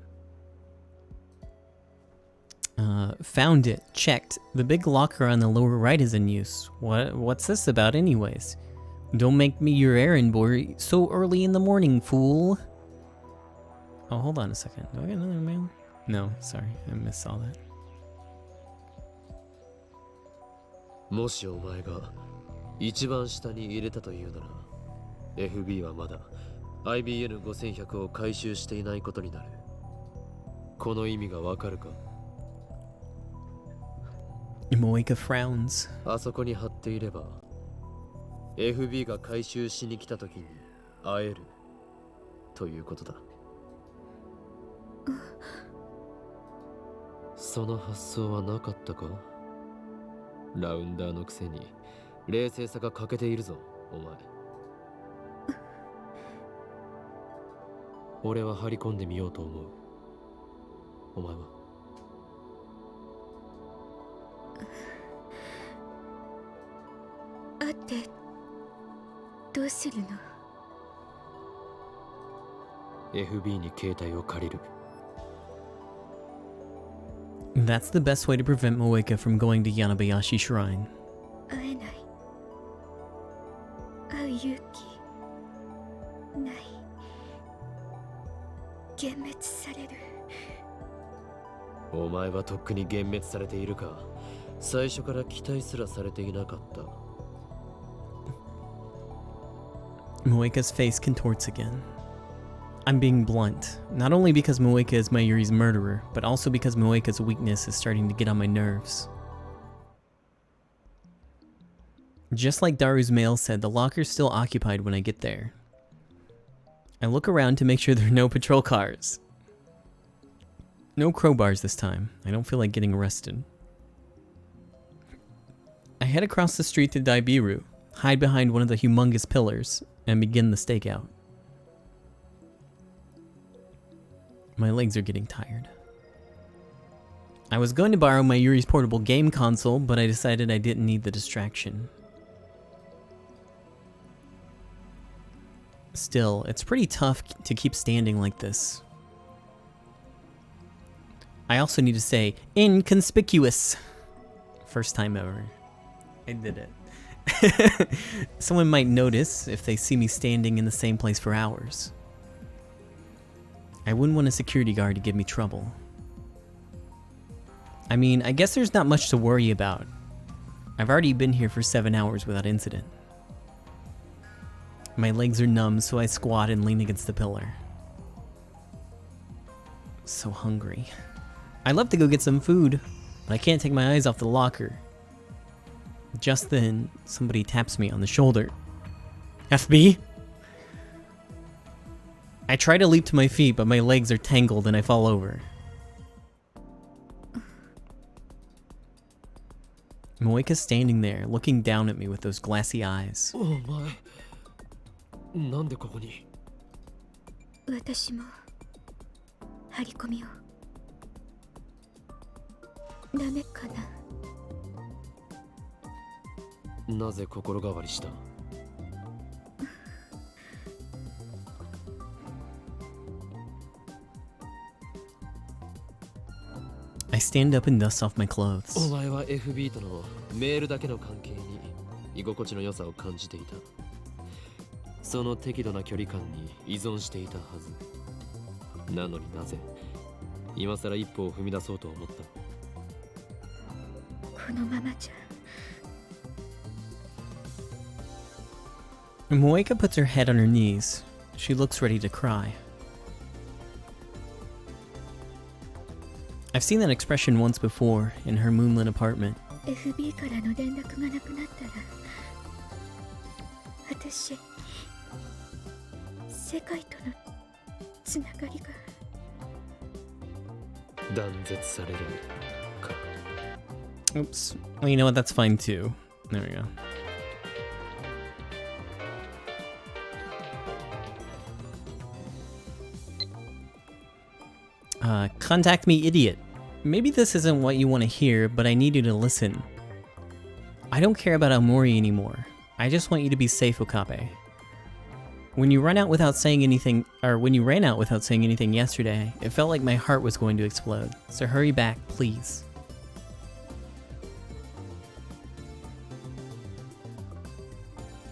Speaker 1: Found it. Checked. The big locker on the lower right is in use. What's this about anyways? Don't make me your errand boy so early in the morning, fool. Oh, hold on a second. Do I get another mail? No, sorry. I missed all that.
Speaker 2: もしお前が一番下に入れたというなら FB はまだ IBN 5100を回収していないことになる。この意味がわかるか？
Speaker 1: Moika frowns.
Speaker 2: あそこに貼っていれば FB が回収しに来た時に会えるということだ。その発想はなかったか？ラウンダーのくせに冷静さが欠けているぞ、お前。俺は張り込んでみようと思う。お前は？
Speaker 6: 会ってどうするの？
Speaker 2: FB に携帯を借りる。
Speaker 1: That's the best way to prevent Moika from going to Yanabayashi Shrine.
Speaker 6: 会えない。幻滅される。
Speaker 2: お前はとっくに幻滅されているか。最初から期待すらされていなかった。
Speaker 1: Moeka's face contorts again. I'm being blunt, not only because Moeka is Mayuri's murderer, but also because Moeka's weakness is starting to get on my nerves. Just like Daru's mail said, the locker's still occupied when I get there. I look around to make sure there are no patrol cars. No crowbars this time. I don't feel like getting arrested. I head across the street to Daibiru, hide behind one of the humongous pillars, and begin the stakeout. My legs are getting tired. I was going to borrow Mayuri's portable game console, but I decided I didn't need the distraction. Still, it's pretty tough to keep standing like this. I also need to say, inconspicuous. First time ever. I did it. Someone might notice if they see me standing in the same place for hours. I wouldn't want a security guard to give me trouble. I mean, I guess there's not much to worry about. I've already been here for 7 hours without incident. My legs are numb, so I squat and lean against the pillar. So hungry. I'd love to go get some food, but I can't take my eyes off the locker. Just then, somebody taps me on the shoulder. FB? I try to leap to my feet, but my legs are tangled and I fall over. Moeka's standing there, looking down at me with those glassy eyes.
Speaker 2: Oh my. なんでここに?
Speaker 6: 私も張り込みを。ダメかな。
Speaker 2: なぜ心変わりした?
Speaker 1: I stand up and dust off my clothes.
Speaker 2: お前は FB とのメールだけの関係に居心地の良さを感じていた。その適度な距離感に依存していたはず。なのになぜ今さら一歩を踏み出そうと思った?
Speaker 6: このままじゃ。
Speaker 1: Moeka puts her head on her knees. She looks ready to cry. I've seen that expression once before in her moonlit apartment.
Speaker 6: FB からの連絡がなくなったら、私、世界とのつながりが。
Speaker 2: 断絶されるか。
Speaker 1: Oops. Well, you know what? That's fine too. There we go. Contact me, idiot. Maybe this isn't what you want to hear, but I need you to listen. I don't care about Aomori anymore. I just want you to be safe, Okabe. When you ran out without saying anything yesterday, it felt like my heart was going to explode. So hurry back, please.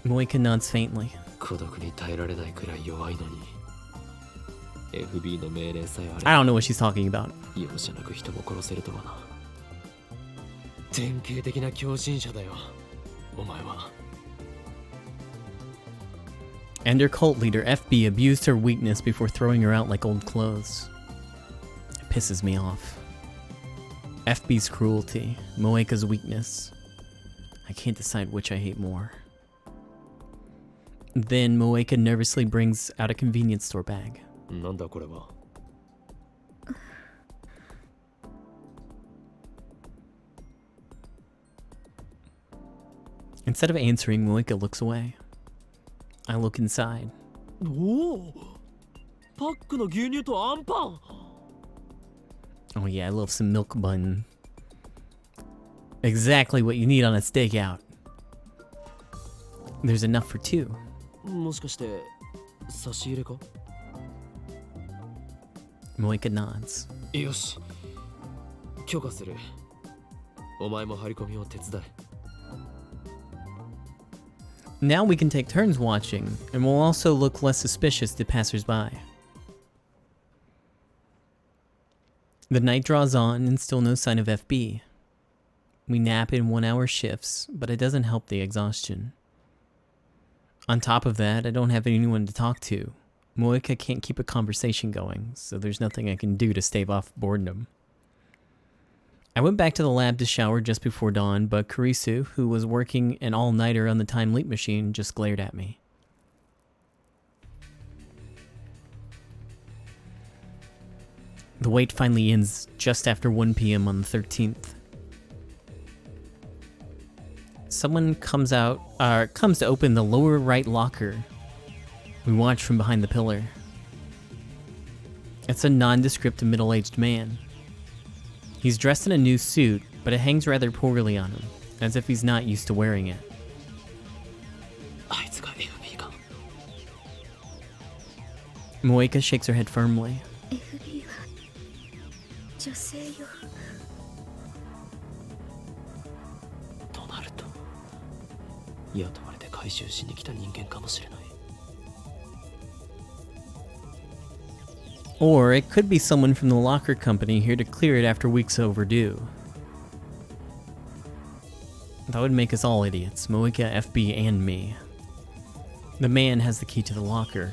Speaker 1: Moeka nods faintly.
Speaker 2: 孤独に耐えられないくらい弱いのに。FB の命令さえあれば
Speaker 1: I don't know what she's talking about.
Speaker 2: 容赦なく人も殺せるとはな。典型的な狂信者だよ、お前は。
Speaker 1: And her cult leader, FB, abused her weakness before throwing her out like old clothes. It pisses me off. FB's cruelty, Moeka's weakness. I can't decide which I hate more. Then Moeka nervously brings out a convenience store bag.
Speaker 2: なんだこれは。
Speaker 1: Instead of answering, Moeka looks away. I look inside.
Speaker 2: おお、パックの牛乳とアンパン。
Speaker 1: Oh yeah, I love some milk bun. Exactly what you need on a stakeout. There's enough for two.
Speaker 2: もしかして差し入れか?
Speaker 1: Moeka nods.
Speaker 2: よし、許可する。お前も張り込みを手伝え。
Speaker 1: Now we can take turns watching, and we'll also look less suspicious to passers-by. The night draws on and still no sign of FB. We nap in 1-hour shifts, but it doesn't help the exhaustion. On top of that, I don't have anyone to talk to. Moika can't keep a conversation going, so there's nothing I can do to stave off boredom. I went back to the lab to shower just before dawn, but Kurisu, who was working an all-nighter on the time leap machine, just glared at me. The wait finally ends just after 1 p.m. on the 13th. Someone comes to open the lower right locker. We watch from behind the pillar. It's a nondescript middle-aged man. He's dressed in a new suit, but it hangs rather poorly on him, as if he's not used to wearing it. Moika shakes her head firmly.
Speaker 6: FB は女性よ。
Speaker 2: となると、雇われて回収しに来た人間かもしれない。
Speaker 1: Or it could be someone from the locker company here to clear it after weeks overdue. That would make us all idiots, Moika, FB, and me. The man has the key to the locker.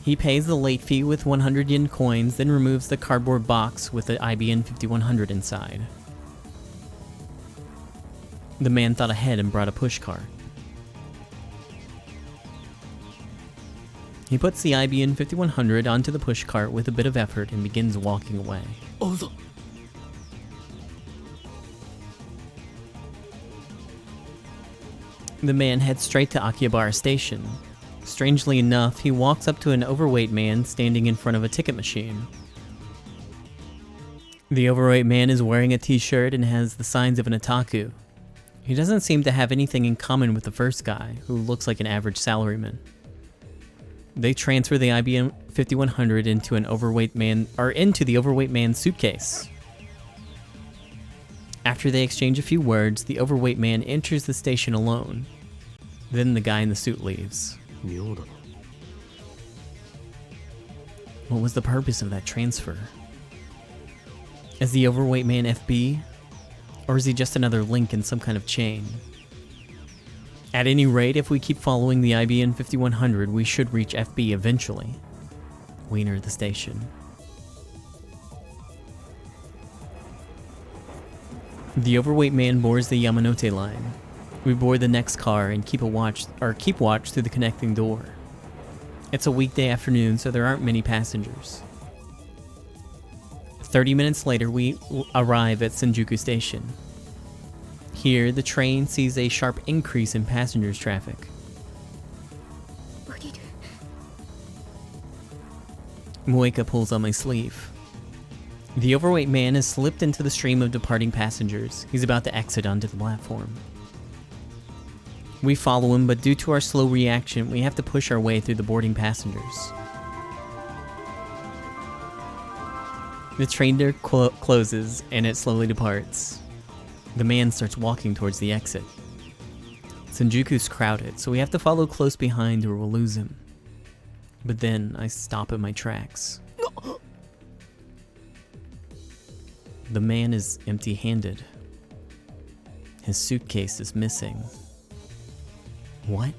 Speaker 1: He pays the late fee with 100 yen coins, then removes the cardboard box with the IBN 5100 inside. The man thought ahead and brought a pushcart. He puts the IBN 5100 onto the pushcart with a bit of effort and begins walking away. The man heads straight to Akihabara Station. Strangely enough, he walks up to an overweight man standing in front of a ticket machine. The overweight man is wearing a t-shirt and has the signs of an otaku. He doesn't seem to have anything in common with the first guy, who looks like an average salaryman. They transfer the IBM 5100 into the overweight man's suitcase. After they exchange a few words, the overweight man enters the station alone. Then the guy in the suit leaves. What was the purpose of that transfer? Is the overweight man FB? Or is he just another link in some kind of chain? At any rate, if we keep following the IBN 5100, we should reach FB eventually. We enter the station. The overweight man boards the Yamanote line. We board the next car and keep watch through the connecting door. It's a weekday afternoon, so there aren't many passengers. 30 minutes later, we arrive at Shinjuku Station. Here, the train sees a sharp increase in passengers traffic. Moika pulls on my sleeve. The overweight man has slipped into the stream of departing passengers. He's about to exit onto the platform. We follow him, but due to our slow reaction, we have to push our way through the boarding passengers. The train door closes, and it slowly departs. The man starts walking towards the exit. Shinjuku's crowded, so we have to follow close behind or we'll lose him. But then I stop at my tracks. The man is empty-handed. His suitcase is missing. What?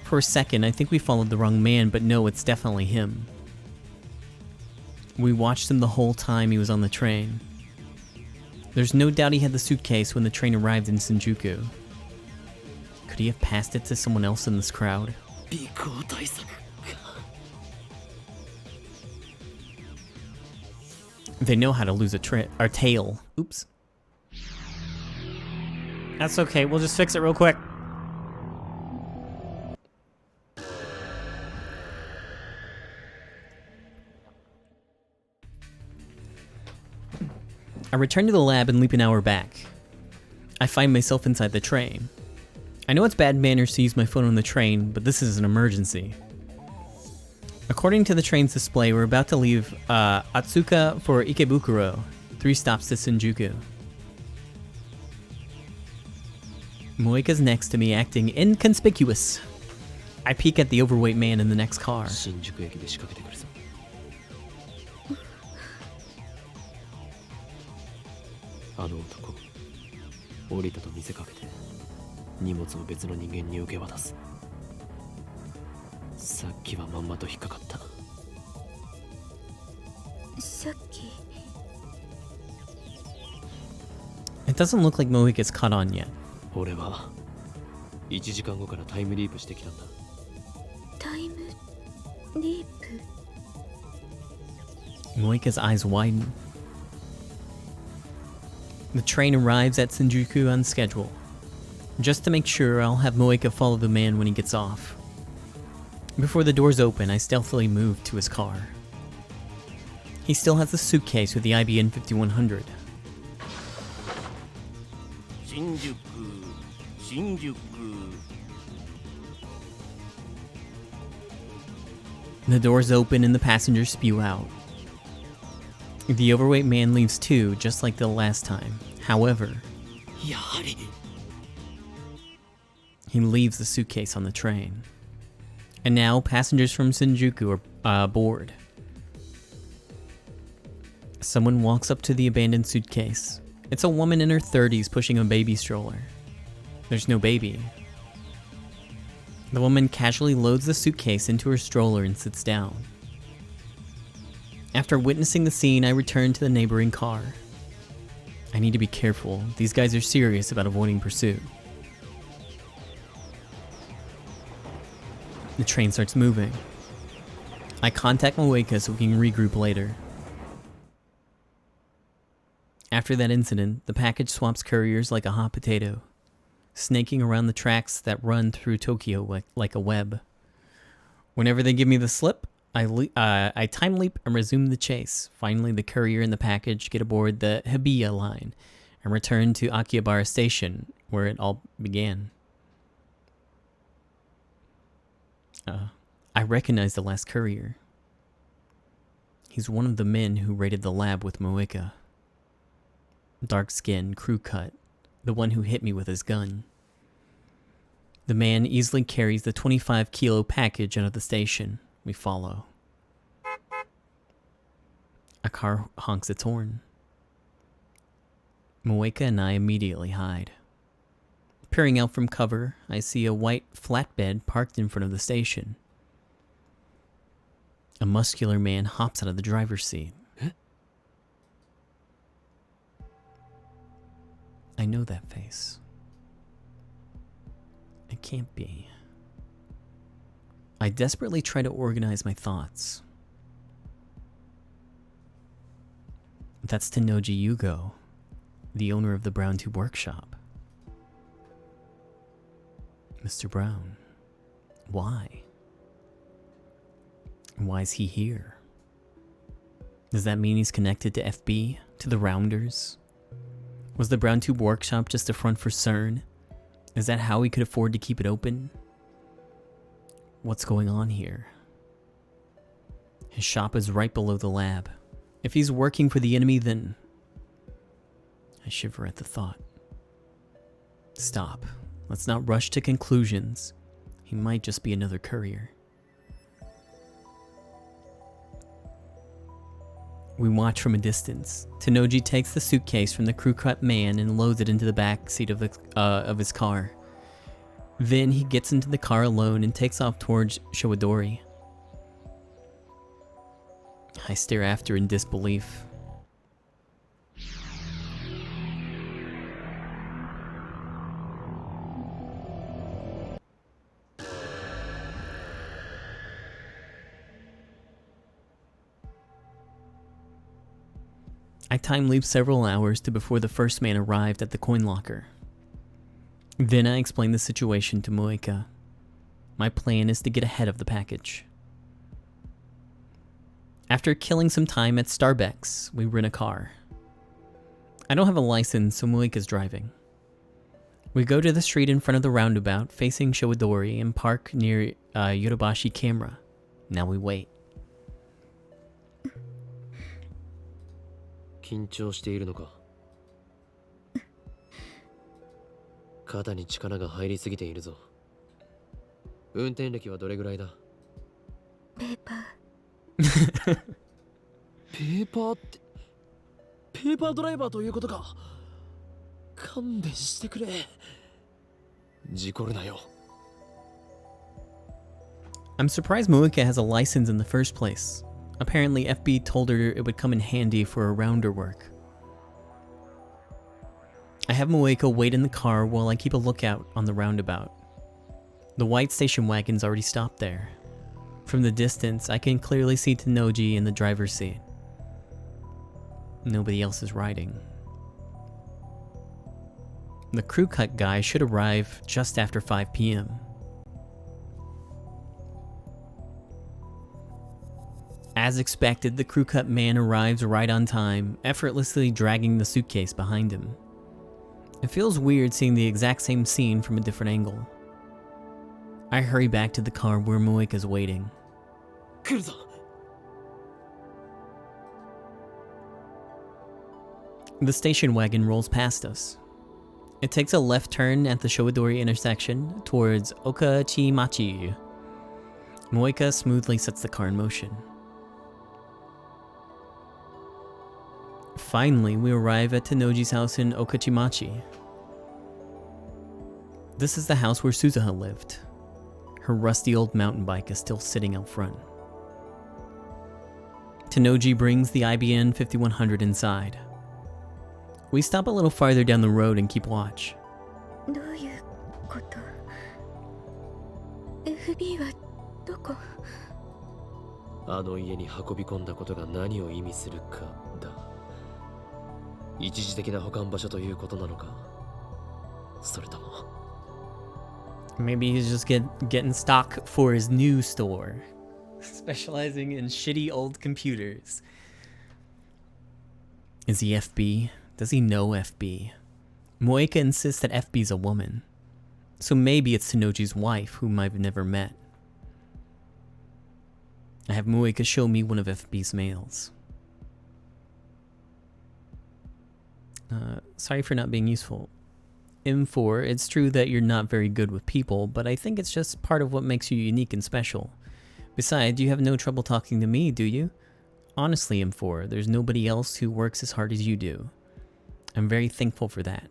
Speaker 1: For a second, I think we followed the wrong man, but no, it's definitely him. We watched him the whole time he was on the train. There's no doubt he had the suitcase when the train arrived in Shinjuku. Could he have passed it to someone else in this crowd? They know how to lose a tail. Oops. That's okay, we'll just fix it real quick. I return to the lab and leap an hour back. I find myself inside the train. I know it's bad manners to use my phone on the train, but this is an emergency. According to the train's display, we're about to leave Atsuka for Ikebukuro, 3 stops to Shinjuku. Moika's next to me, acting inconspicuous. I peek at the overweight man in the next car.
Speaker 2: あの男降りたと見せかけて荷物を別の人間に受け渡す。さっきはまんまと引っかかった。
Speaker 6: さっき
Speaker 1: It doesn't look like Moika's caught on yet.
Speaker 2: 俺は1時間後からタイムリープしてきたんだ。
Speaker 6: タイムリープ
Speaker 1: Moika's eyes widen. The train arrives at Shinjuku on schedule. Just to make sure, I'll have Moika follow the man when he gets off. Before the doors open, I stealthily move to his car. He still has the suitcase with the IBN 5100.
Speaker 7: 新宿新宿
Speaker 1: The doors open and the passengers spew out. The overweight man leaves too, just like the last time. However,
Speaker 2: やはり
Speaker 1: he leaves the suitcase on the train. And now passengers from Shinjuku are aboard. Someone walks up to the abandoned suitcase. It's a woman in her 30s pushing a baby stroller. There's no baby. The woman casually loads the suitcase into her stroller and sits down. After witnessing the scene, I return to the neighboring car. I need to be careful. These guys are serious about avoiding pursuit. The train starts moving. I contact Moika so we can regroup later. After that incident, the package swaps couriers like a hot potato, snaking around the tracks that run through Tokyo like a web. Whenever they give me the slip, I time leap and resume the chase. Finally, the courier and the package get aboard the Hibiya line and return to Akihabara Station, where it all began. I recognize the last courier. He's one of the men who raided the lab with Moika. Dark skin, crew cut, the one who hit me with his gun. The man easily carries the 25-kilo package out of the station. We follow. A car honks its horn. Moika and I immediately hide. Peering out from cover, I see a white flatbed parked in front of the station. A muscular man hops out of the driver's seat. I know that face. It can't be. I desperately try to organize my thoughts. That's Tennoji Yugo, the owner of the Brown Tube Workshop. Mr. Brown, why? Why is he here? Does that mean he's connected to FB, to the Rounders? Was the Brown Tube Workshop just a front for CERN? Is that how he could afford to keep it open? What's going on here? His shop is right below the lab. If he's working for the enemy, then... I shiver at the thought. Stop. Let's not rush to conclusions. He might just be another courier. We watch from a distance. Tennoji takes the suitcase from the crew-cut man and loads it into the back seat of his car. Then he gets into the car alone and takes off towards Showadori. I stare after in disbelief. I time leap several hours to before the first man arrived at the coin locker. Then I explain the situation to Moika. My plan is to get ahead of the package. After killing some time at Starbucks, we rent a car. I don't have a license, so Moika's driving. We go to the street in front of the roundabout facing Showadori and park near Yodobashi Camera. Now we wait.
Speaker 2: 緊張しているのか。肩に力が入りすぎているぞ。運転歴はどれぐらいだ。
Speaker 6: ペーパー
Speaker 2: ペーパーってペーパードライバーということか。勘弁してくれ。事故るなよ。
Speaker 1: I'm surprised Moeka has a license in the first place. Apparently FB told her it would come in handy for her rounder work. I have Moeka wait in the car while I keep a lookout on the roundabout. The white station wagon's already stopped there. From the distance, I can clearly see Tanoji in the driver's seat. Nobody else is riding. The crew cut guy should arrive just after 5 p.m. As expected, the crew cut man arrives right on time, effortlessly dragging the suitcase behind him. It feels weird seeing the exact same scene from a different angle. I hurry back to the car where Moeka's waiting.
Speaker 2: 来るぞ。
Speaker 1: The station wagon rolls past us. It takes a left turn at the Showadori intersection towards Okachimachi. Moeka smoothly sets the car in motion. Finally, we arrive at Tanoji's house in Okachimachi. This is the house where Suzuha lived. Her rusty old mountain bike is still sitting out front. Tanoji brings the IBN 5100 inside. We stop a little farther down the road and keep watch.
Speaker 6: どういうこと？ FB はどこ？
Speaker 2: あの家に運び込んだことが何を意味するかだ。一時的な保管場所ということなのか、それとも
Speaker 1: Maybe he's just getting stock for his new store, specializing in shitty old computers. Is he FB? Does he know FB? Moeka insists that FB's a woman, so maybe it's Tanoji's wife, whom I've never met. I have Moeka show me one of FB's mails. Sorry for not being useful. M4, it's true that you're not very good with people, but I think it's just part of what makes you unique and special. Besides, you have no trouble talking to me, do you? Honestly, M4, there's nobody else who works as hard as you do. I'm very thankful for that.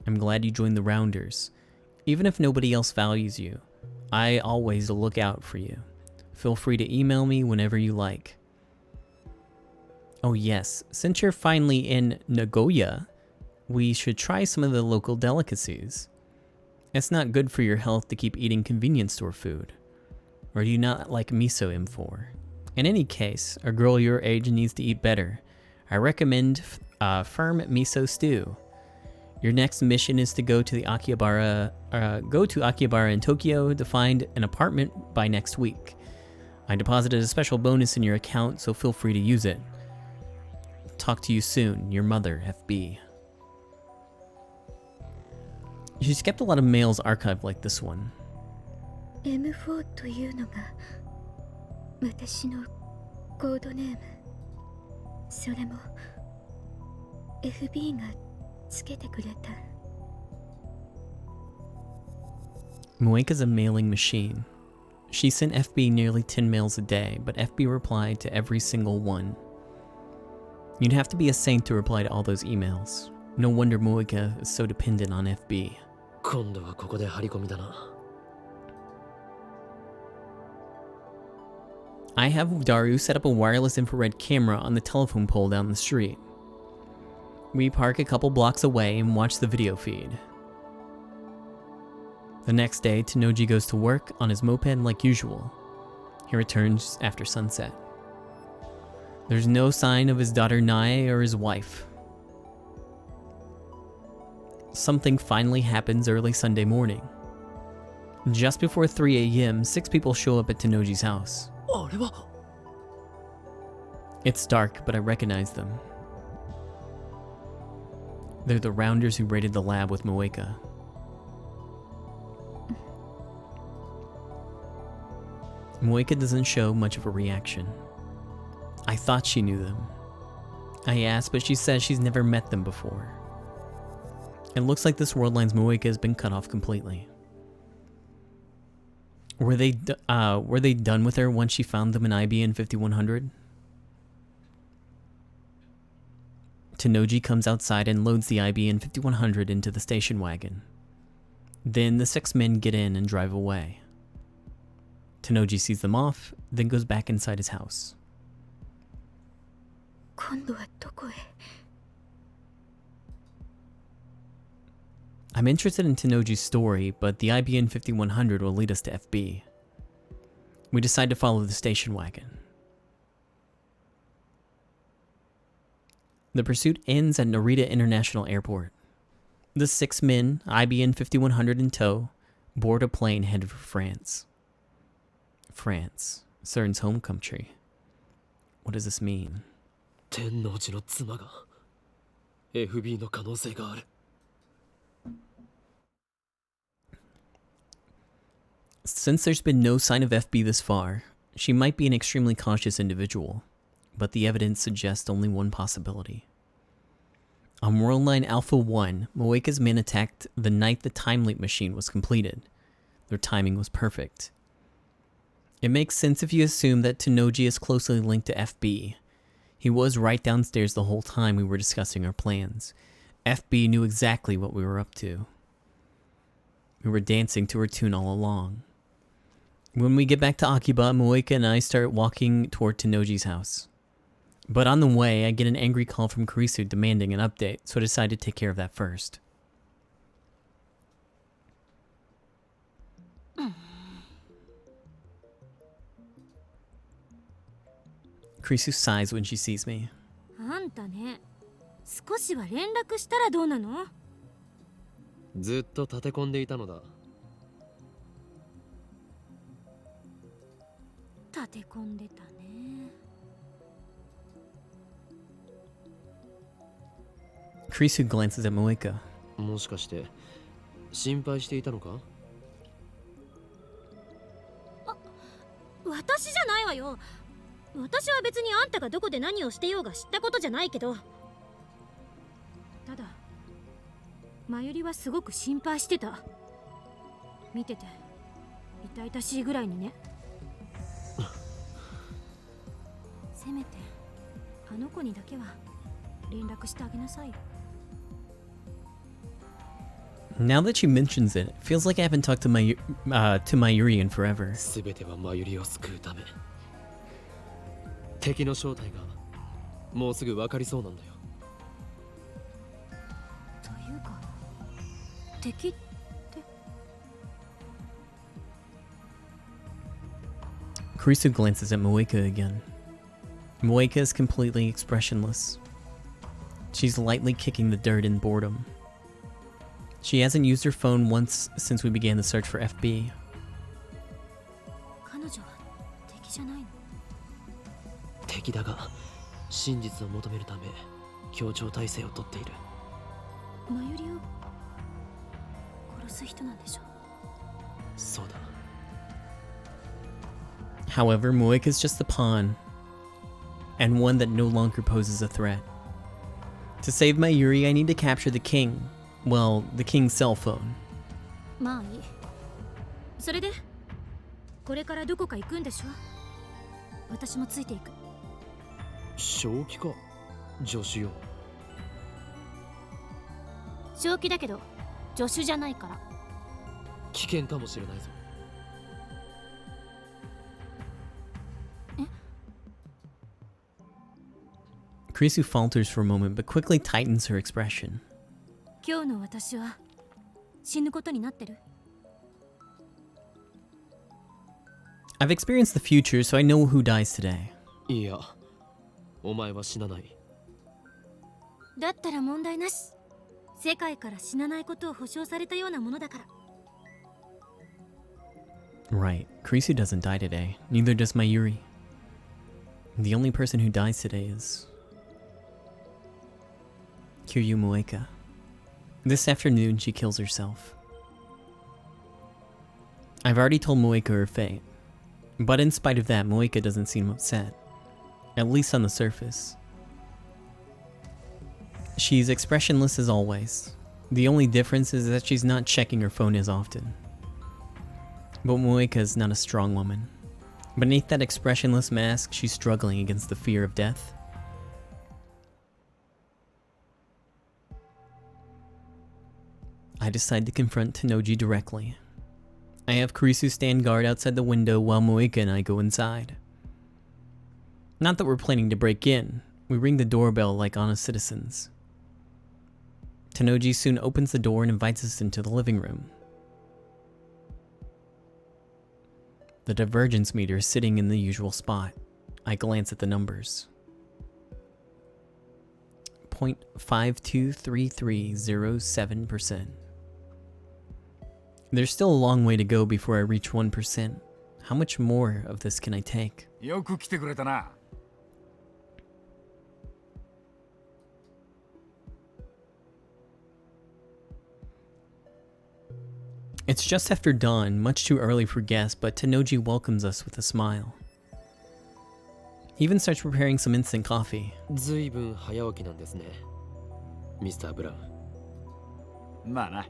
Speaker 1: I'm glad you joined the Rounders. Even if nobody else values you, I always look out for you. Feel free to email me whenever you like. Oh yes, since you're finally in Nagoya, we should try some of the local delicacies. It's not good for your health to keep eating convenience store food. Or do you not like miso M4? In any case, a girl your age needs to eat better. I recommend firm miso stew. Your next mission is to go to Akihabara in Tokyo to find an apartment by next week. I deposited a special bonus in your account, so feel free to use it. Talk to you soon, your mother, FB. She's kept a lot of mails archived like this one.
Speaker 6: M4 というのが私のコードネーム。それも FB がつけてくれた。
Speaker 1: Moeka's a mailing machine. She sent FB nearly 10 mails a day, but FB replied to every single one. You'd have to be a saint to reply to all those emails. No wonder Moeka is so dependent on FB.
Speaker 2: 今度はここで張り込みだな。
Speaker 1: I have Daru set up a wireless infrared camera on the telephone pole down the street. We park a couple blocks away and watch the video feed. The next day, Tanoji goes to work on his moped like usual. He returns after sunset. There's no sign of his daughter Nae or his wife. Something finally happens early Sunday morning. Just before 3 a.m., 6 people show up at Tanoji's house.
Speaker 2: あれは
Speaker 1: It's dark, but I recognize them. They're the Rounders who raided the lab with Moeka. Moeka doesn't show much of a reaction. I thought she knew them. I asked, but she says she's never met them before. It looks like this Worldline's Moeka has been cut off completely. Were they done with her once she found them in IBN 5100? Tenoji comes outside and loads the IBN 5100 into the station wagon. Then the 6 men get in and drive away. Tenoji sees them off, then goes back inside his house.
Speaker 6: 今度はどこへ
Speaker 1: I'm interested in Tenoji's story, but the IBN 5100 will lead us to FB. We decide to follow the station wagon. The pursuit ends at Narita International Airport. The 6 men, IBN 5100 in tow, board a plane headed for France. France, CERN's home country. What does this mean?
Speaker 2: 天王寺の妻が FB の可能性がある。
Speaker 1: Since there's been no sign of FB this far, she might be an extremely cautious individual, but the evidence suggests only one possibility. On World Line Alpha 1, Moeka's men attacked the night the time leap machine was completed. Their timing was perfect. It makes sense if you assume that Tenoji is closely linked to FB. He was right downstairs the whole time we were discussing our plans. FB knew exactly what we were up to. We were dancing to her tune all along. When we get back to Akiba, Moeka and I start walking toward Tenoji's house. But on the way, I get an angry call from Kurisu demanding an update, so I decide to take care of that first. Kurisu sighs when she sees me.
Speaker 5: あんたね、少しは連絡したらどうなの？
Speaker 2: ずっと立て込んでいたのだ。
Speaker 5: 立て込んでたね。
Speaker 1: Kurisu glances at Moeka.
Speaker 2: もしかして心配していたのか？
Speaker 5: 私じゃないわよ。私は別にあんたがどこで何をしてようが知ったことじゃないけど、ただまゆりはすごく心配してた。見てて痛々しいぐらいにね。せめてあの子にだけは連絡してあげなさい。
Speaker 1: Now that she mentions it, it feels like I haven't talked to Mayuri in forever.
Speaker 2: すべてはまゆりを救うため。敵の正体がもうすぐ分かりそうなんだよ。
Speaker 5: というか敵って
Speaker 1: Kurisu glances at Moeka again. Moeka is completely expressionless. She's lightly kicking the dirt in boredom. She hasn't used her phone once since we began the search for FB.
Speaker 5: 彼女は敵じゃないの？
Speaker 2: 敵だが真実を求めるため協調体制をとっている。
Speaker 5: まゆりを殺す人なんでしょ？
Speaker 2: そうだ。
Speaker 1: However, Moeka's just a pawn, and one that no longer poses a threat. To save Mayuri, I need to capture the king. Well, the king's cell phone.
Speaker 5: まあいい。それでこれからどこか行くんでしょ？私もついていく。
Speaker 2: 正気か助手よ。
Speaker 5: 正気だけど助手じゃないから。
Speaker 2: 危険かもしれないぞ。
Speaker 1: Kurisu falters for a moment, but quickly tightens her expression.
Speaker 5: 今日の私は死ぬことになってる。
Speaker 1: I've experienced the future, so I know who dies today.
Speaker 2: いや、お前は死なない。
Speaker 5: だったら問題なし。世界から死なないことを保証されたようなものだから。
Speaker 1: Right, Kurisu doesn't die today. Neither does Mayuri. The only person who dies today is Kiryu Moeka. This afternoon, she kills herself. I've already told Moeka her fate, but in spite of that, Moeka doesn't seem upset, at least on the surface. She's expressionless as always. The only difference is that she's not checking her phone as often. But Moeka is not a strong woman. Beneath that expressionless mask, she's struggling against the fear of death. I decide to confront Tanoji directly. I have Kurisu stand guard outside the window while Moeka and I go inside. Not that we're planning to break in. We ring the doorbell like honest citizens. Tanoji soon opens the door and invites us into the living room. The divergence meter is sitting in the usual spot. I glance at the numbers. 0.523307%. There's still a long way to go before I reach 1%. How much more of this can I take?
Speaker 8: よく来てくれたな。
Speaker 1: It's just after dawn, much too early for guests, but Tanoji welcomes us with a smile. He even starts preparing some instant coffee.
Speaker 2: ずいぶん早起きなんですね、ミスター・ブラウン。
Speaker 8: まあな。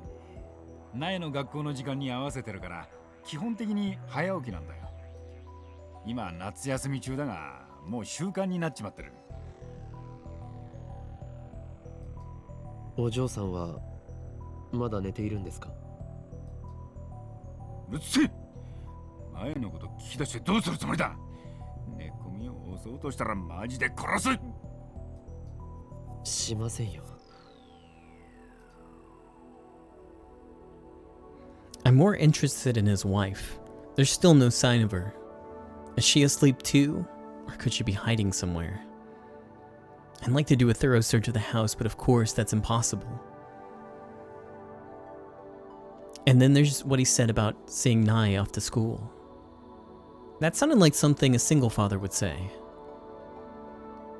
Speaker 8: 苗の学校の時間に合わせてるから、基本的に早起きなんだよ。今夏休み中だが、もう習慣になっちまってる。
Speaker 2: お嬢さんはまだ寝ているんですか？
Speaker 8: うっせえ！前のこと聞き出してどうするつもりだ。寝込みを襲おうとしたらマジで殺す。
Speaker 2: しませんよ。
Speaker 1: I'm more interested in his wife. There's still no sign of her. Is she asleep too? Or could she be hiding somewhere? I'd like to do a thorough search of the house, but of course that's impossible. And then there's what he said about seeing Nai off to school. That sounded like something a single father would say.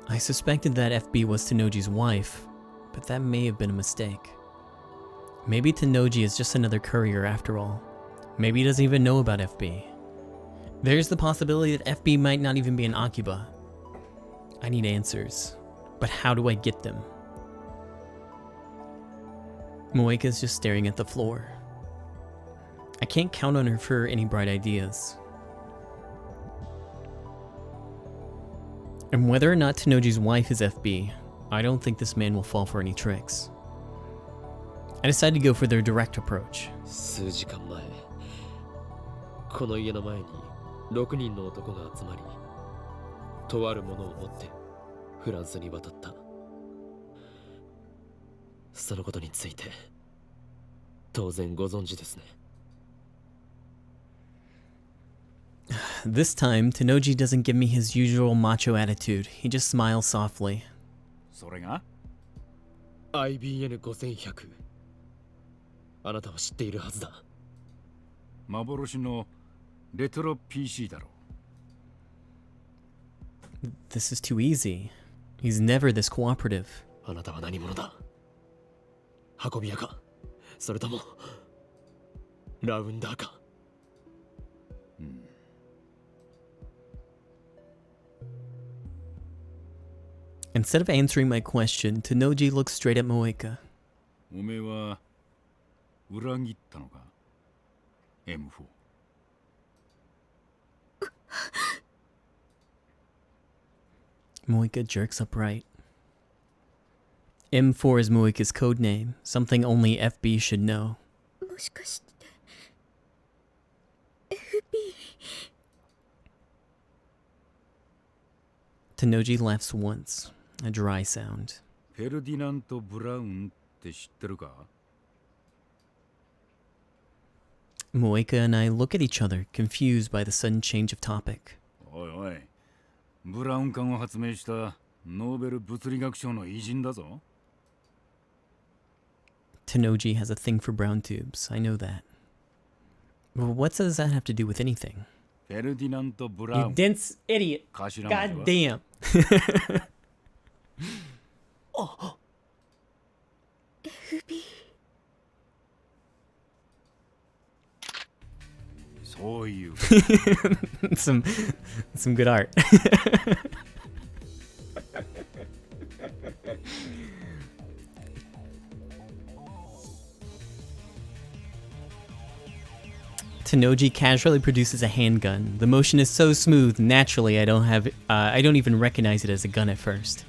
Speaker 1: I suspected that FB was Tanoji's wife, but that may have been a mistake. Maybe Tanoji is just another courier after all. Maybe he doesn't even know about FB. There's the possibility that FB might not even be an Akiba. I need answers, but how do I get them? Moeka's just staring at the floor. I can't count on her for any bright ideas. And whether or not Tanoji's wife is FB, I don't think this man will fall for any tricks. I decided to go for their direct approach.
Speaker 2: 数時間前、この家の前に6人の男が集まり、とあるものを持ってフランスに渡った。そのことについて当然ご存知ですね。
Speaker 1: This time, Tanoji doesn't give me his usual macho attitude. He just smiles softly.
Speaker 8: それが
Speaker 2: IBN5100。あなたは知っているはずだ。
Speaker 8: 幻のレトロ PC だろ。
Speaker 1: This is too easy. He's never this cooperative.
Speaker 2: あなたは何者だ？運び屋か？それともラウンダーか？Instead
Speaker 1: of answering my question, Tanoji looks straight at Moeka.
Speaker 8: おめえは裏切ったのか ?M4。Moeka
Speaker 1: jerks upright. M4 is Moeka's code name, something only FB should know.
Speaker 6: もしかして FB
Speaker 1: Tanoji laughs once, a dry sound.
Speaker 8: フェルディナント・ブラウンって知ってるか
Speaker 1: Moeka and I look at each other, confused by the sudden change of topic.
Speaker 8: おいおい、ブラウン管を発明したノーベル物理学賞の偉人だぞ。
Speaker 1: Tanoji has a thing for brown tubes, I know that. But what does that have to do with anything?
Speaker 8: フェルディナント・ブラウ
Speaker 1: You
Speaker 8: ン。
Speaker 1: dense idiot.
Speaker 8: 頭文字は
Speaker 1: God damn.
Speaker 6: FB
Speaker 8: そういう。
Speaker 1: some good art. Tanoji casually produces a handgun. The motion is so smooth, naturally I don't even recognize it as a gun at first.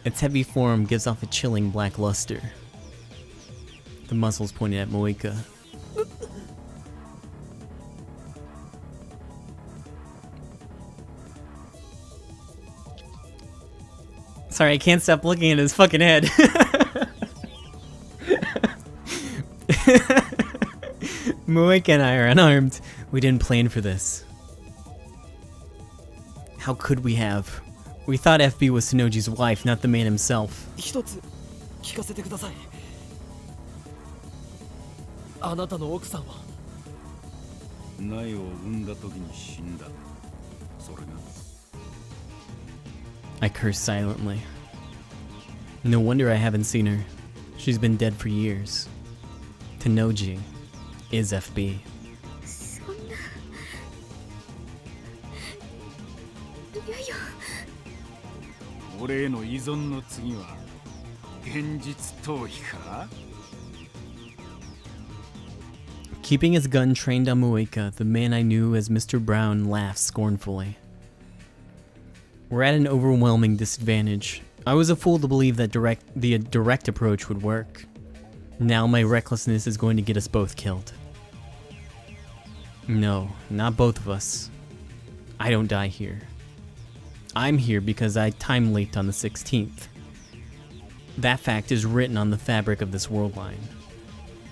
Speaker 1: Its heavy form gives off a chilling black luster. The muzzles pointed at Moeka. Sorry, I can't stop looking at his fucking head. Moeka and I are unarmed. We didn't plan for this. How could we have? We thought FB was Tsunoji's wife, not the man himself.
Speaker 2: 一つ聞かせてください。あなたの奥さんは
Speaker 8: 苗を産んだ時に死んだ。それが
Speaker 1: I curse silently. No wonder I haven't seen her. She's been dead for years. Tsunoji is FB.
Speaker 6: そんな。いやいや。
Speaker 8: 俺への依存の次は現実逃避か？
Speaker 1: Keeping his gun trained on Moeka, the man I knew as Mr. Brown laughs scornfully. We're at an overwhelming disadvantage. I was a fool to believe that the direct approach would work. Now my recklessness is going to get us both killed. No, not both of us. I don't die here. I'm here because I time leaked on the 16th. That fact is written on the fabric of this world line.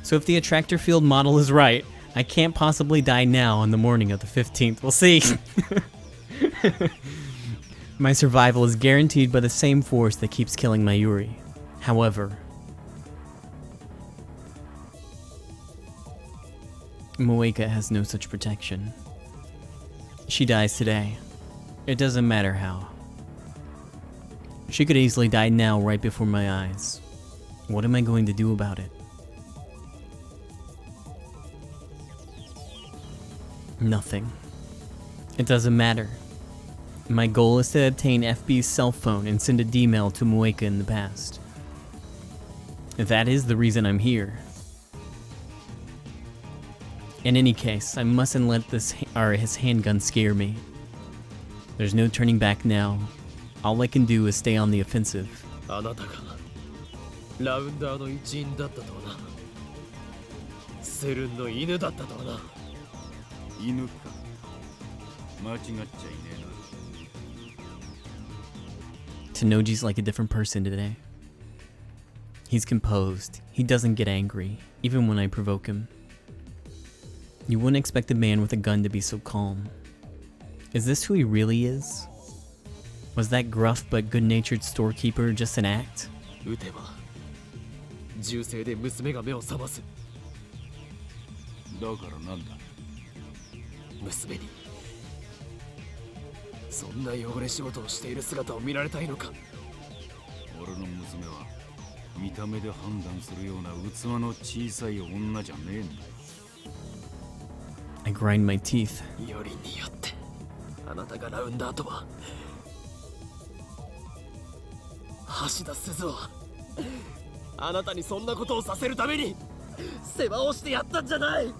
Speaker 1: So if the attractor field model is right, I can't possibly die now on the morning of the 15th. We'll see. My survival is guaranteed by the same force that keeps killing Mayuri. However, Moeka has no such protection. She dies today. It doesn't matter how. She could easily die now right before my eyes. What am I going to do about it? Nothing. It doesn't matter. My goal is to obtain FB's cell phone and send a D-mail to Moeka in the past. That is the reason I'm here. In any case, I mustn't let his handgun scare me. There's no turning back now. All I can do is stay on the offensive.
Speaker 2: あなたがラウンダーの一員だったとはな。セルンの犬だったとはな。
Speaker 8: 犬か。間違っちゃいねえな。
Speaker 1: Tsunoji's like a different person today. He's composed. He doesn't get angry, even when I provoke him. You wouldn't expect a man with a gun to be so calm. Is this who he really is? Was that gruff but good-natured storekeeper just an act?
Speaker 2: 撃てば銃声で娘が目を覚ます。
Speaker 8: だからなんだ。
Speaker 2: 娘にそんな汚れ仕事をしている姿を見られたいのか。
Speaker 8: 俺の娘は見た目で判断するような器の小さい女じゃねえんだ。
Speaker 1: I grind my teeth.
Speaker 2: よりによってあなたがラウンダーとは。橋田鈴はあなたにそんなことをさせるために世話をしてやったんじゃない。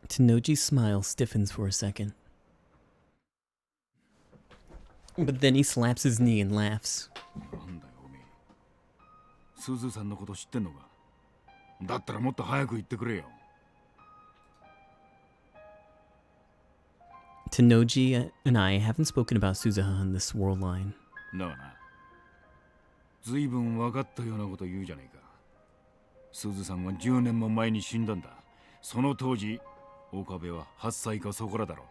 Speaker 1: Tsunoji's smile stiffens for a second. But then he slaps his knee and laughs.
Speaker 8: なんだよおめえ。鈴さんのこと知ってんのか。だったらもっと早く言ってくれよ。
Speaker 1: Tsunoji and I haven't spoken about Suzuha in this world line.
Speaker 8: だがな。ずいぶん分かったようなこと言うじゃねえか。鈴さんは10年も前に死んだんだ。その当時、岡部は8歳かそこらだろ。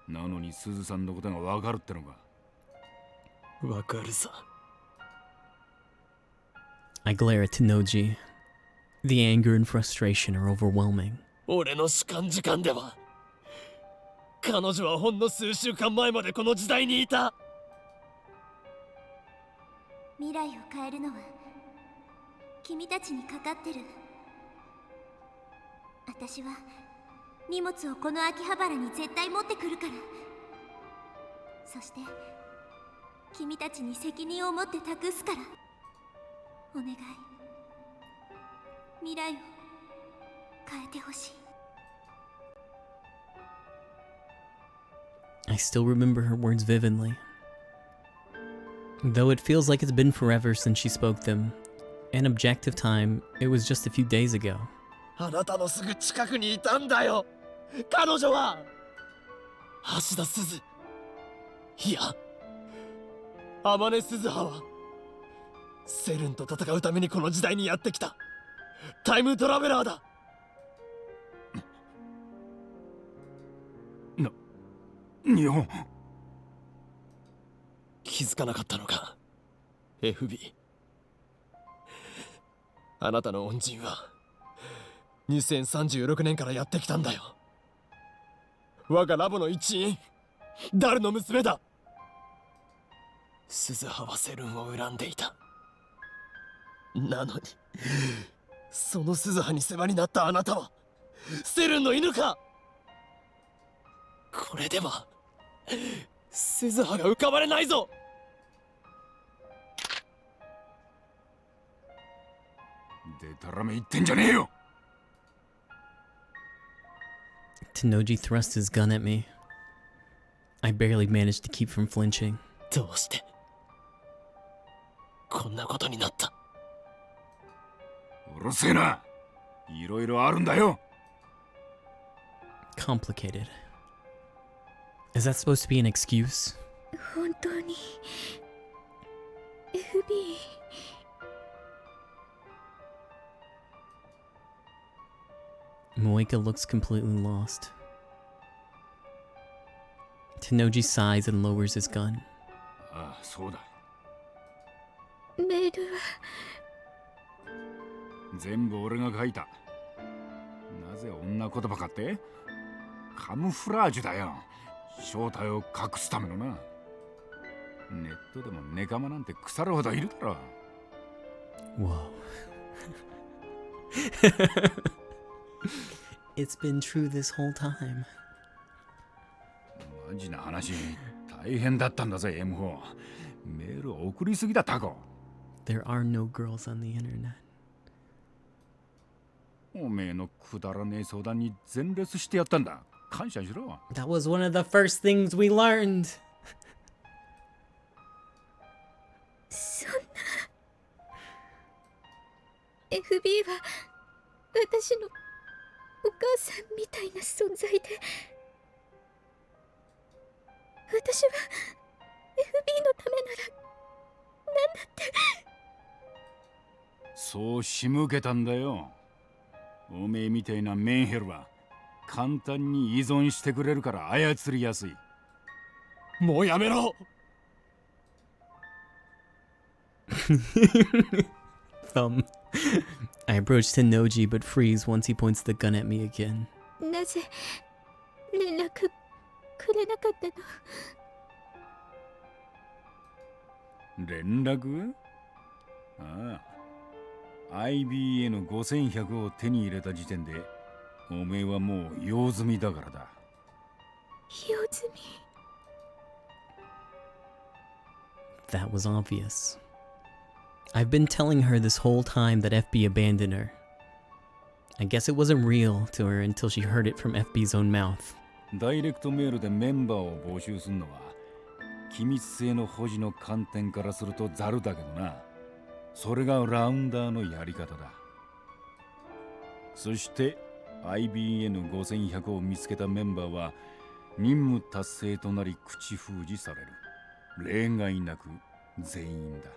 Speaker 8: なのに鈴さんのことが分かるってのか。
Speaker 2: わかるさ。
Speaker 1: I glare at Tsunoji. The anger and frustration are overwhelming.
Speaker 2: 俺の主観時間では彼女はほんの数週間前までこの時代にいた。
Speaker 6: 未来を変えるのは君たちにかかってる。私は荷物をこの秋葉原に絶対持ってくるから。そして君たちに責任を持って託すから。お願い、未来を変えてほしい。
Speaker 1: I still remember her words vividly. Though it feels like it's been forever since she spoke them, in objective time, it was just a few days ago.
Speaker 2: あなたのすぐ近くにいたんだよ彼女は橋田鈴いや天音鈴葉はセルンと戦うためにこの時代にやってきたタイムトラベラーだ
Speaker 8: 日本
Speaker 2: 気づかなかったのか FB あなたの恩人は2036年からやってきたんだよ我がラボの一員ダルの娘だ鈴葉はセルンを恨んでいたなのにその鈴葉に世話になったあなたはセルンの犬かこれでは鈴葉が浮かばれないぞ
Speaker 8: でたらめ言ってんじゃねえよ
Speaker 1: Tenoji thrust his gun at me. I barely managed to keep from flinching.
Speaker 2: どうしてこんなことになった
Speaker 8: うるせえないろいろあるんだよ
Speaker 1: Complicated. Is that supposed to be an excuse?
Speaker 6: 本当に FB
Speaker 1: Moeka looks completely lost. Tenoji sighs and lowers his gun.
Speaker 8: ああそうだ
Speaker 6: メールは
Speaker 8: 全部俺が書いたなぜ女言葉かってカムフラージュだよ正体を隠すためのなネットでもネカマなんて腐るほどいるだろ
Speaker 1: Whoa. It's been true this whole time.
Speaker 8: マジな話大変だったんだぜ M4 メール送りすぎだタコ
Speaker 1: There are no girls on the internet.
Speaker 8: おめえのくだらねえ相談に全レスしてやったんだ感謝しろ
Speaker 1: That was one of the first things we learned.
Speaker 6: そんな FB は私のお母さんみたいな存在で私は FB のためなら何だって
Speaker 8: そう仕向けたんだよおめえみたいなメンヘルは簡単に依存してくれるから操りやすい
Speaker 2: もうやめろ
Speaker 1: Thumb. I approach Tenoji but freeze once he points the gun at me again.
Speaker 6: なぜ連絡くれなかったの
Speaker 8: 連絡ああ IBN5100 を手に入れた時点でおめえはもう用済みだからだ
Speaker 6: 用済み
Speaker 1: That was obvious. I've been telling her this whole time that FB abandoned her. I guess it wasn't real to her until she heard it from FB's own mouth.
Speaker 8: ダイレクトメールでメンバーを募集するのは機密性の保持の観点からするとザルだけどなそれがラウンダーのやり方だそして IBN5100 を見つけたメンバーは任務達成となり口封じされる例外なく全員だ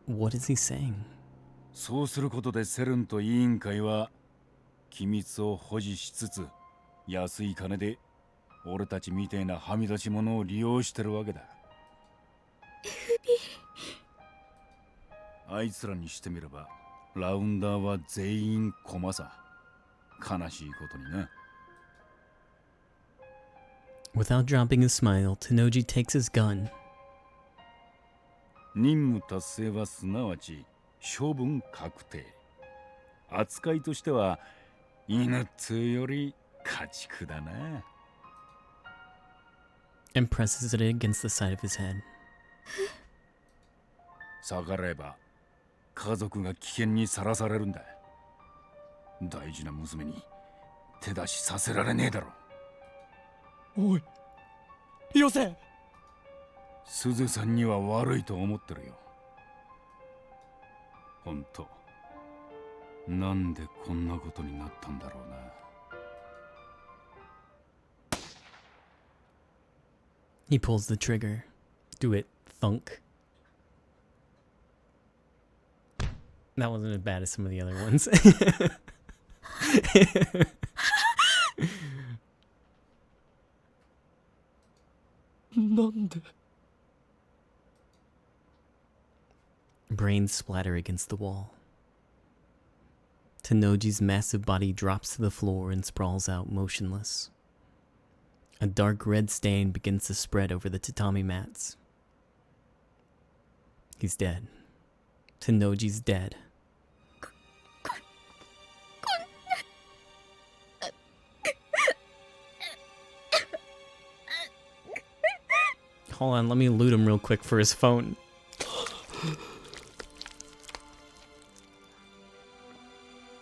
Speaker 1: What is he saying?
Speaker 8: そうすることでセルンと委員会は機密を保持しつつ安い金で俺たちみてえなはみ出し者を利用してるわけだ あいつらにしてみればラウンダーは全員駒さ悲しいことにな
Speaker 1: Without dropping a smile, Tenoji takes his gun.
Speaker 8: 任務達成はすなわち処分確定扱いとしては犬っつうより家畜だな
Speaker 1: And presses it against the side of his head.
Speaker 8: 逆らえば家族が危険にさらされるんだ大事な娘に手出しさせられねえだろ。
Speaker 2: おいよせ。
Speaker 8: すずさんには悪いと思ってるよ。ほんとなんでこんなことになったんだろうな。
Speaker 1: He pulls the trigger. Do it, thunk. That wasn't as bad as some of the other ones. Brains splatter against the wall. Tanoji's massive body drops to the floor and sprawls out motionless. A dark red stain begins to spread over the tatami mats. He's dead. Tanoji's dead. Hold on, let me loot him real quick for his phone.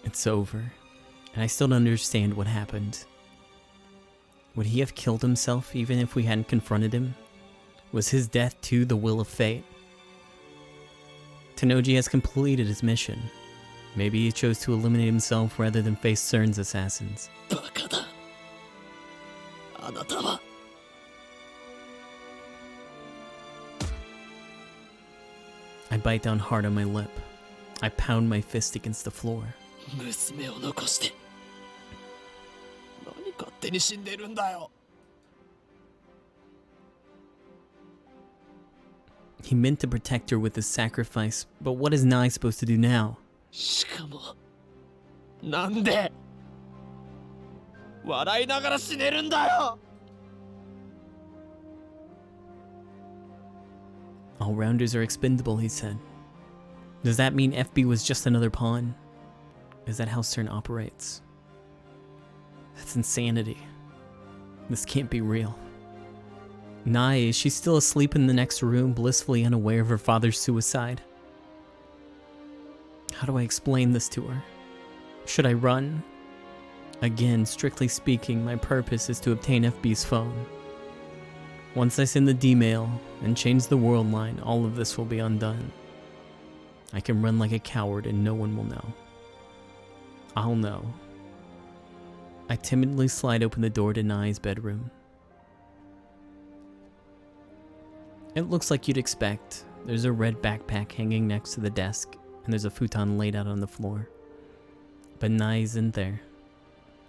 Speaker 1: It's over, and I still don't understand what happened. Would he have killed himself even if we hadn't confronted him? Was his death too the will of fate? Tanoji has completed his mission. Maybe he chose to eliminate himself rather than face CERN's assassins. I bite down hard on my lip. I pound my fist against the floor. He meant to protect her with his sacrifice, but what is Nai supposed to do now? All rounders are expendable, he said. Does that mean FB was just another pawn? Is that how CERN operates? That's insanity. This can't be real. Nai, is she still asleep in the next room, blissfully unaware of her father's suicide? How do I explain this to her? Should I run? Again, strictly speaking, my purpose is to obtain FB's phone. Once I send the D-mail and change the world line, all of this will be undone. I can run like a coward and no one will know. I'll know. I timidly slide open the door to Nai's bedroom. It looks like you'd expect. There's a red backpack hanging next to the desk, and there's a futon laid out on the floor. But Nai isn't there.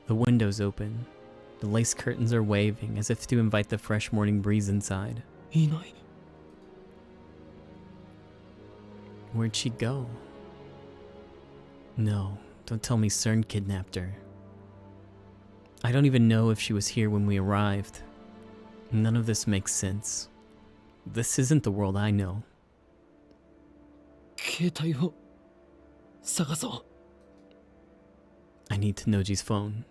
Speaker 1: The window's open. The lace curtains are waving as if to invite the fresh morning breeze inside. Where'd she go? No, don't tell me CERN kidnapped her. I don't even know if she was here when we arrived. None of this makes sense. This isn't the world I know. I need Tanoji's phone.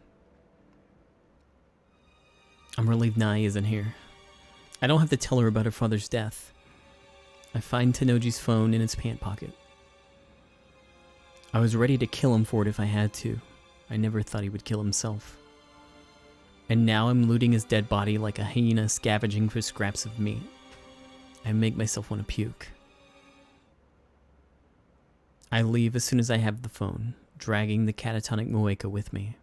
Speaker 1: I'm relieved Nai isn't here. I don't have to tell her about her father's death. I find Tanoji's phone in his pant pocket. I was ready to kill him for it if I had to. I never thought he would kill himself. And now I'm looting his dead body like a hyena scavenging for scraps of meat. I make myself want to puke. I leave as soon as I have the phone, dragging the catatonic Moeka with me.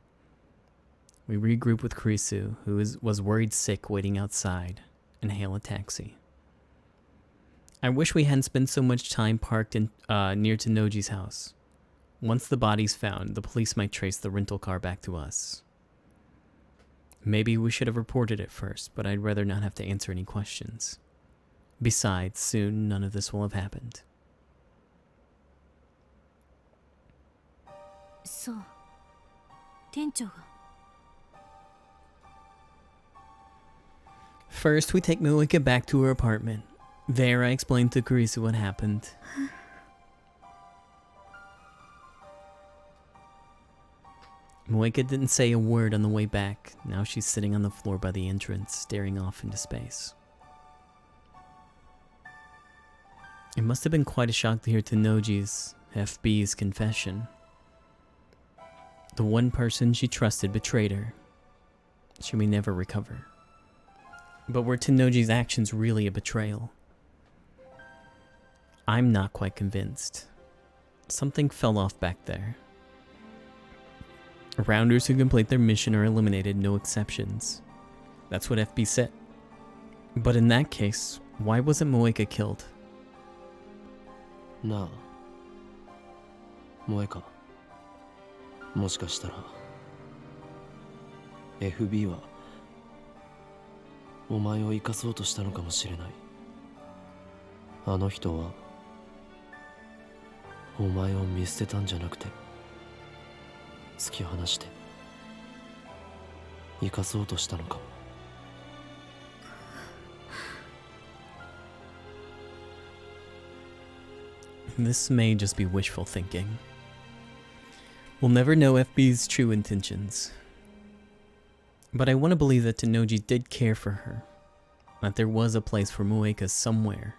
Speaker 1: We regroup with Kurisu, who was worried sick waiting outside, and hail a taxi. I wish we hadn't spent so much time parked near Tanoji's house. Once the body's found, the police might trace the rental car back to us. Maybe we should have reported it first, but I'd rather not have to answer any questions. Besides, soon none of this will have happened.
Speaker 5: So, 店長が
Speaker 1: First, we take Moeka back to her apartment. There, I explain to Kurisu what happened. Moeka didn't say a word on the way back. Now she's sitting on the floor by the entrance, staring off into space. It must have been quite a shock to hear Tanoji's, FB's confession. The one person she trusted betrayed her. She may never recover. But were Tennoji's actions really a betrayal? I'm not quite convinced. Something fell off back there. Rounders who complete their mission are eliminated, no exceptions. That's what FB said. But in that case, why wasn't Moeka killed?
Speaker 2: なあ萌かもしかしたら FB はお前を生かそうとしたのかもしれない。あの人はお前を見捨てたんじゃなくて突き放して生かそうとしたのかも。
Speaker 1: This may just be wishful thinking. We'll never know FB's true intentions. But I want to believe that Tennoji did care for her. That there was a place for Moeka somewhere.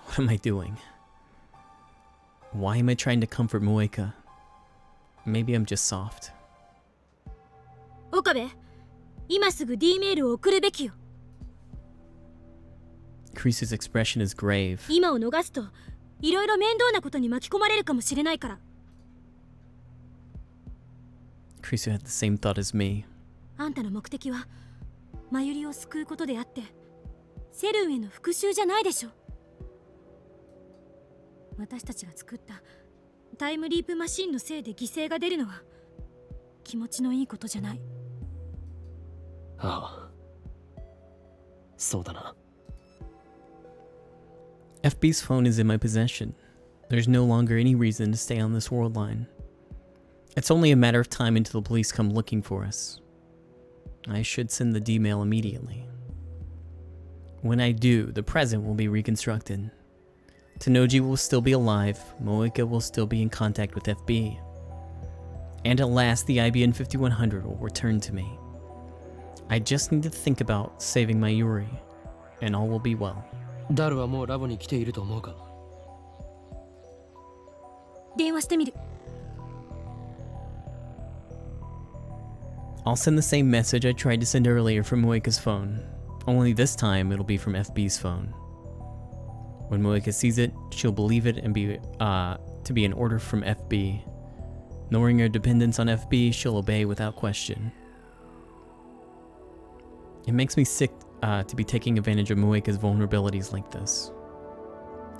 Speaker 1: What am I doing? Why am I trying to comfort Moeka? Maybe I'm just soft.
Speaker 5: 岡部、今すぐ D メールを送るべきよ。
Speaker 1: Kreesu's expression is grave.
Speaker 5: 今を逃すといろいろ面倒なことに巻き込まれるかもしれないから。
Speaker 1: Kreesu had the same thought as me.
Speaker 5: あんたの目的はマユリを救うことであってセルンへの復讐じゃないでしょ。私たちが作ったタイムリープマシンのせいで犠牲が出るのは気持ちのいいことじゃない。
Speaker 2: ああ、そうだな。
Speaker 1: FB's phone is in my possession. There's no longer any reason to stay on this world line. It's only a matter of time until the police come looking for us. I should send the D-mail immediately. When I do, the present will be reconstructed. Tennoji will still be alive, Moeka will still be in contact with FB. And at last, the IBN 5100 will return to me. I just need to think about saving my Yuri, and all will be well.
Speaker 2: ダルはもうラボに来ていると思うか。
Speaker 5: 電話してみる。
Speaker 1: I'll send the same message I tried to send earlier from Moeka's phone. Only this time it'll be from FB's phone. When Moeka sees it, she'll believe it and to be an order from FB. Knowing her dependence on FB, she'll obey without question. It makes me sick to be taking advantage of Moeka's vulnerabilities like this.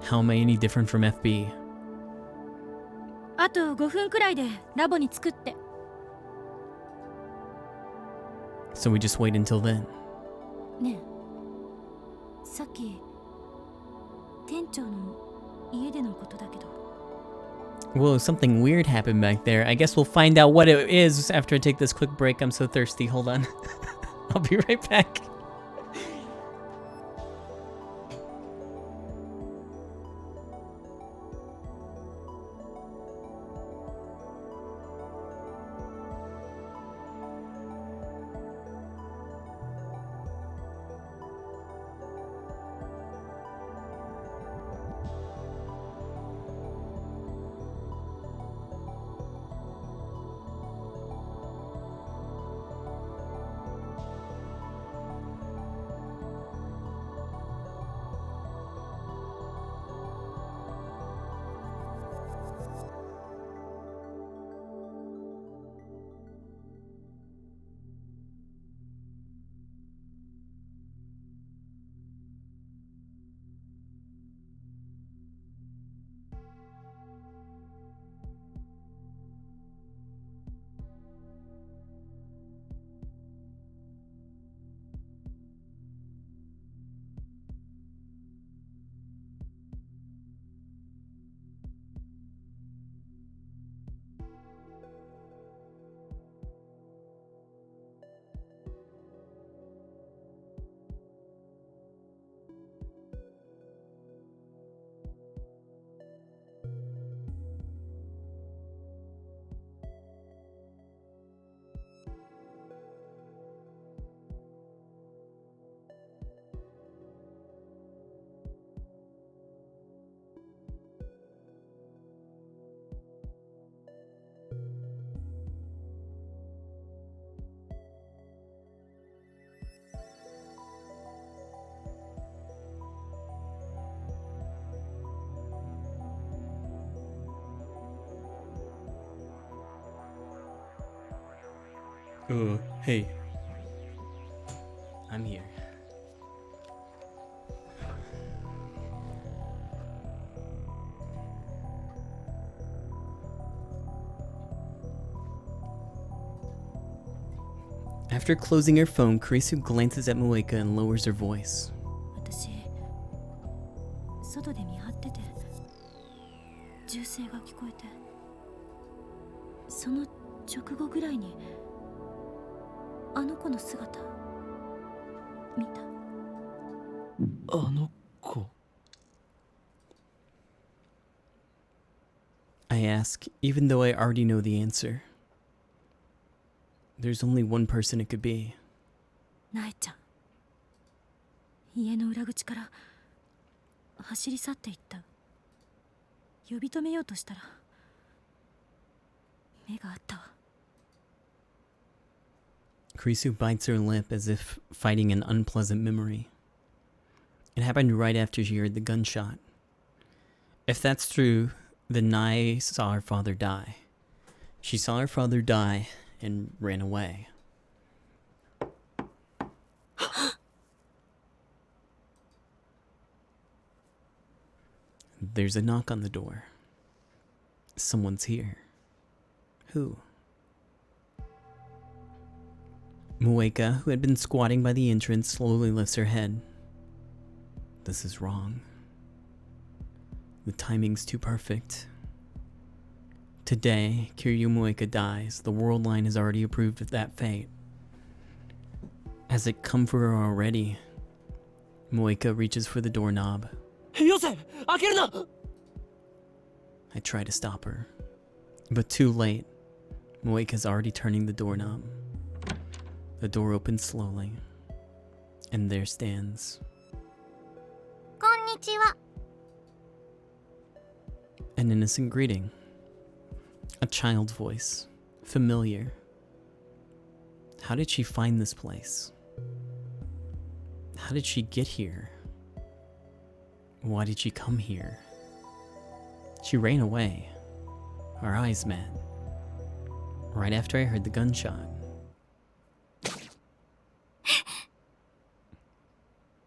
Speaker 1: How am I any different from FB?
Speaker 5: あと5分くらいでラボに着くって。
Speaker 1: So we just wait until then.
Speaker 5: ねえ、さっき店長の家でのことだけど。
Speaker 1: Whoa, something weird happened back there. I guess we'll find out what it is after I take this quick break. I'm so thirsty. Hold on. I'll be right back. Hey. I'm here. After closing her phone, Kurisu glances at Mueka and lowers her voice.
Speaker 5: 私外で見張ってて銃声が聞こえてその直後ぐらいにあの子の姿見た。
Speaker 2: あの子。
Speaker 1: I ask, even though I already know the answer. There's only one person it could be.
Speaker 5: ナエちゃん家の裏口から走り去っていった。呼び止めようとしたら目があったわ。
Speaker 1: Kurisu bites her lip as if fighting an unpleasant memory. It happened right after she heard the gunshot. If that's true, then Nai saw her father die. She saw her father die and ran away. There's a knock on the door. Someone's here. Who? Mueka, who had been squatting by the entrance, slowly lifts her head. This is wrong. The timing's too perfect. Today, Kiryu Mueka dies. The world line has already approved of that fate. Has it come for her already? Mueka reaches for the doorknob.
Speaker 2: よせ開けるな
Speaker 1: I try to stop her, but too late. Mueka's already turning the doorknob. The door opens slowly, and there stands
Speaker 3: こんにちは。
Speaker 1: an innocent greeting. A child's voice, familiar. How did she find this place? How did she get here? Why did she come here? She ran away. Our eyes met. Right after I heard the gunshot.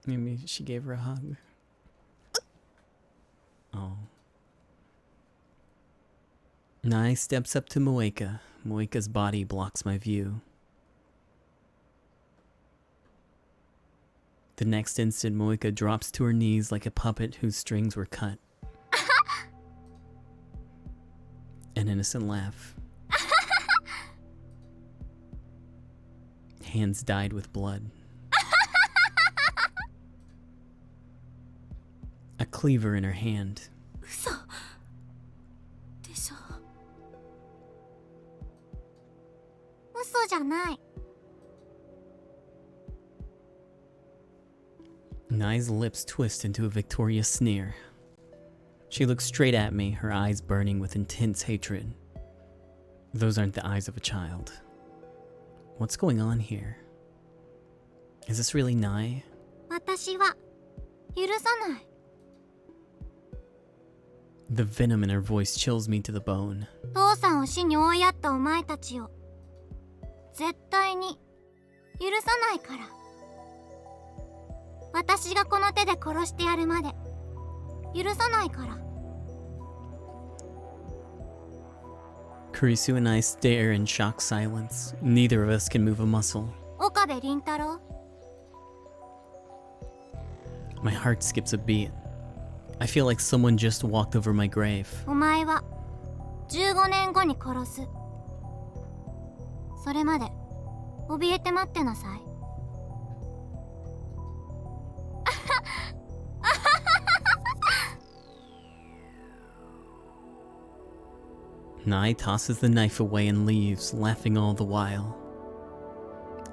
Speaker 1: Maybe she gave her a hug. Oh. Nai steps up to Mueka. Mueka's body blocks my view. The next instant, Mueka drops to her knees like a puppet whose strings were cut. An innocent laugh. Hands dyed with blood. A cleaver in her hand.
Speaker 5: 嘘でしょ。
Speaker 3: 嘘じゃない。
Speaker 1: Nai's lips twist into a victorious sneer. She looks straight at me, her eyes burning with intense hatred. Those aren't the eyes of a child. What's going on here? Is this really Nai?
Speaker 3: 私は許さない。
Speaker 1: The venom in her voice chills me to the bone.
Speaker 3: 父さんを死に追いやったお前たちを絶対に許さないから。私がこの手で殺してやるまで許さないから。
Speaker 1: Kurisu and I stare in shocked silence. Neither of us can move a muscle.
Speaker 3: 岡部倫太郎。
Speaker 1: My heart skips a beat. I feel like someone just walked over my grave.
Speaker 3: お前は15年後に殺す。それまで怯えて待ってなさい。
Speaker 1: Nai tosses the knife away and leaves, laughing all the while.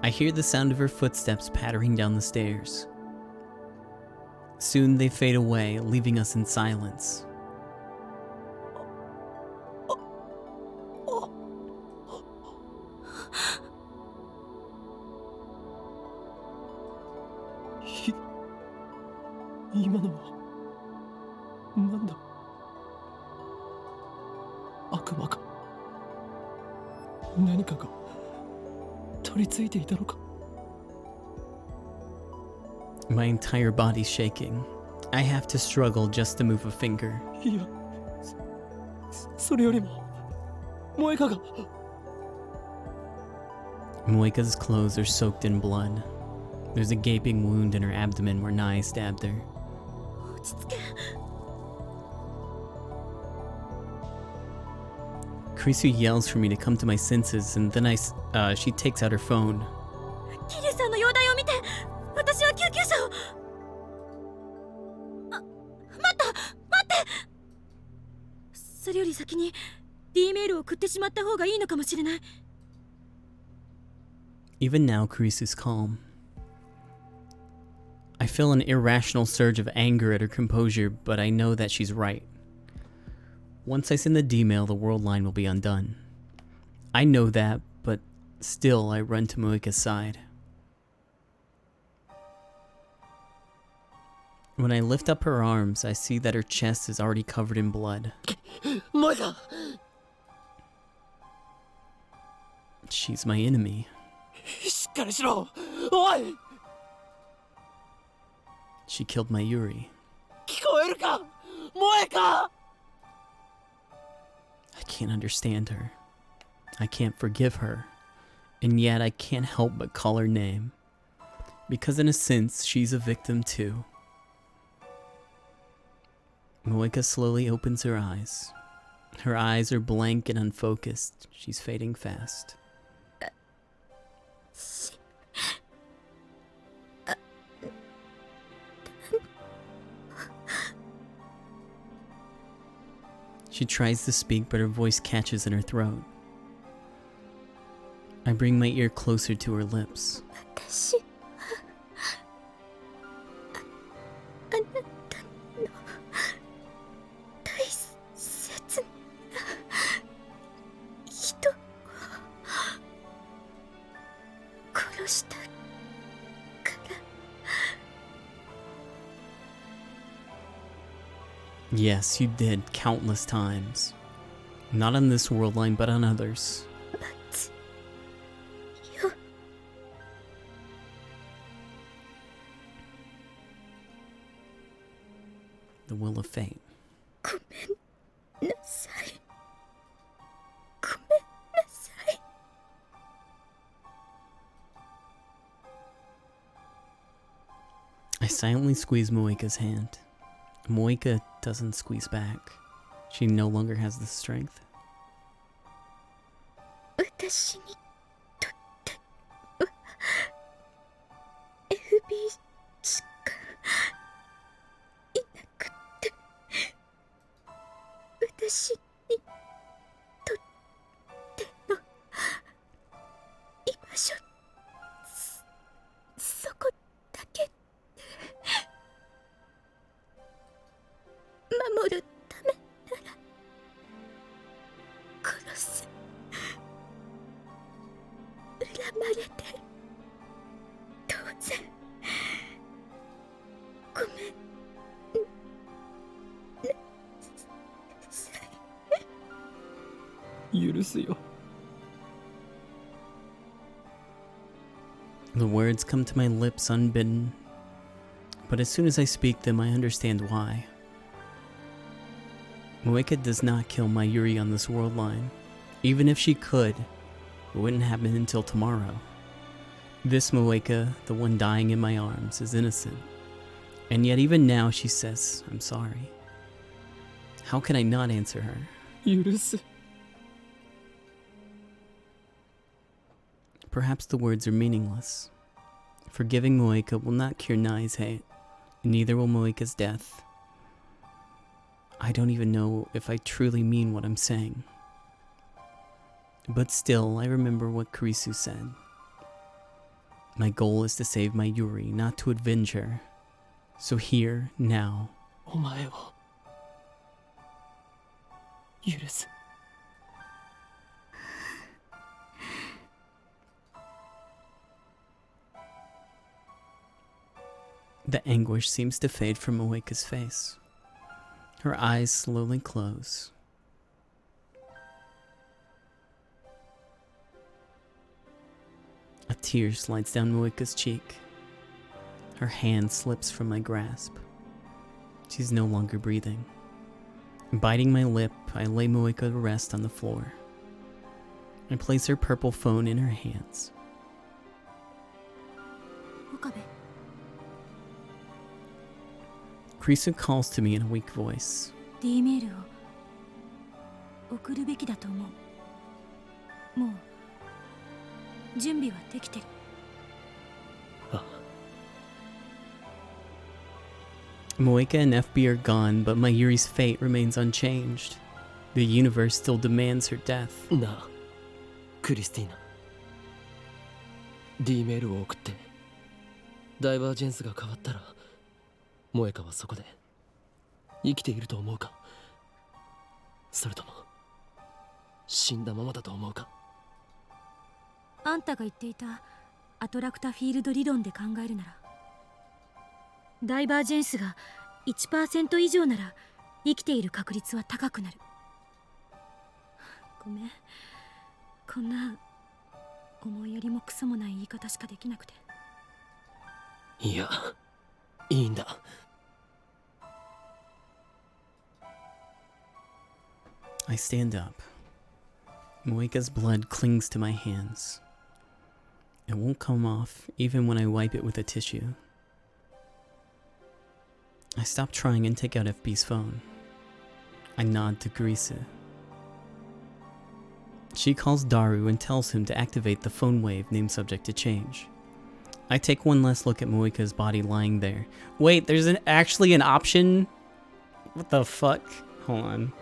Speaker 1: I hear the sound of her footsteps pattering down the stairs. Soon they fade away, leaving us in silence.
Speaker 2: Hi 今のはなんだ悪魔か何かが取り付いていたのか。
Speaker 1: My entire body's shaking. I have to struggle just to move a finger.
Speaker 2: いや、それよりも萌香が。
Speaker 1: Moika's clothes are soaked in blood. There's a gaping wound in her abdomen where Nai stabbed her.
Speaker 6: 落ち着け。
Speaker 1: Kurisu yells for me to come to my senses, and then she takes out her phone.
Speaker 6: 桐生さんの容体を見て、私は救急車を。あ、待って。それより先に D メールを送ってしまった方がいいのかもしれない。
Speaker 1: Even now, Kurisu's calm. I feel an irrational surge of anger at her composure, but I know that she's right. Once I send the D-mail, the world line will be undone. I know that, but still I run to Moika's side. When I lift up her arms, I see that her chest is already covered in blood.
Speaker 2: 萌香。
Speaker 1: She's my enemy.
Speaker 2: しっかりしろ。おい。
Speaker 1: She killed my Yuri.
Speaker 2: 聞こえるか、萌香。
Speaker 1: I can't understand her. I can't forgive her. And yet I can't help but call her name. Because in a sense, she's a victim too. Moika slowly opens her eyes. Her eyes are blank and unfocused. She's fading fast. She tries to speak, but her voice catches in her throat. I bring my ear closer to her lips.
Speaker 6: 私はあなたの大切な人を殺したから。
Speaker 1: Yes, you did, countless times. Not on this world line, but on others. The will of fate.
Speaker 6: ごめんなさい。ごめんなさい。
Speaker 1: I silently squeeze Moika's hand. Moika doesn't squeeze back. She no longer has the strength.
Speaker 6: 私にとっては FB しかいなくて、私にとっての居場所、そこだけ守るためなら殺す。恨まれて当然。ごめんなさい。
Speaker 2: 許すよ。
Speaker 1: The words come to my lips unbidden, but as soon as I speak them, I understand why. Moika does not kill my Yuri on this world line. Even if she could, it wouldn't happen until tomorrow. This Moika, the one dying in my arms, is innocent. And yet even now she says, I'm sorry. How can I not answer her?
Speaker 2: 許す。
Speaker 1: Perhaps the words are meaningless. Forgiving Moika will not cure Nai's hate, and neither will Moika's death. I don't even know if I truly mean what I'm saying. But still, I remember what Kurisu said. My goal is to save my Yuri, not to avenge her. So here, now,
Speaker 2: お前を許す。
Speaker 1: the anguish seems to fade from Moika's face. Her eyes slowly close. tear slides down Moika's cheek. Her hand slips from my grasp. She's no longer breathing. Biting my lip, I lay Moika to rest on the floor. I place her purple phone in her hands.
Speaker 5: 岡部
Speaker 1: Krisu calls to me in a weak voice.
Speaker 5: D メールを送るべきだと思う。もう準備はできてる。
Speaker 1: Moika and FB are gone, but Mayuri's fate remains unchanged. The universe still demands her death.
Speaker 2: なあ、クリスティーナ。D メールを送って、ダイバージェンスが変わったら、萌香はそこで生きていると思うか、それとも死んだままだと思うか。
Speaker 5: あんたが言っていたアトラクタフィールド理論で考えるなら、ダイバージェンスが 1% 以上なら生きている確率は高くなる。ごめん、こんな思いやりもクソもない言い方しかできなくて。
Speaker 2: いや、いいんだ。
Speaker 1: I stand up. Moika's blood clings to my hands. It won't come off even when I wipe it with a tissue. I stop trying and take out FB's phone. I nod to Grisu. She calls Daru and tells him to activate the phone wave name subject to change. I take one last look at Moika's body lying there. Wait, there's actually an option? What the fuck? Hold on.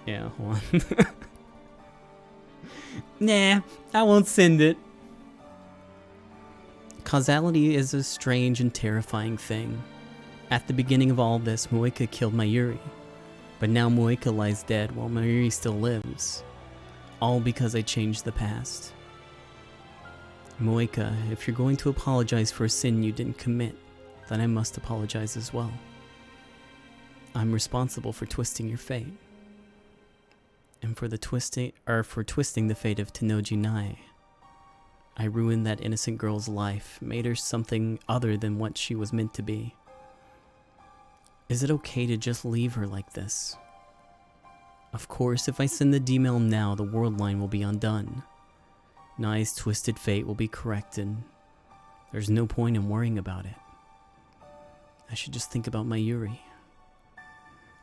Speaker 1: Yeah, hold on. Nah, I won't send it. Causality is a strange and terrifying thing. At the beginning of all this, Moika killed Mayuri. But now Moika lies dead while Mayuri still lives. All because I changed the past. Moika, if you're going to apologize for a sin you didn't commit, then I must apologize as well. I'm responsible for twisting your fate. And for twisting the fate of Tennoji Nai. I ruined that innocent girl's life, made her something other than what she was meant to be. Is it okay to just leave her like this? Of course, if I send the D-mail now, the world line will be undone. Nai's twisted fate will be corrected. There's no point in worrying about it. I should just think about Mayuri.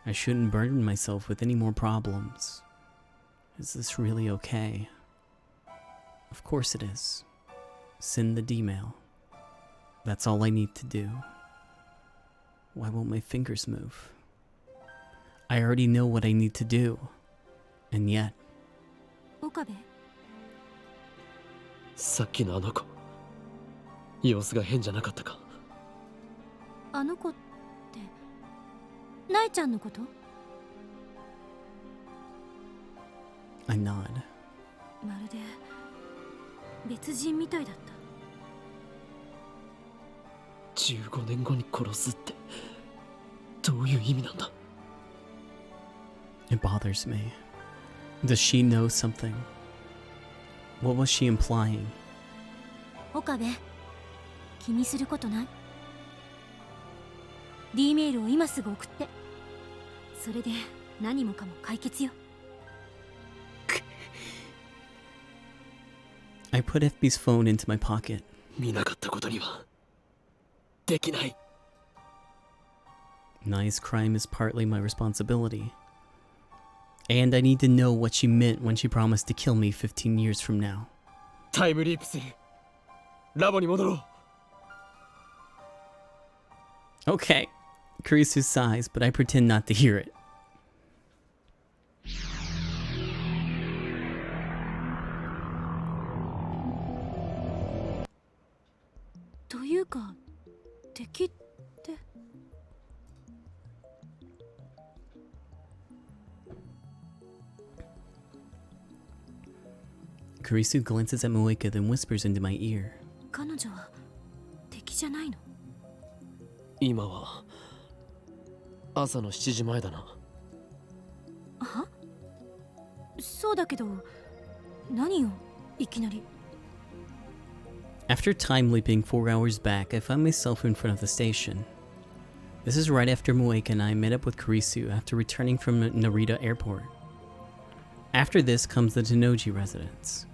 Speaker 1: I shouldn't burden myself with any more problems. Is this really okay? Of course it is. Send the D-mail. That's all I need to do. Why won't my fingers move? I already know what I need to do. And yet...
Speaker 5: 岡部、
Speaker 2: さっきのあの子、様子が変じゃなかったか。
Speaker 5: あの子ってナイちゃんのこと？
Speaker 1: I nod.
Speaker 5: まるで別人みたいだった。
Speaker 2: 15年後に殺すってどういう意味なんだ？
Speaker 1: It bothers me. Does she know something? What was she implying?
Speaker 5: 岡部、気にすることない。D メールを今すぐ送って。それで何もかも解決よ。
Speaker 1: I put FB's phone into my pocket.
Speaker 2: 見なかったことにはできない。
Speaker 1: Nai's crime is partly my responsibility. And I need to know what she meant when she promised to kill me 15 years from now.
Speaker 2: タイムリープする。ラボに戻ろう。
Speaker 1: Okay. Kurisu sighs, but I pretend not to hear it.
Speaker 5: というか、敵って。
Speaker 1: Kurisu glances at Moika, then whispers into my ear.
Speaker 5: 彼女は敵じゃないの？
Speaker 2: 今は朝の7時前だな。
Speaker 5: は？そうだけど、何よ、いきなり。
Speaker 1: After time leaping 4 hours back, I find myself in front of the station. This is right after Mueka and I met up with Kurisu after returning from Narita Airport. After this comes the Tennoji residence.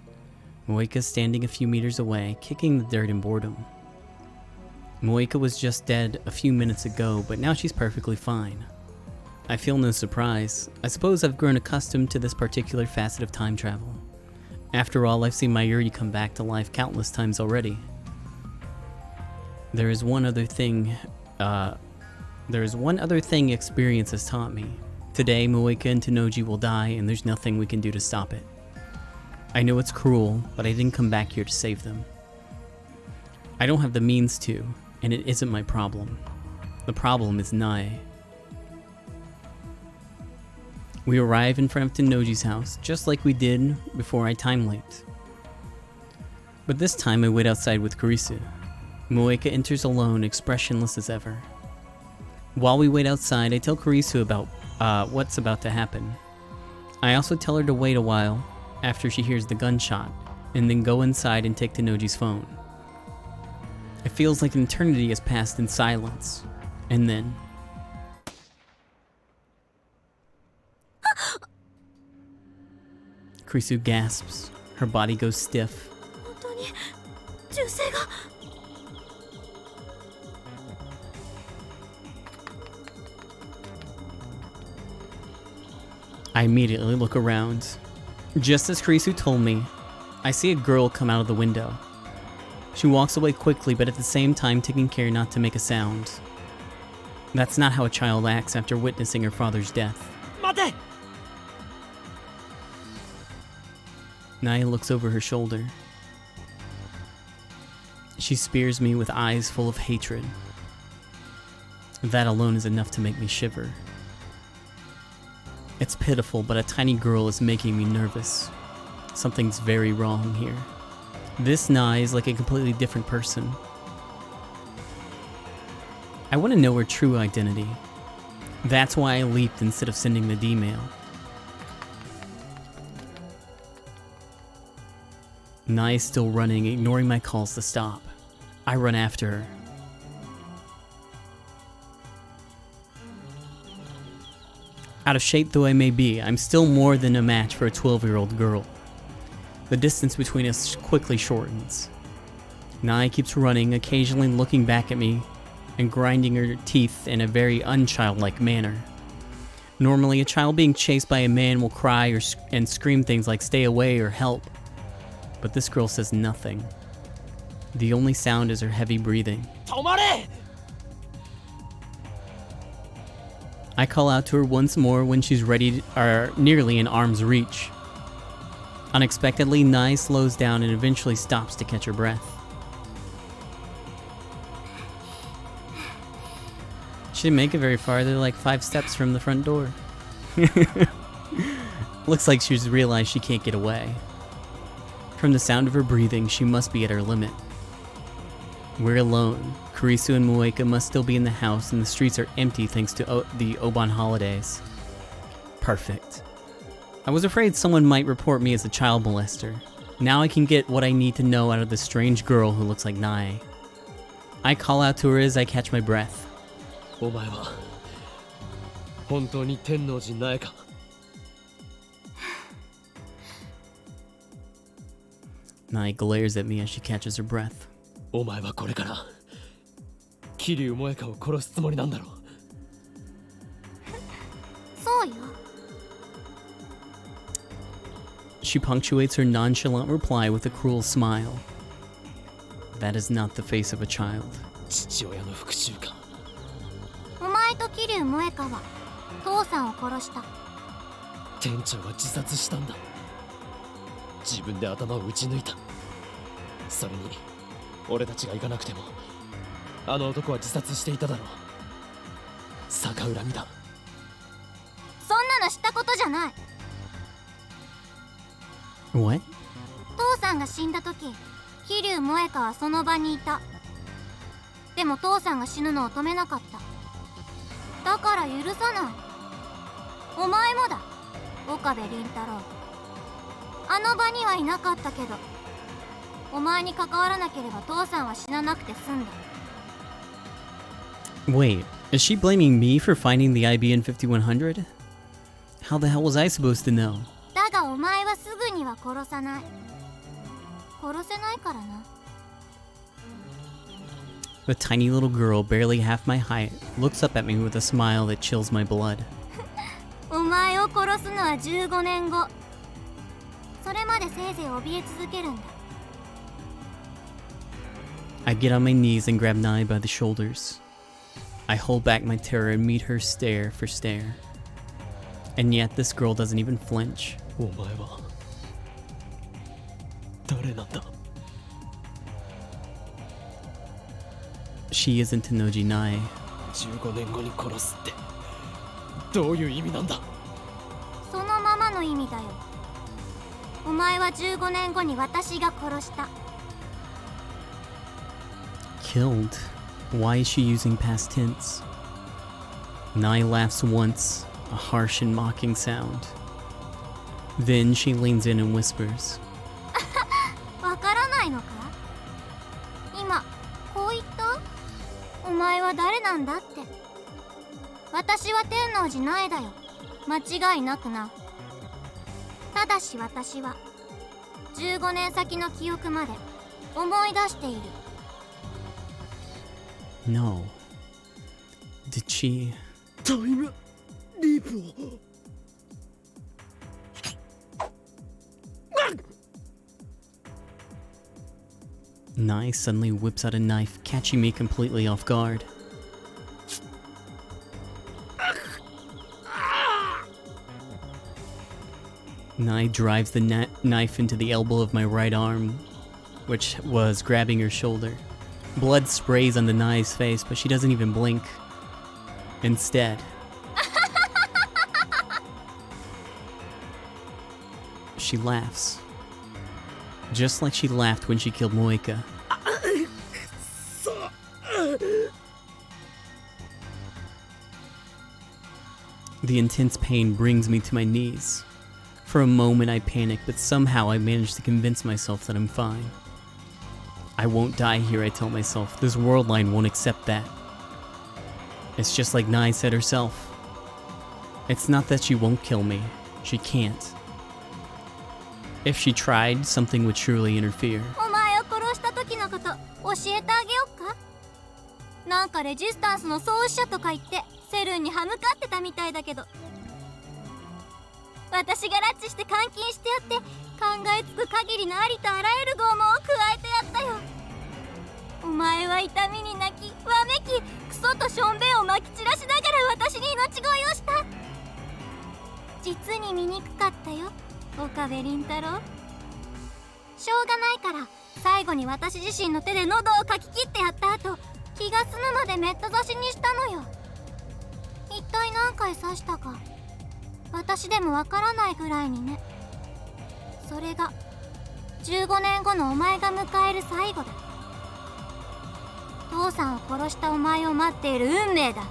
Speaker 1: Mueka standing a few meters away, kicking the dirt in boredom. Mueka was just dead a few minutes ago, but now she's perfectly fine. I feel no surprise. I suppose I've grown accustomed to this particular facet of time travel. After all, I've seen Mayuri come back to life countless times already. There is one other thing experience has taught me. Today, Mueka and Tennoji will die, and there's nothing we can do to stop it. I know it's cruel, but I didn't come back here to save them. I don't have the means to, and it isn't my problem. The problem is Nae. We arrive in front of Tennoji's house, just like we did before I time leaped. But this time I wait outside with Kurisu. Mueka enters alone, expressionless as ever. While we wait outside, I tell Kurisu about what's about to happen. I also tell her to wait a while after she hears the gunshot, and then go inside and take Tennoji's phone. It feels like an eternity has passed in silence, and then... Kurisu gasps. Her body goes stiff. I immediately look around. Just as Kurisu told me, I see a girl come out of the window. She walks away quickly, but at the same time taking care not to make a sound. That's not how a child acts after witnessing her father's death. Mate! Nae looks over her shoulder. She spears me with eyes full of hatred. That alone is enough to make me shiver. It's pitiful, but a tiny girl is making me nervous. Something's very wrong here. This Nae is like a completely different person. I want to know her true identity. That's why I leaped instead of sending the D-mail. Nae is still running, ignoring my calls to stop. I run after her. Out of shape though I may be, I'm still more than a match for a 12-year-old girl. The distance between us quickly shortens. Nae keeps running, occasionally looking back at me and grinding her teeth in a very unchildlike manner. Normally, a child being chased by a man will cry and scream things like "stay away" or "help." But this girl says nothing. The only sound is her heavy breathing. Tomare! I call out to her once more when she's ready or nearly in arm's reach. Unexpectedly, Nae slows down and eventually stops to catch her breath. She didn't make it very far. They're like 5 steps from the front door. Looks like she's realized she can't get away. From the sound of her breathing, she must be at her limit. We're alone. Kurisu and Mueka must still be in the house, and the streets are empty thanks to the Obon holidays. Perfect. I was afraid someone might report me as a child molester. Now I can get what I need to know out of this strange girl who looks like Nae. I call out to her as I catch my breath.
Speaker 2: お前は本当に天王寺苗か?
Speaker 1: Nae glares at me as she catches her breath.
Speaker 2: お前はこれから桐生萌香を殺すつもりなんだろう。
Speaker 3: そうよ。
Speaker 1: She punctuates her nonchalant reply with a cruel smile. That is not the face of a child.
Speaker 2: 父親の復讐か。
Speaker 3: お前と桐生萌香は父さんを殺した。
Speaker 2: 店長は自殺したんだ。自分で頭を打ち抜いた。それに俺たちが行かなくてもあの男は自殺していただろう。逆恨みだ。
Speaker 3: そんなの知ったことじゃない。
Speaker 1: What?
Speaker 3: 父さんが死んだ時、桐生萌香はその場にいた。でも父さんが死ぬのを止めなかった。だから許さない。お前もだ、岡部倫太郎。あの場にはいなかったけど、
Speaker 5: お前に関わらなければ父さんは死ななくて済んだ。
Speaker 1: Wait, is she blaming me for finding the IBN 5100? How the hell was I supposed to know?
Speaker 5: だがお前はすぐには殺さない。殺せないからな。
Speaker 1: The tiny little girl, barely half my height, looks up at me with a smile that chills my blood.
Speaker 5: お前を殺すのは15年後。それまでせいぜい怯え続けるんだ。
Speaker 1: I get on my knees and grab Nai by the shoulders. I hold back my terror and meet her stare for stare. And yet this girl doesn't even flinch.
Speaker 2: お前は誰なんだ？
Speaker 1: She isn't Tenoji Nai.
Speaker 2: 15年後に殺すってどういう意味なんだ？
Speaker 5: そのままの意味だよ。お前は15年後に私が殺した。
Speaker 1: Killed? Why is she using past tense? Nai laughs once, a harsh and mocking sound. Then she leans in and whispers.
Speaker 5: わからないのか？今こう言った？お前は誰なんだって。私は天王寺苗だよ。間違いなくな。ただし私は15年先の記憶まで思い出している。
Speaker 1: No. Did she?
Speaker 2: タイムリープを。
Speaker 1: Nai suddenly whips out a knife, catching me completely off guard. Nai drives the knife into the elbow of my right arm, which was grabbing her shoulder. Blood sprays on the Nai's face, but she doesn't even blink. Instead, she laughs. Just like she laughed when she killed Moika. The intense pain brings me to my knees. For a moment I panic, but somehow I manage to convince myself that I'm fine. I won't die here, I tell myself. This world line won't accept that. It's just like Nai said herself. It's not that she won't kill me. She can't. If she tried, something would surely interfere.
Speaker 5: お前を殺した時のこと教えてあげよっか。なんかレジスタンスの創始者とか言ってセルンに歯向かってたみたいだけど、私が拉致して監禁してやって考えつく限りのありとあらゆる拷問を加えてやったよ。お前は痛みに泣きわめきクソとしょんべんをまき散らしながら私に命乞いをした。実に醜かったよ、岡部倫太郎。しょうがないから最後に私自身の手で喉をかき切ってやった後、気が済むまでメット刺しにしたのよ。一体何回刺したか私でもわからないぐらいにね。それが15年後のお前が迎える最後だ。父さんを殺したお前を待っている運命だ。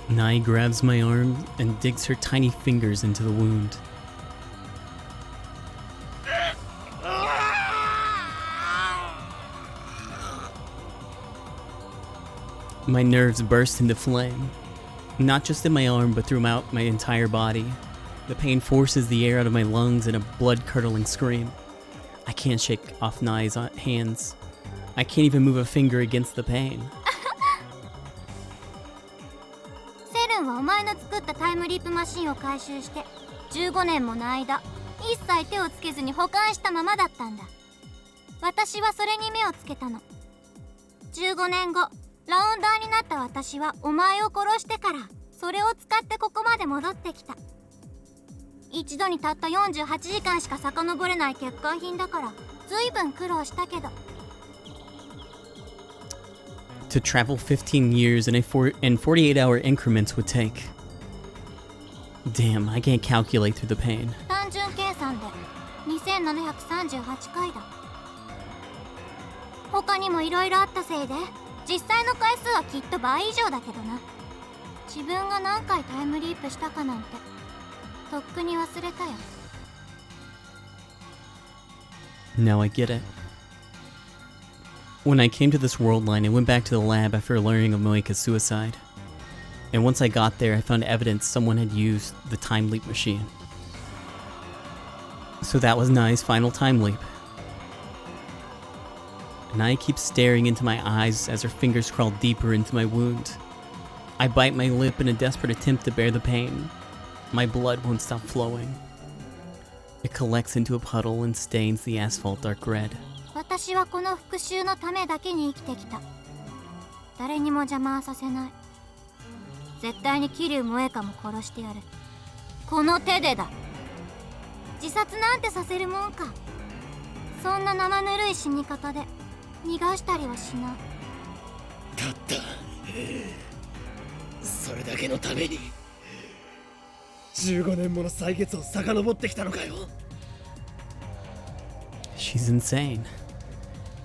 Speaker 1: Nai grabs my arm and digs her tiny fingers into the wound. My nerves burst into flame, not just in my arm but throughout my entire body. The pain forces the air out of my lungs in a blood-curdling scream. I can't shake off Nai's hands. I can't even move a finger against the pain.
Speaker 5: セルンはお前の作ったタイムリープマシンを回収して15年もの間一切手をつけずに保管したままだったんだ。私はそれに目をつけたの。15年後ラウンダーになった私はお前を殺してからそれを使ってここまで戻ってきた。一度にたった48時間しか遡れない欠陥品だから随分苦労したけど。
Speaker 1: To travel 15 years in 48-hour increments would take. Damn, I can't calculate through the pain.
Speaker 5: 単純計算で2738回だ。他にもいろいろあったせいで実際の回数はきっと倍以上だけどな。自分が何回タイムリープしたかなんてとっくに忘れたよ。
Speaker 1: Now I get it. When I came to this world line, I went back to the lab after learning of Moeka's suicide. And once I got there, I found evidence someone had used the time leap machine. So that was Nai's final time leap. Nai keeps staring into my eyes as her fingers crawl deeper into my wound. I bite my lip in a desperate attempt to bear the pain. My blood won't stop flowing. It collects into a puddle and stains the asphalt dark red.
Speaker 6: 私はこの復讐のためだけに生きてきた。誰にも邪魔はさせない。絶対に桐生萌香も殺してやる。この手でだ。自殺なんてさせるもんか。そんな生ぬるい死に方で逃がしたりはしない。
Speaker 2: たったそれだけのために15年もの歳月を遡ってきたのかよ。
Speaker 1: She's insane.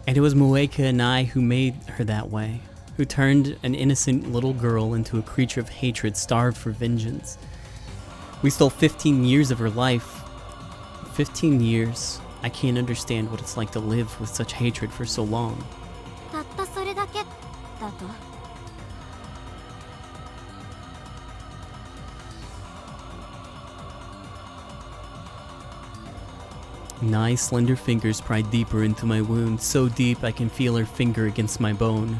Speaker 1: And it was Moeka and I who made her that way, who turned an innocent little girl into a creature of hatred starved for vengeance. We stole 15 years of her life. 15 years. I can't understand what it's like to live with such hatred for so long.
Speaker 6: たったそれだけだと。
Speaker 1: Nai's slender fingers pry deeper into my wound, so deep I can feel her finger against my bone.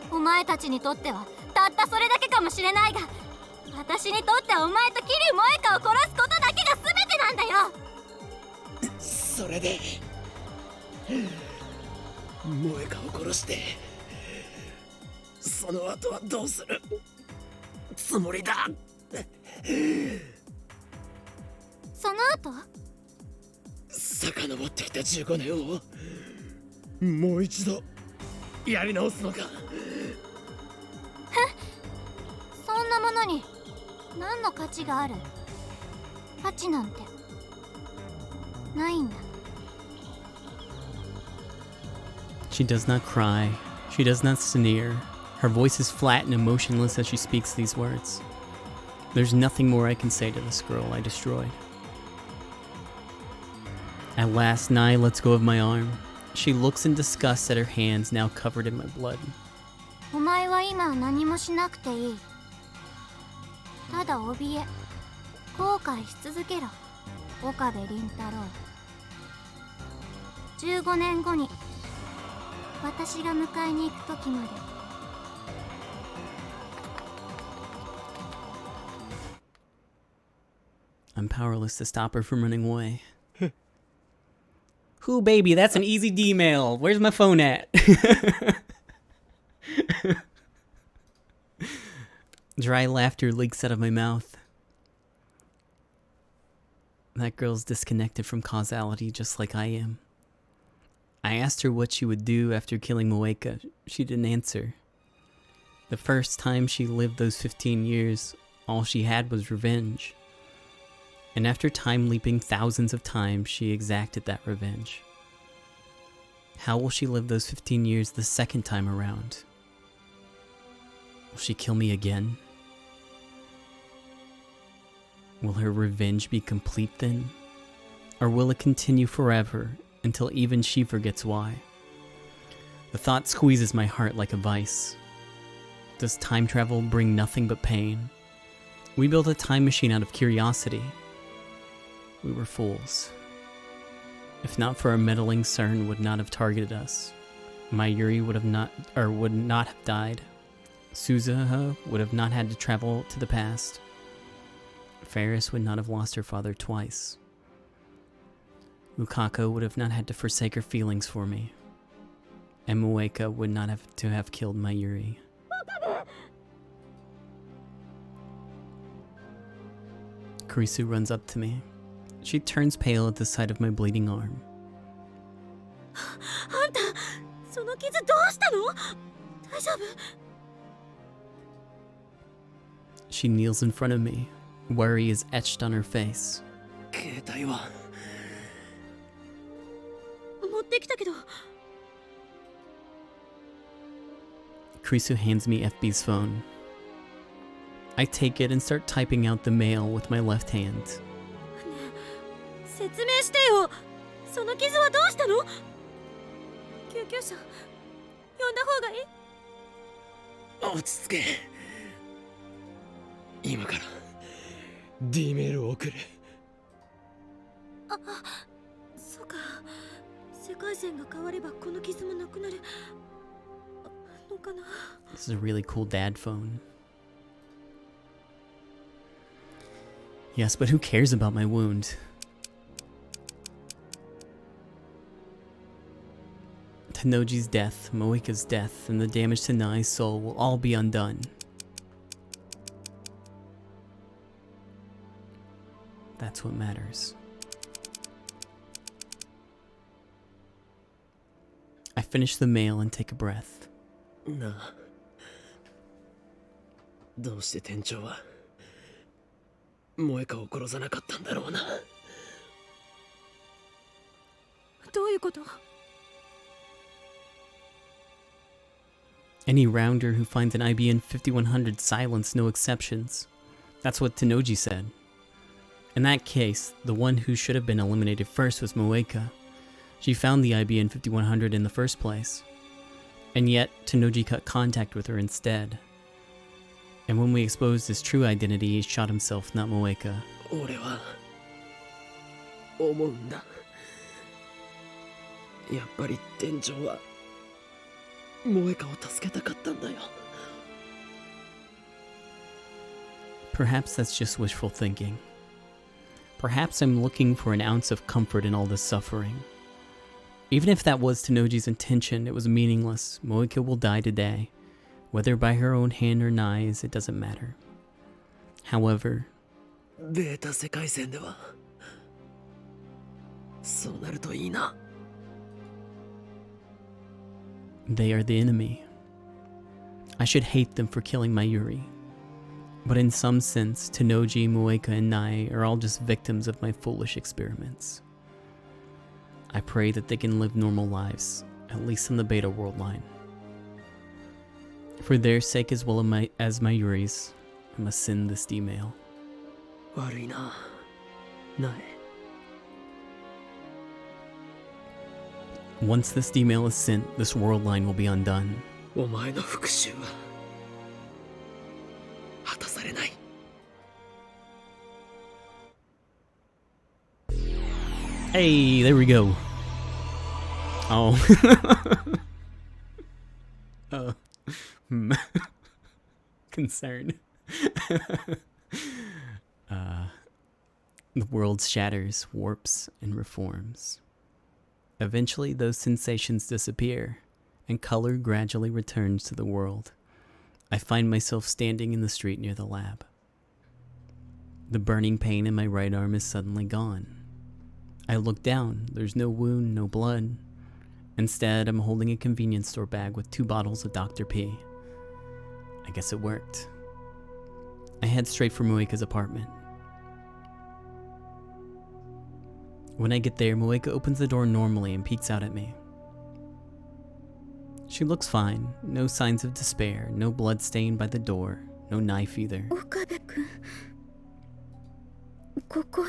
Speaker 6: お前たちにとってはたったそれだけかもしれないが、私にとってはお前と桐生萌香を殺すことだけが全てなんだよ。
Speaker 2: それで萌香を殺してその後はどうするつもりだ。
Speaker 6: その後
Speaker 2: 遡ってきた15年をもう一度やり直すのか。
Speaker 6: そんなものに何の価値がある。価値なんてないんだ。
Speaker 1: She does not cry. She does not sneer. Her voice is flat and emotionless as she speaks these words. There's nothing more I can say to this girl I destroyed. At last, Nai lets go of my arm. She looks in disgust at her hands now covered in my blood.
Speaker 6: お前は今何もしなくていい。ただ怯え、後悔し続けろ、岡部倫太郎。15年後に私が迎えに行く時まで。
Speaker 1: I'm powerless to stop her from running away. Who, baby? That's an easy D-mail. Where's my phone at? Dry laughter leaks out of my mouth. That girl's disconnected from causality just like I am. I asked her what she would do after killing Moeka. She didn't answer. The first time she lived those 15 years, all she had was revenge. And after time leaping thousands of times, she exacted that revenge. How will she live those 15 years the second time around? Will she kill me again? Will her revenge be complete then? Or will it continue forever until even she forgets why? The thought squeezes my heart like a vice. Does time travel bring nothing but pain? We built a time machine out of curiosity. We were fools. If not for our meddling CERN would not have targeted us. Mayuri would not have died. Suzuha would have not had to travel to the past. Ferris would not have lost her father twice. Lukako would have not had to forsake her feelings for me. And Moeka would not have to have killed Mayuri. Kurisu runs up to me. She turns pale at the sight of my bleeding arm.
Speaker 3: あんた、その傷どうしたの？大丈夫？
Speaker 1: She kneels in front of me. Worry is etched on her face.
Speaker 2: 携帯は
Speaker 3: 持ってきたけど。
Speaker 1: Kurisu hands me FB's phone. I take it and start typing out the mail with my left hand.
Speaker 5: 説明してよ。その傷はどうしたの？救急車呼んだ方がいい？
Speaker 2: 落ち着け。今から D メールを送る。
Speaker 5: あ、そうか。世界線が変わればこの傷もなくなるのかな。
Speaker 1: This is a really cool dad phone. Yes, but who cares about my wound? Tanoji's death, Moeka's death, and the damage to Nai's soul will all be undone. That's what matters. I finish the mail and take a breath.
Speaker 2: なあ、どうして店長は萌香を殺さなかったんだろうな。
Speaker 5: どういうこと？
Speaker 1: Any rounder who finds an IBN 5100 silence no exceptions. That's what Tanoji said. In that case, the one who should have been eliminated first was Moeka. She found the IBN 5100 in the first place. And yet, Tanoji cut contact with her instead. And when we exposed his true identity, he shot himself, not Moeka.
Speaker 2: 俺は思うんだ。やっぱり店長は萌香を助けたかったんだよ。
Speaker 1: Perhaps that's just wishful thinking. Perhaps I'm looking for an ounce of comfort in all this suffering. Even if that was Tanoji's intention, it was meaningless. Moeka will die today. Whether by her own hand or Nai's, it doesn't matter. However,
Speaker 2: ベータ世界線ではそうなるといいな。
Speaker 1: they are the enemy. I should hate them for killing Mayuri. But in some sense, Tanoji, Moeka, and Nai are all just victims of my foolish experiments. I pray that they can live normal lives, at least in the Beta World line. For their sake as well as Mayuri's, I must send this email.
Speaker 2: 悪いな、ナエ。
Speaker 1: Once this email is sent, this world line will be undone.
Speaker 2: お前の復讐は果たされない。
Speaker 1: Hey, there we go. Oh. Oh. Concerned. The world shatters, warps, and reforms. Eventually, those sensations disappear, and color gradually returns to the world. I find myself standing in the street near the lab. The burning pain in my right arm is suddenly gone. I look down. There's no wound, no blood. Instead, I'm holding a convenience store bag with 2 bottles of Dr. P. I guess it worked. I head straight for Moeka's apartment. When I get there, Moeka opens the door normally and peeks out at me. She looks fine. No signs of despair, no blood stain by the door, no knife either.
Speaker 6: 岡部君、ここ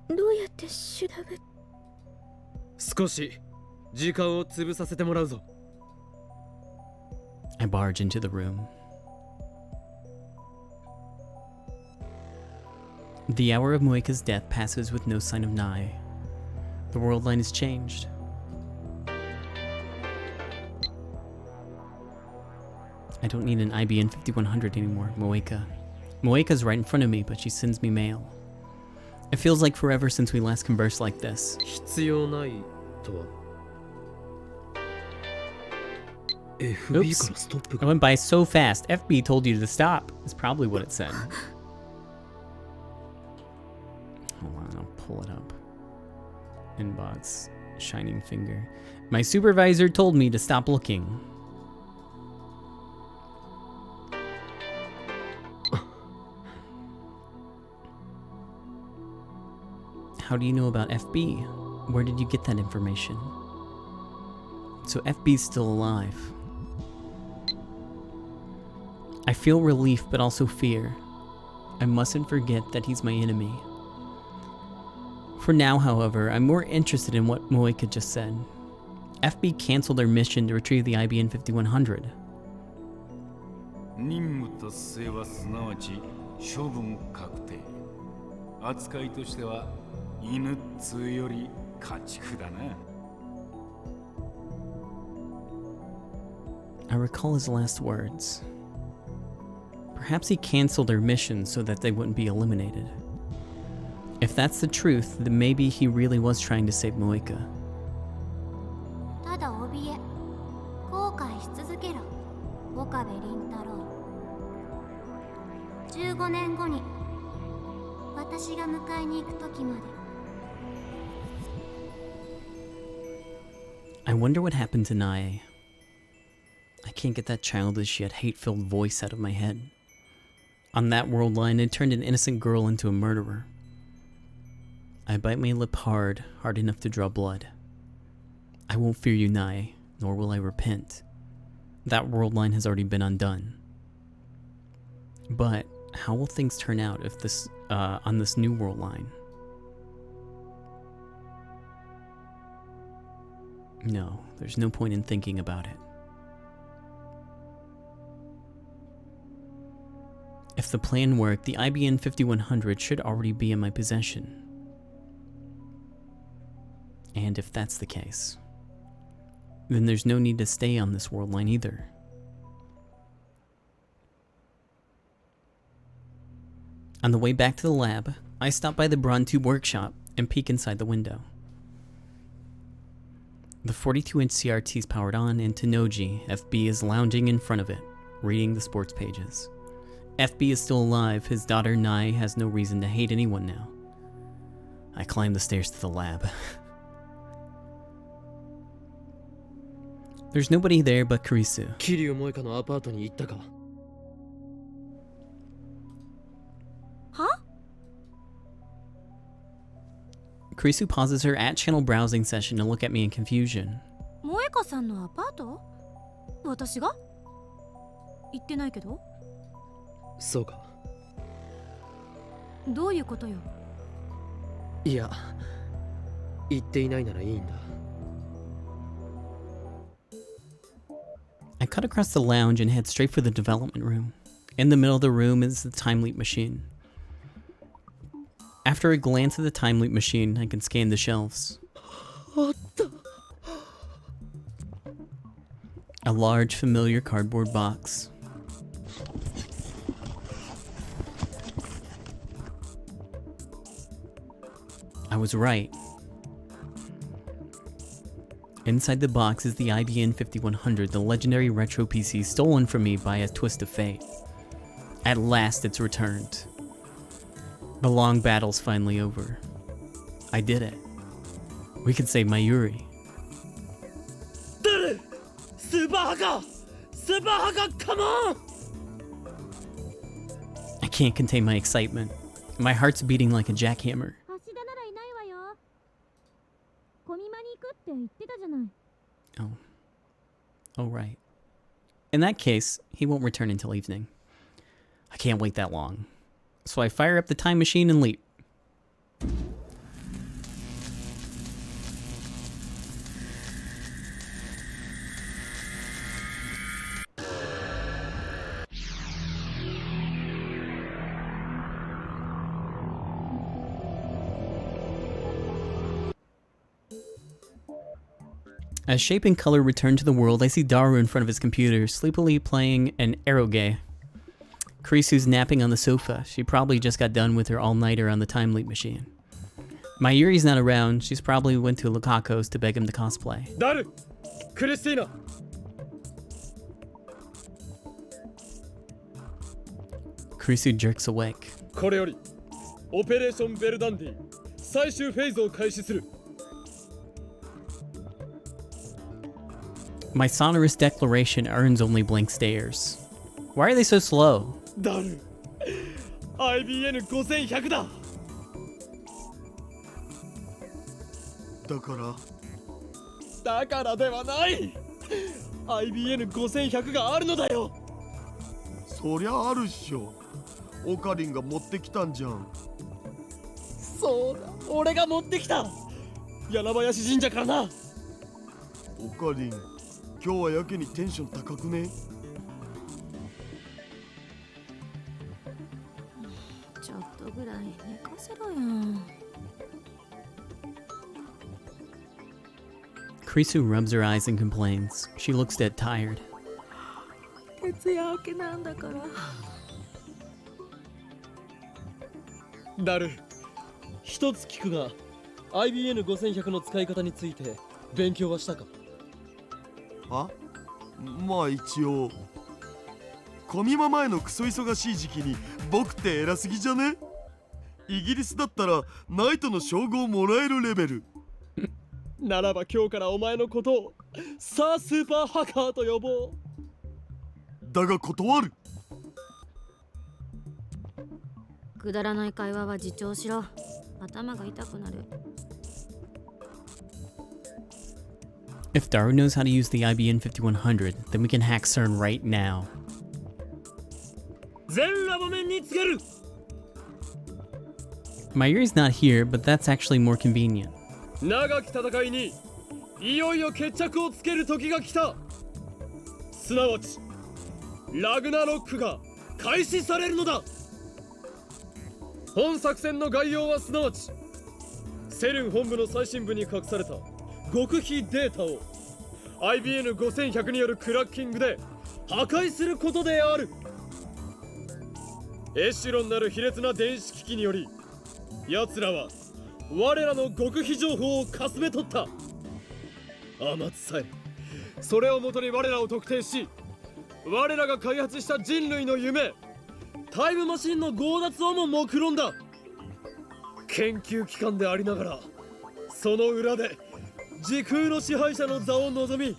Speaker 6: どうやって調べ？
Speaker 2: 少し時間を潰させてもらうぞ。
Speaker 1: I barge into the room. The hour of Moeka's death passes with no sign of Nai. The world line is changed. I don't need an IBN 5100 anymore, Moeka. Moeka's right in front of me, but she sends me mail. It feels like forever since we last conversed like this.
Speaker 2: 必要ないとは。 FB から
Speaker 1: Oops.
Speaker 2: ストップ
Speaker 1: I
Speaker 2: が。
Speaker 1: went by so fast. FB told you to stop. That's probably what it said. Hold on, I'll pull it up. Inbox. Shining finger. My supervisor told me to stop looking. How do you know about FB? Where did you get that information? So FB's still alive. I feel relief but also fear. I mustn't forget that he's my enemy. For now, however, I'm more interested in what Moeka just said. FB canceled their mission to retrieve the IBN 5100.
Speaker 8: 任務達成はすなわち処分確定。扱いとしては犬っつうより家畜だな。
Speaker 1: I recall his last words. Perhaps he canceled their mission so that they wouldn't be eliminated. If that's the truth, then maybe he really was trying to save Moeka.
Speaker 6: ただ怯え後悔し続けろ岡部倫太郎。15年後に私が迎えに行く時まで。
Speaker 1: I wonder what happened to Nae. I can't get that childish yet hate-filled voice out of my head. On that world line, it turned an innocent girl into a murderer. I bite my lip hard enough to draw blood. I won't fear you, Nae, nor will I repent. That world line has already been undone. But how will things turn out if this on this new world line? No, there's no point in thinking about it. If the plan worked, the IBN 5100 should already be in my possession. And if that's the case, then there's no need to stay on this world line either. On the way back to the lab, I stop by the Brontube workshop and peek inside the window. The 42-inch CRT is powered on, and Tenoji, FB, is lounging in front of it, reading the sports pages. FB is still alive. His daughter, Nae, has no reason to hate anyone now. I climb the stairs to the lab. There's nobody there but Kurisu.
Speaker 2: 桐生萌香のアパートに行ったか。
Speaker 3: は？
Speaker 1: Kurisu pauses her at-channel browsing session to look at me in confusion.
Speaker 5: 萌香さんのアパート？私が？行ってないけど。
Speaker 2: そうか。
Speaker 5: どういうことよ。
Speaker 2: いや、言っていないならいいんだ。
Speaker 1: I cut across the lounge and head straight for the development room. In the middle of the room is the time leap machine. After a glance at the time leap machine, I can scan the shelves. A large, familiar cardboard box. I was right. Inside the box is the IBN 5100, the legendary retro PC stolen from me by a twist of fate. At last it's returned. The long battle's finally over. I did it. We can save Mayuri.
Speaker 2: Super Haka! Super Haka, come on!
Speaker 1: I can't contain my excitement. My heart's beating like a jackhammer.
Speaker 5: 橋田ならいないわよ。コミマに行くって言ってたじゃない。
Speaker 1: Oh. Oh, right. In that case, he won't return until evening. I can't wait that long. So I fire up the time machine and leap. As Shape and Color return to the world, I see Daru in front of his computer, sleepily playing an eroge. Kurisu's napping on the sofa. She probably just got done with her all-nighter on the time leap machine. Mayuri's not around. She's probably went to Lukako's to beg him to cosplay.
Speaker 2: Daru! Christina!
Speaker 1: Kurisu jerks awake.
Speaker 2: これよりオペレーションベルダンディ最終フェーズを開始する。
Speaker 1: My sonorous declaration earns only blank stares. Why are they so slow?
Speaker 2: ダル IBN5100 だ。だからではない。IBN5100 があるのだよ。
Speaker 4: そ
Speaker 9: そりゃあるっしょ。オカリンが持ってきたんじゃん。
Speaker 2: そうだ、俺が持ってきた。柳林神社からな。
Speaker 9: オカリン、今日はやけにテンション高くね？
Speaker 6: ちょっとぐらい寝かせろよ。
Speaker 1: Krisu rubs her eyes and complains. She looks dead tired.
Speaker 6: 徹夜明けなんだから。
Speaker 2: ダル、一つ聞くが IBN5100 の使い方について勉強はしたか？
Speaker 9: あ、まあ一応。コミマ前のクソ忙しい時期に僕って偉すぎじゃね？イギリスだったらナイトの称号もらえるレベル。
Speaker 2: ならば今日からお前のことをさあスーパーハッカーと呼ぼう。
Speaker 9: だが断る。
Speaker 6: くだらない会話は自重しろ。頭が痛くなる。
Speaker 1: If Daru knows how to use the IBN 5100, then we can hack CERN right now.
Speaker 2: 全ラボ面につける。
Speaker 1: Mayuri's not here, but that's actually more convenient.
Speaker 2: 長き戦いにいよいよ決着をつける時が来た。すなわちラグナロックが開始されるのだ。本作戦の概要はすなわちセルン本部の最深部に隠された極秘データを IBN5100 によるクラッキングで破壊することである。エシュロンなる卑劣な電子機器により奴らは我らの極秘情報をかすめ取った。あまつさえそれをもとに我らを特定し、我らが開発した人類の夢タイムマシンの強奪をも目論んだ。研究機関でありながらその裏で時空の支配者の座を望み、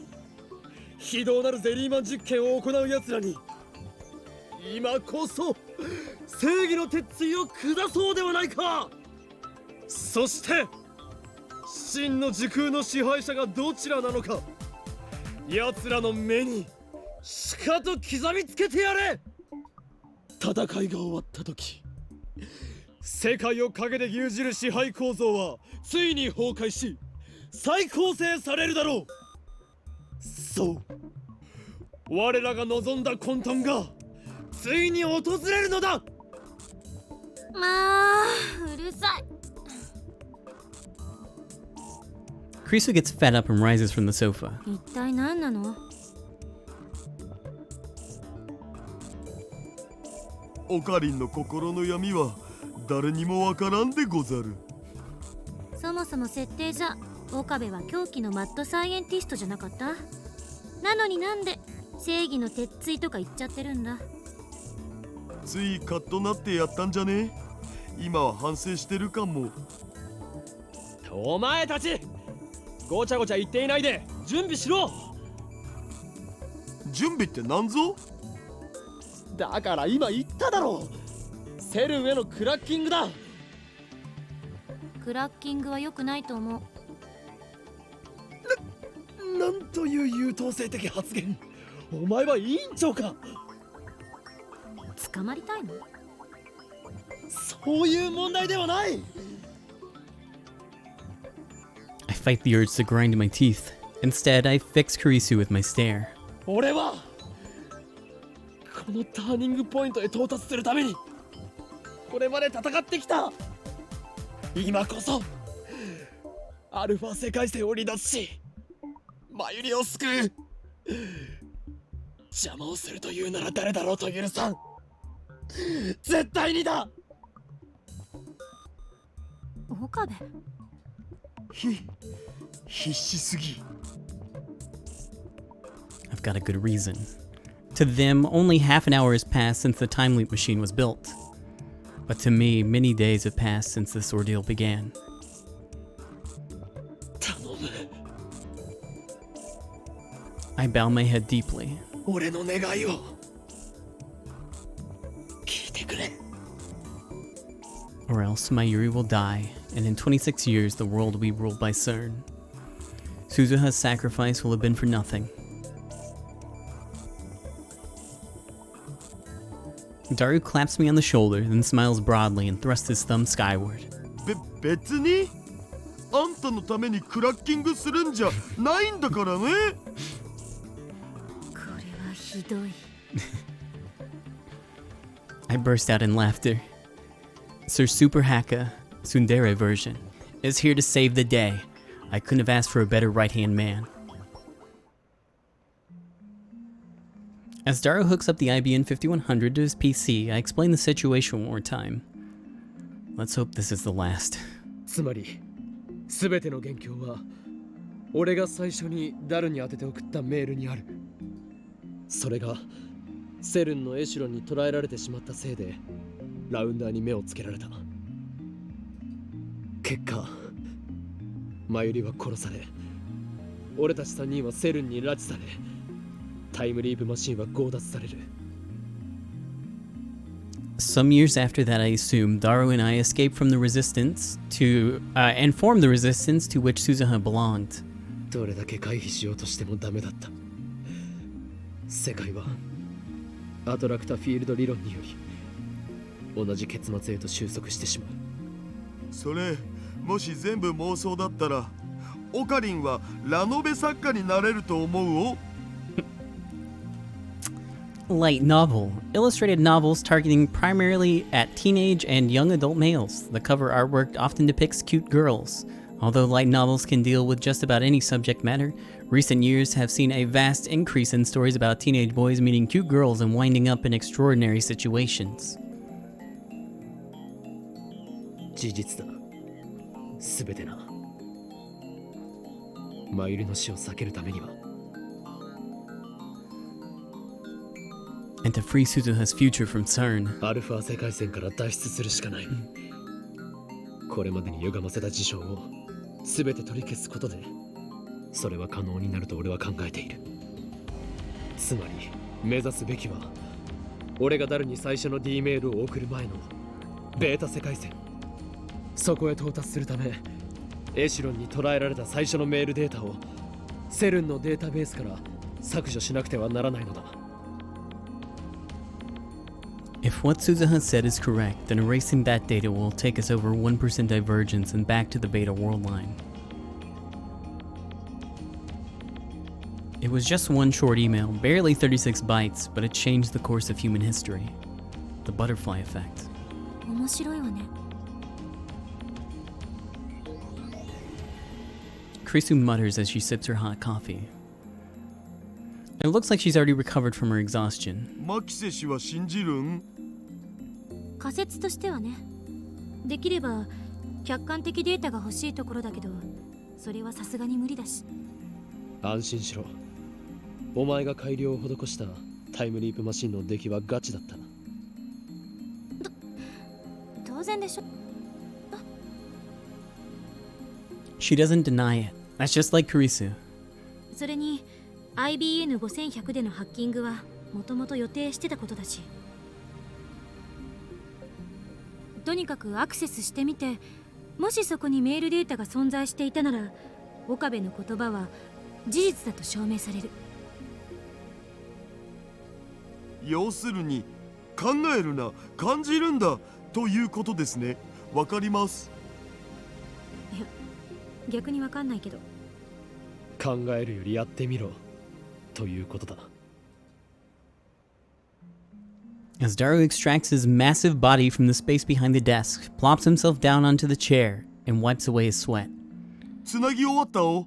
Speaker 2: 非道なるゼリーマン実験を行う奴らに今こそ正義の鉄槌を下そうではないか。そして真の時空の支配者がどちらなのか、奴らの目にしかと刻みつけてやれ。戦いが終わった時、世界を陰で牛耳る支配構造はついに崩壊し再構成されるだろう。そう、我らが望んだ混沌がついに訪れるのだ。
Speaker 6: まあうるさい。
Speaker 1: Krisu gets fed up and rises from the sofa.
Speaker 6: 一体何なの？
Speaker 9: オカリンの心の闇は誰にもわからんでござる。
Speaker 6: そもそも設定じゃ岡部は狂気のマッドサイエンティストじゃなかった？なのになんで正義の鉄槌とか言っちゃってるんだ？
Speaker 9: ついカッとなってやったんじゃね？今は反省してるかも。
Speaker 2: お前たちごちゃごちゃ言っていないで準備しろ。
Speaker 9: 準備って何ぞ？
Speaker 2: だから今言っただろう。セルンへのクラッキングだ。
Speaker 6: クラッキングは良くないと思う。
Speaker 2: なんという優等生的発言。お前は委員長か。
Speaker 6: 捕まりたいの？
Speaker 2: そういう問題ではない。
Speaker 1: I fight the urge to grind my teeth. Instead, I fix Kurisu with my stare.
Speaker 2: 俺はこのターニングポイントへ到達するためにこれまで戦ってきた。今こそアルファ世界線を離脱しマユリを救う。邪魔をするというなら誰だろうと許さん。絶対にだ。
Speaker 6: 岡部、
Speaker 9: 必死すぎ。
Speaker 1: I've got a good reason. To them, only half an hour has passed since the time leap machine was built. But to me, many days have passed since this ordeal began.
Speaker 2: 頼む。
Speaker 1: I bow my head deeply.
Speaker 2: 俺の願いを聞いてくれ。
Speaker 1: Or else Mayuri will die, and in 26 years the world will be ruled by CERN. Suzuha's sacrifice will have been for nothing. Daru claps me on the shoulder, then smiles broadly and thrusts his thumb skyward.
Speaker 9: 別にあんたのためにクラッキングするんじゃないんだからね。
Speaker 3: これはひどい。
Speaker 1: I burst out in laughter. Sir Super Haka, Tsundere version, is here to save the day. I couldn't have asked for a better right-hand man. As Daru hooks up the IBM 5100 to his PC, I explain the situation one more time. Let's hope this is the last.
Speaker 2: つまり全ての元凶は俺が最初にダルに当てて送ったメールにある。それがセルンのエシュロンに捕らえられてしまったせいでラウンダーに目をつけられた。結果マユリは殺され、俺たち3人はセルンに拉致され、タイムリープマシンは強奪される。
Speaker 1: Some years after that, I assume, Daru and I escaped from the resistance to, and formed the resistance to which Suzuha belonged.
Speaker 2: どれだけ回避しようとしてもダメだった。世界はアトラクタフィールド理論により同じ結末へと収束してしまう。
Speaker 9: それもし全部妄想だったらオカリンはラノベ作家になれると思うお。
Speaker 1: Light novel. Illustrated novels targeting primarily at teenage and young adult males. The cover artwork often depicts cute girls. Although light novels can deal with just about any subject matter, recent years have seen a vast increase in stories about teenage boys meeting cute girls and winding up in extraordinary situations.
Speaker 2: 事実だ。すべてな。マユリの死を避けるためには。
Speaker 1: And to free Suzuha's future from CERN.
Speaker 2: アルファ世界線から脱出するしかない。これまでに歪ませた事象をすべて取り消すことで、それは可能になると俺は考えている。つまり目指すべきは、俺がダルに最初の D メールを送る前のベータ世界線。そこへ到達するため、エシロンに捉えられた最初のメールデータをセルンのデータベースから削除しなくてはならないのだ。
Speaker 1: If what Suzuha said is correct, then erasing that data will take us over 1% divergence and back to the beta world line. It was just one short email, barely 36 bytes, but it changed the course of human history. The butterfly effect.
Speaker 5: 面白いわね。
Speaker 1: Krisu mutters as she sips her hot coffee. It looks like she's already recovered from her exhaustion.
Speaker 9: マキセ氏は信じるん？
Speaker 5: 仮説としてはね。できれば客観的データが欲しいところだけど、それはさすがに無理だし。
Speaker 2: 安心しろ。お前が改良を施したタイムリープマシンの出来はガチだった。
Speaker 5: 当然でしょ。
Speaker 1: She doesn't deny it. That's just like Kurisu.
Speaker 5: それに IBN5100 でのハッキングはもともと予定してたことだし。とにかくアクセスしてみて、もしそこにメールデータが存在していたなら、岡部の言葉は事実だと証明される。
Speaker 9: 要するに考えるな、感じるんだということですね。わかります。
Speaker 5: いや、逆にわかんないけど。
Speaker 2: 考えるよりやってみろということだ。
Speaker 1: As Daru extracts his massive body from the space behind the desk, plops himself down onto the chair, and wipes away his sweat.
Speaker 9: つなぎ終わったお。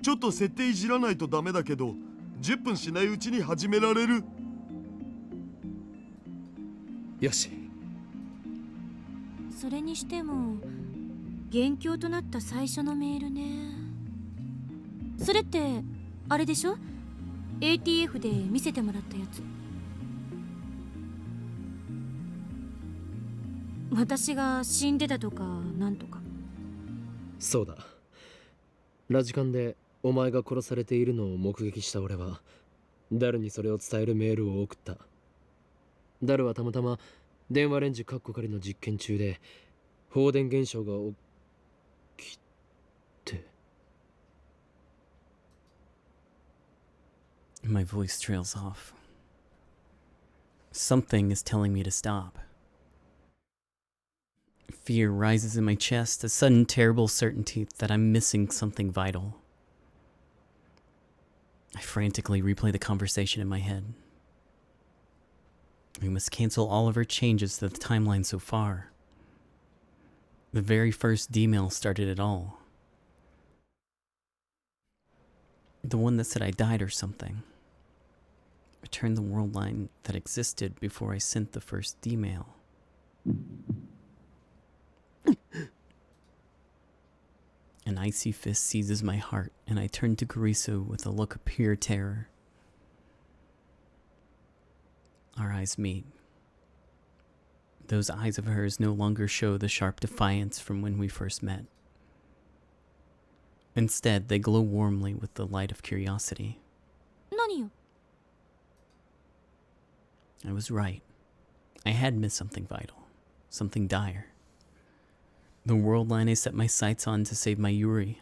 Speaker 9: ちょっと設定いじらないとダメだけど、10分しないうちに始められる。
Speaker 2: よし。
Speaker 5: それにしても元凶となった最初のメールね。それってあれでしょ？ ATF で見せてもらったやつ。私が死んでたとかなんとか。
Speaker 2: そうだ。ラジカンでお前が殺されているのを目撃した俺はダルにそれを伝えるメールを送った。ダルはたまたま電話レンジカッコ仮の実験中で放電現象が起きて。
Speaker 1: My voice trails off. Something is telling me to stop. Fear rises in my chest, a sudden terrible certainty that I'm missing something vital. I frantically replay the conversation in my head. We must cancel all of our changes to the timeline so far. The very first D-mail started it all. The one that said I died or something. Return the world line that existed before I sent the first D-mail. An icy fist seizes my heart, and I turn to Karisu with a look of pure terror. Our eyes meet. Those eyes of hers no longer show the sharp defiance from when we first met. Instead, they glow warmly with the light of curiosity.
Speaker 6: 何よ
Speaker 1: I was right. I had missed something vital. Something dire. The world line I set my sights on to save my Yuri.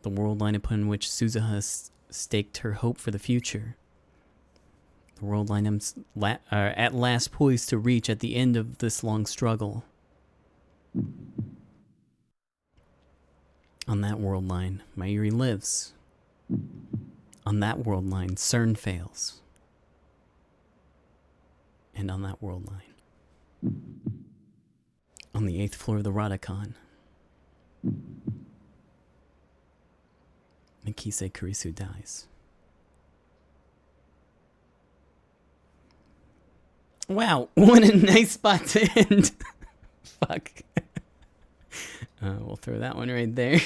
Speaker 1: The world line upon which Suzuha staked her hope for the future. The world line I'm at last poised to reach at the end of this long struggle. On that world line, Mayuri lives. On that world line, CERN fails. And on that world line, on the 8th floor of the Radacon, Mikise Kurisu dies. Wow, what a nice spot to end. Fuck. We'll throw that one right there.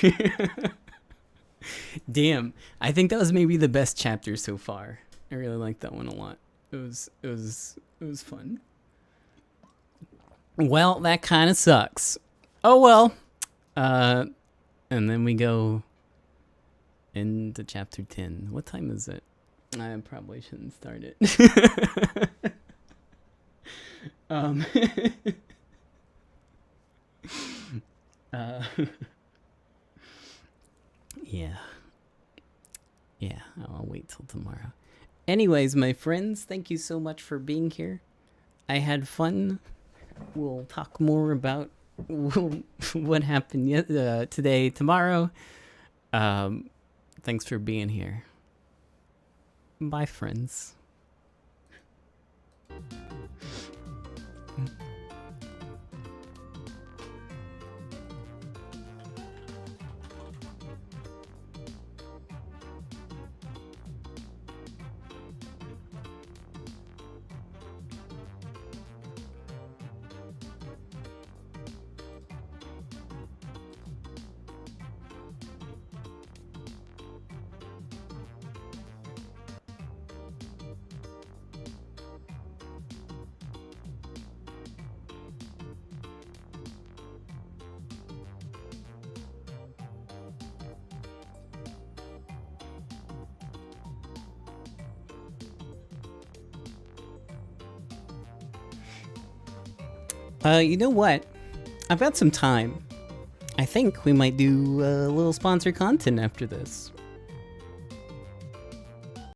Speaker 1: Damn, I think that was maybe the best chapter so far. I really liked that one a lot. It was fun. Well, that kind of sucks. Oh well. And then we go into chapter 10. What time is it? I probably shouldn't start it. Yeah, I'll wait till tomorrow. Anyways, my friends, thank you so much for being here. I had fun. We'll talk more about what happened today, tomorrow. Thanks for being here. Bye, friends. You know what? I've got some time. I think we might do a little sponsored content after this.